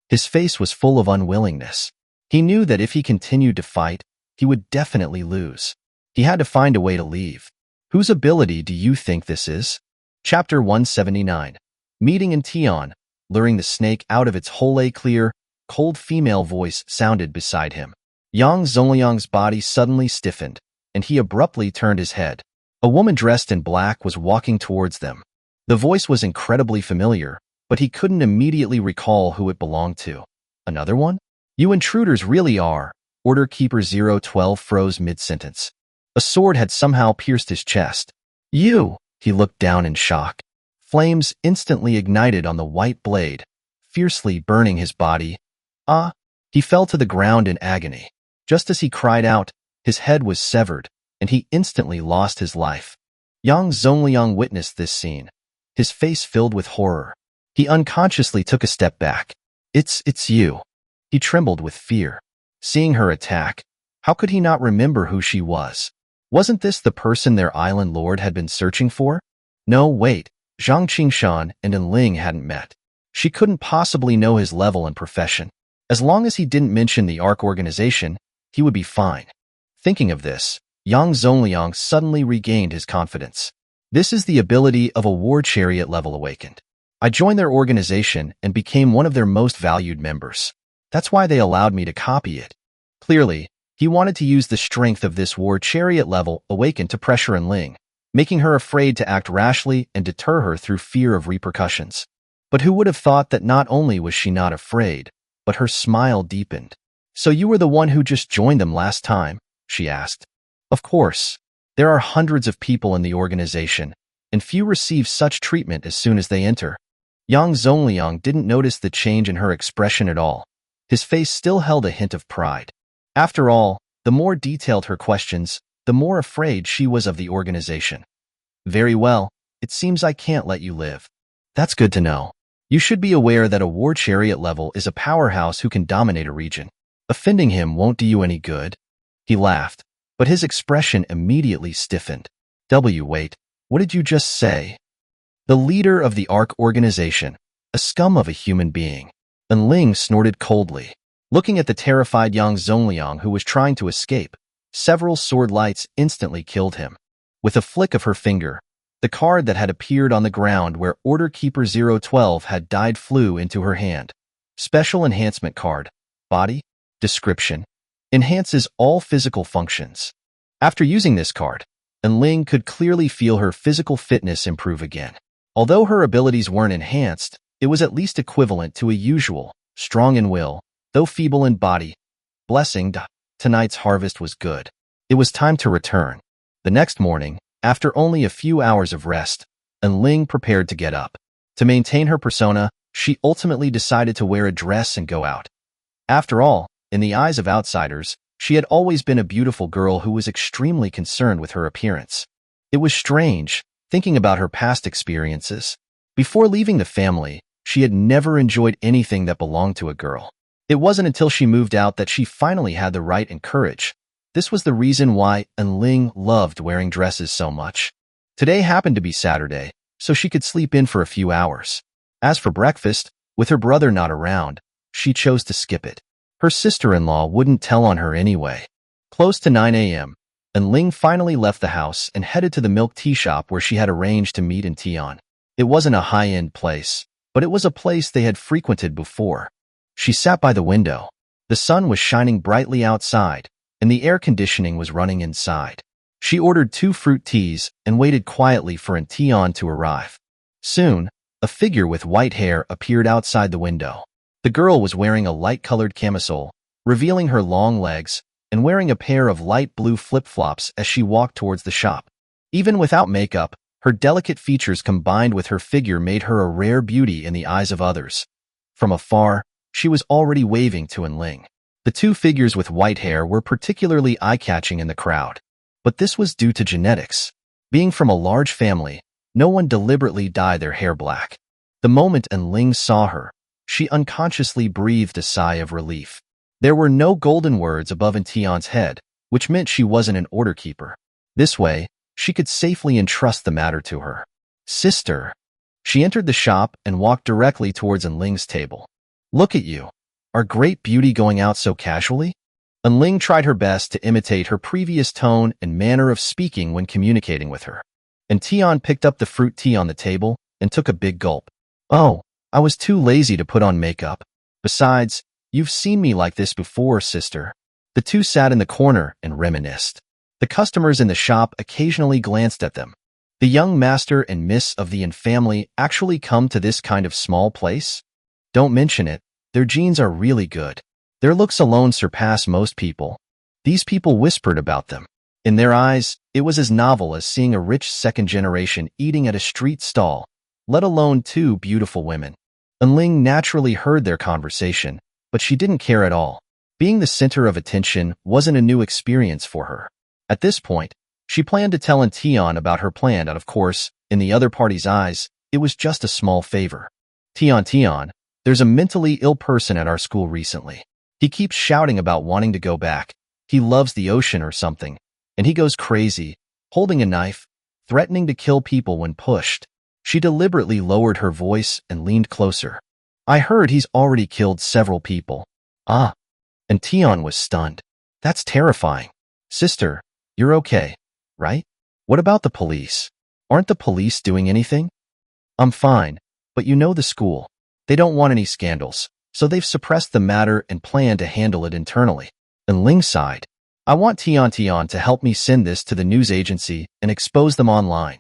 His face was full of unwillingness. He knew that if he continued to fight, he would definitely lose. He had to find a way to leave. Whose ability do you think this is? Chapter 179. Meeting in Tian, luring the snake out of its hole. A clear, cold female voice sounded beside him. Yang Zongliang's body suddenly stiffened, and he abruptly turned his head. A woman dressed in black was walking towards them. The voice was incredibly familiar, but he couldn't immediately recall who it belonged to. Another one? You intruders really are. Order Keeper 012 froze mid-sentence. A sword had somehow pierced his chest. You! He looked down in shock. Flames instantly ignited on the white blade, fiercely burning his body. Ah! He fell to the ground in agony. Just as he cried out, his head was severed, and he instantly lost his life. Yang Zongliang witnessed this scene, his face filled with horror. He unconsciously took a step back. It's you. He trembled with fear. Seeing her attack, how could he not remember who she was? Wasn't this the person their island lord had been searching for? No, wait. Zhang Qingshan and Ling hadn't met. She couldn't possibly know his level and profession. As long as he didn't mention the ARC organization, he would be fine. Thinking of this, Yang Zongliang suddenly regained his confidence. This is the ability of a War Chariot level Awakened. I joined their organization and became one of their most valued members. That's why they allowed me to copy it. Clearly, he wanted to use the strength of this War Chariot level Awakened to pressure Ling, making her afraid to act rashly and deter her through fear of repercussions. But who would have thought that not only was she not afraid, but her smile deepened. So you were the one who just joined them last time? She asked. Of course. There are hundreds of people in the organization, and few receive such treatment as soon as they enter. Yang Zongliang didn't notice the change in her expression at all. His face still held a hint of pride. After all, the more detailed her questions, the more afraid she was of the organization. Very well, it seems I can't let you live. That's good to know. You should be aware that a War Chariot level is a powerhouse who can dominate a region. Offending him won't do you any good. He laughed, but his expression immediately stiffened. Wait, what did you just say? The leader of the ARC organization, a scum of a human being. And Ling snorted coldly. Looking at the terrified Yang Zongliang who was trying to escape, several sword lights instantly killed him. With a flick of her finger, the card that had appeared on the ground where Order Keeper 012 had died flew into her hand. Special Enhancement Card. Body. Description. Enhances all physical functions. After using this card, Ling could clearly feel her physical fitness improve again. Although her abilities weren't enhanced, it was at least equivalent to a usual, strong in will, though feeble in body. Blessing. Tonight's harvest was good. It was time to return. The next morning, after only a few hours of rest, Ling prepared to get up. To maintain her persona, she ultimately decided to wear a dress and go out. After all, in the eyes of outsiders, she had always been a beautiful girl who was extremely concerned with her appearance. It was strange, thinking about her past experiences. Before leaving the family, she had never enjoyed anything that belonged to a girl. It wasn't until she moved out that she finally had the right and courage. This was the reason why Ling loved wearing dresses so much. Today happened to be Saturday, so she could sleep in for a few hours. As for breakfast, with her brother not around, she chose to skip it. Her sister-in-law wouldn't tell on her anyway. Close to 9 a.m., Ling finally left the house and headed to the milk tea shop where she had arranged to meet in Tian. It wasn't a high-end place, but it was a place they had frequented before. She sat by the window. The sun was shining brightly outside, and the air conditioning was running inside. She ordered 2 fruit teas and waited quietly for Tian to arrive. Soon, a figure with white hair appeared outside the window. The girl was wearing a light-colored camisole, revealing her long legs, and wearing a pair of light blue flip-flops as she walked towards the shop. Even without makeup, her delicate features combined with her figure made her a rare beauty in the eyes of others. From afar, she was already waving to Ling. The 2 figures with white hair were particularly eye-catching in the crowd. But this was due to genetics. Being from a large family, no one deliberately dyed their hair black. The moment Ling saw her, she unconsciously breathed a sigh of relief. There were no golden words above Tian's head, which meant she wasn't an order keeper. This way, she could safely entrust the matter to her sister. She entered the shop and walked directly towards Ling's table. Look at you. Our great beauty going out so casually? Ling tried her best to imitate her previous tone and manner of speaking when communicating with her. Tian picked up the fruit tea on the table and took a big gulp. Oh, I was too lazy to put on makeup. Besides, you've seen me like this before, sister. The 2 sat in the corner and reminisced. The customers in the shop occasionally glanced at them. The young master and miss of the family actually come to this kind of small place? Don't mention it, their genes are really good. Their looks alone surpass most people. These people whispered about them. In their eyes, it was as novel as seeing a rich second generation eating at a street stall, let alone 2 beautiful women. Ling naturally heard their conversation, but she didn't care at all. Being the center of attention wasn't a new experience for her. At this point, she planned to tell Tian about her plan, and of course, in the other party's eyes, it was just a small favor. Tian, there's a mentally ill person at our school recently. He keeps shouting about wanting to go back. He loves the ocean or something, and he goes crazy, holding a knife, threatening to kill people when pushed. She deliberately lowered her voice and leaned closer. I heard he's already killed several people. Ah. And Tian was stunned. That's terrifying. Sister, you're okay, right? What about the police? Aren't the police doing anything? I'm fine, but you know the school. They don't want any scandals, so they've suppressed the matter and plan to handle it internally. Ling sighed. I want Tian to help me send this to the news agency and expose them online.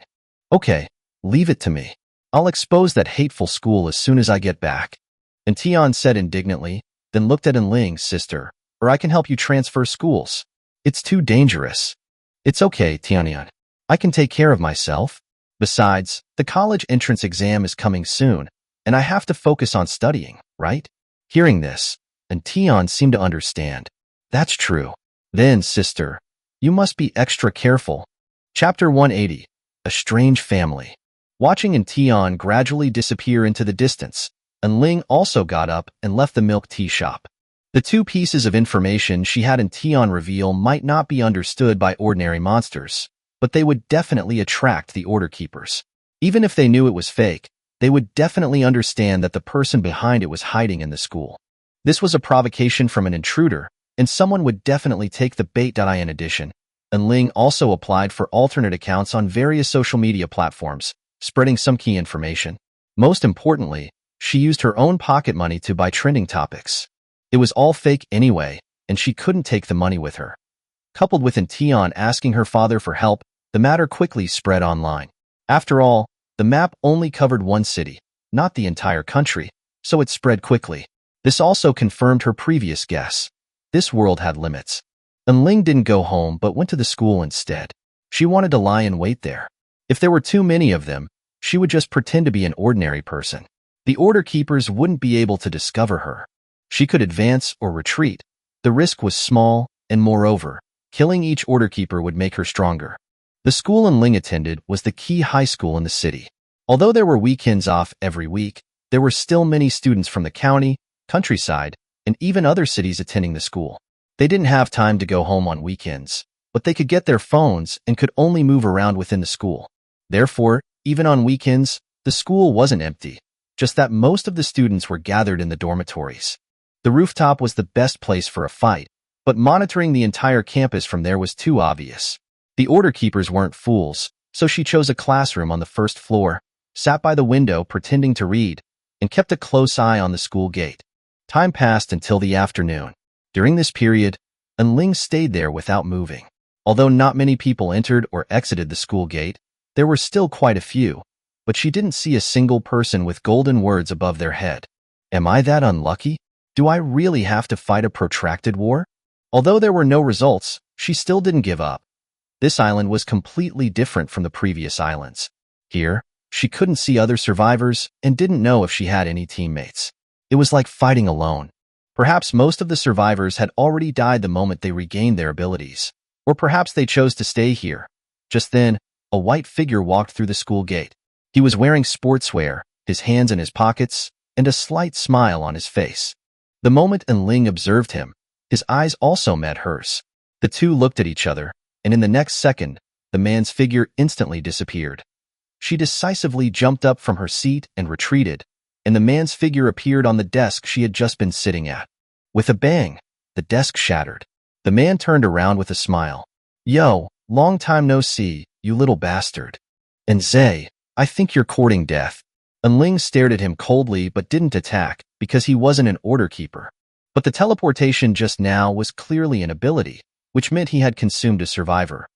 Okay, leave it to me. I'll expose that hateful school as soon as I get back. Tian said indignantly, then looked at Ling's sister, or I can help you transfer schools. It's too dangerous. It's okay, Tian. I can take care of myself. Besides, the college entrance exam is coming soon, and I have to focus on studying, right? Hearing this, Tian seemed to understand. That's true. Then, sister, you must be extra careful. Chapter 180. A Strange Family. Watching Tian gradually disappear into the distance, Ling also got up and left the milk tea shop. The 2 pieces of information she had Tian reveal might not be understood by ordinary monsters, but they would definitely attract the order keepers. Even if they knew it was fake, they would definitely understand that the person behind it was hiding in the school. This was a provocation from an intruder, and someone would definitely take the bait. In addition, Ling also applied for alternate accounts on various social media platforms, spreading some key information. Most importantly, she used her own pocket money to buy trending topics. It was all fake anyway, and she couldn't take the money with her. Coupled with Tian asking her father for help, the matter quickly spread online. After all, the map only covered one city, not the entire country, so it spread quickly. This also confirmed her previous guess. This world had limits. Ling didn't go home but went to the school instead. She wanted to lie in wait there. If there were too many of them, she would just pretend to be an ordinary person. The order keepers wouldn't be able to discover her. She could advance or retreat. The risk was small, and moreover, killing each order keeper would make her stronger. The school Ling attended was the key high school in the city. Although there were weekends off every week, there were still many students from the county, countryside, and even other cities attending the school. They didn't have time to go home on weekends, but they could get their phones and could only move around within the school. Therefore, even on weekends, the school wasn't empty, just that most of the students were gathered in the dormitories. The rooftop was the best place for a fight, but monitoring the entire campus from there was too obvious. The order keepers weren't fools, so she chose a classroom on the first floor, sat by the window pretending to read, and kept a close eye on the school gate. Time passed until the afternoon. During this period, Ling stayed there without moving. Although not many people entered or exited the school gate, there were still quite a few, but she didn't see a single person with golden words above their head. Am I that unlucky? Do I really have to fight a protracted war? Although there were no results, she still didn't give up. This island was completely different from the previous islands. Here, she couldn't see other survivors and didn't know if she had any teammates. It was like fighting alone. Perhaps most of the survivors had already died the moment they regained their abilities, or perhaps they chose to stay here. Just then, a white figure walked through the school gate. He was wearing sportswear, his hands in his pockets, and a slight smile on his face. The moment Ling observed him, his eyes also met hers. The two looked at each other, and in the next second, the man's figure instantly disappeared. She decisively jumped up from her seat and retreated, and the man's figure appeared on the desk she had just been sitting at. With a bang, the desk shattered. The man turned around with a smile. Yo, long time no see, you little bastard. And Zay, I think you're courting death. Ling stared at him coldly but didn't attack because he wasn't an order keeper. But the teleportation just now was clearly an ability, which meant he had consumed a survivor.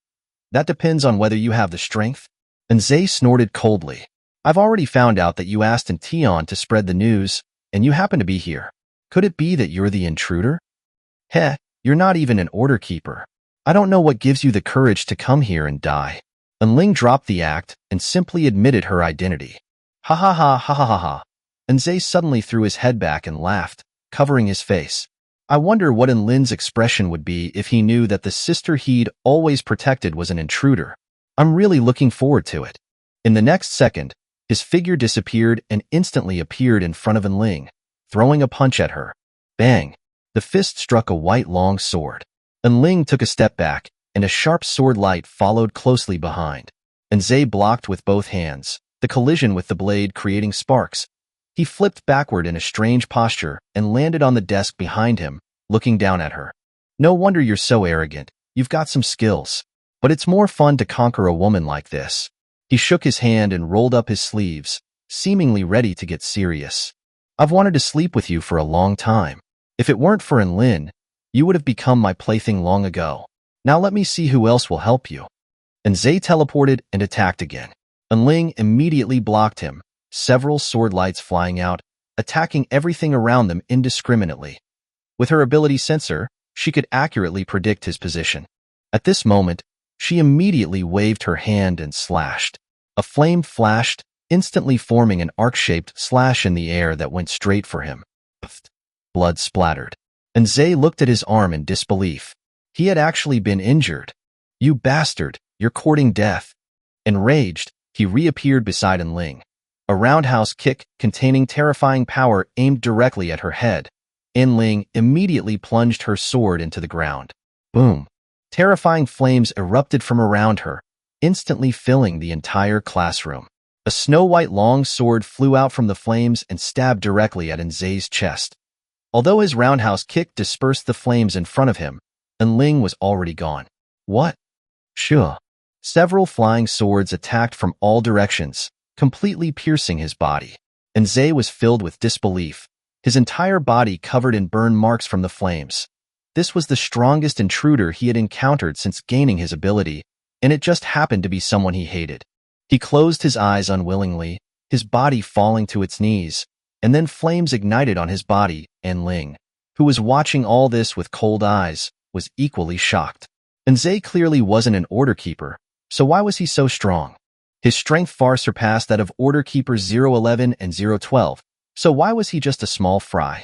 That depends on whether you have the strength. And Zay snorted coldly. I've already found out that you asked Tion to spread the news, and you happen to be here. Could it be that you're the intruder? Heh, you're not even an order keeper. I don't know what gives you the courage to come here and die. Ling dropped the act and simply admitted her identity. Ha ha ha ha ha ha ha. And Zay suddenly threw his head back and laughed, covering his face. I wonder what Lin's expression would be if he knew that the sister he'd always protected was an intruder. I'm really looking forward to it. In the next second, his figure disappeared and instantly appeared in front of Ling, throwing a punch at her. Bang! The fist struck a white long sword. Ling took a step back, and a sharp sword light followed closely behind. Zay blocked with both hands, the collision with the blade creating sparks. He flipped backward in a strange posture and landed on the desk behind him, looking down at her. No wonder you're so arrogant. You've got some skills. But it's more fun to conquer a woman like this. He shook his hand and rolled up his sleeves, seemingly ready to get serious. I've wanted to sleep with you for a long time. If it weren't for Lin, you would have become my plaything long ago. Now let me see who else will help you. And Zay teleported and attacked again. Ling immediately blocked him, several sword lights flying out, attacking everything around them indiscriminately. With her ability sensor, she could accurately predict his position. At this moment, she immediately waved her hand and slashed. A flame flashed, instantly forming an arc-shaped slash in the air that went straight for him. Blood splattered. And Zay looked at his arm in disbelief. He had actually been injured. You bastard, you're courting death. Enraged, he reappeared beside Ling. A roundhouse kick containing terrifying power aimed directly at her head. Ling immediately plunged her sword into the ground. Boom! Terrifying flames erupted from around her, instantly filling the entire classroom. A snow-white long sword flew out from the flames and stabbed directly at Zay's chest. Although his roundhouse kick dispersed the flames in front of him, Ling was already gone. What? Sure. Several flying swords attacked from all directions, completely piercing his body. Zay was filled with disbelief, his entire body covered in burn marks from the flames. This was the strongest intruder he had encountered since gaining his ability, and it just happened to be someone he hated. He closed his eyes unwillingly, his body falling to its knees, and then flames ignited on his body, and Ling, who was watching all this with cold eyes, was equally shocked. Zay clearly wasn't an order keeper, so why was he so strong? His strength far surpassed that of order keepers 011 and 012, so why was he just a small fry?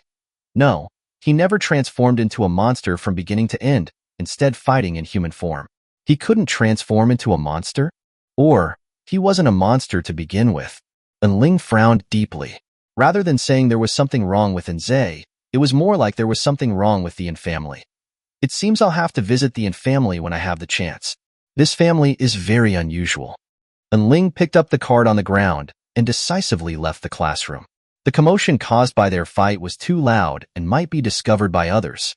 No. He never transformed into a monster from beginning to end, instead fighting in human form. He couldn't transform into a monster? Or, he wasn't a monster to begin with. Ling frowned deeply. Rather than saying there was something wrong with Zay, it was more like there was something wrong with the family. It seems I'll have to visit the family when I have the chance. This family is very unusual. Ling picked up the card on the ground and decisively left the classroom. The commotion caused by their fight was too loud and might be discovered by others.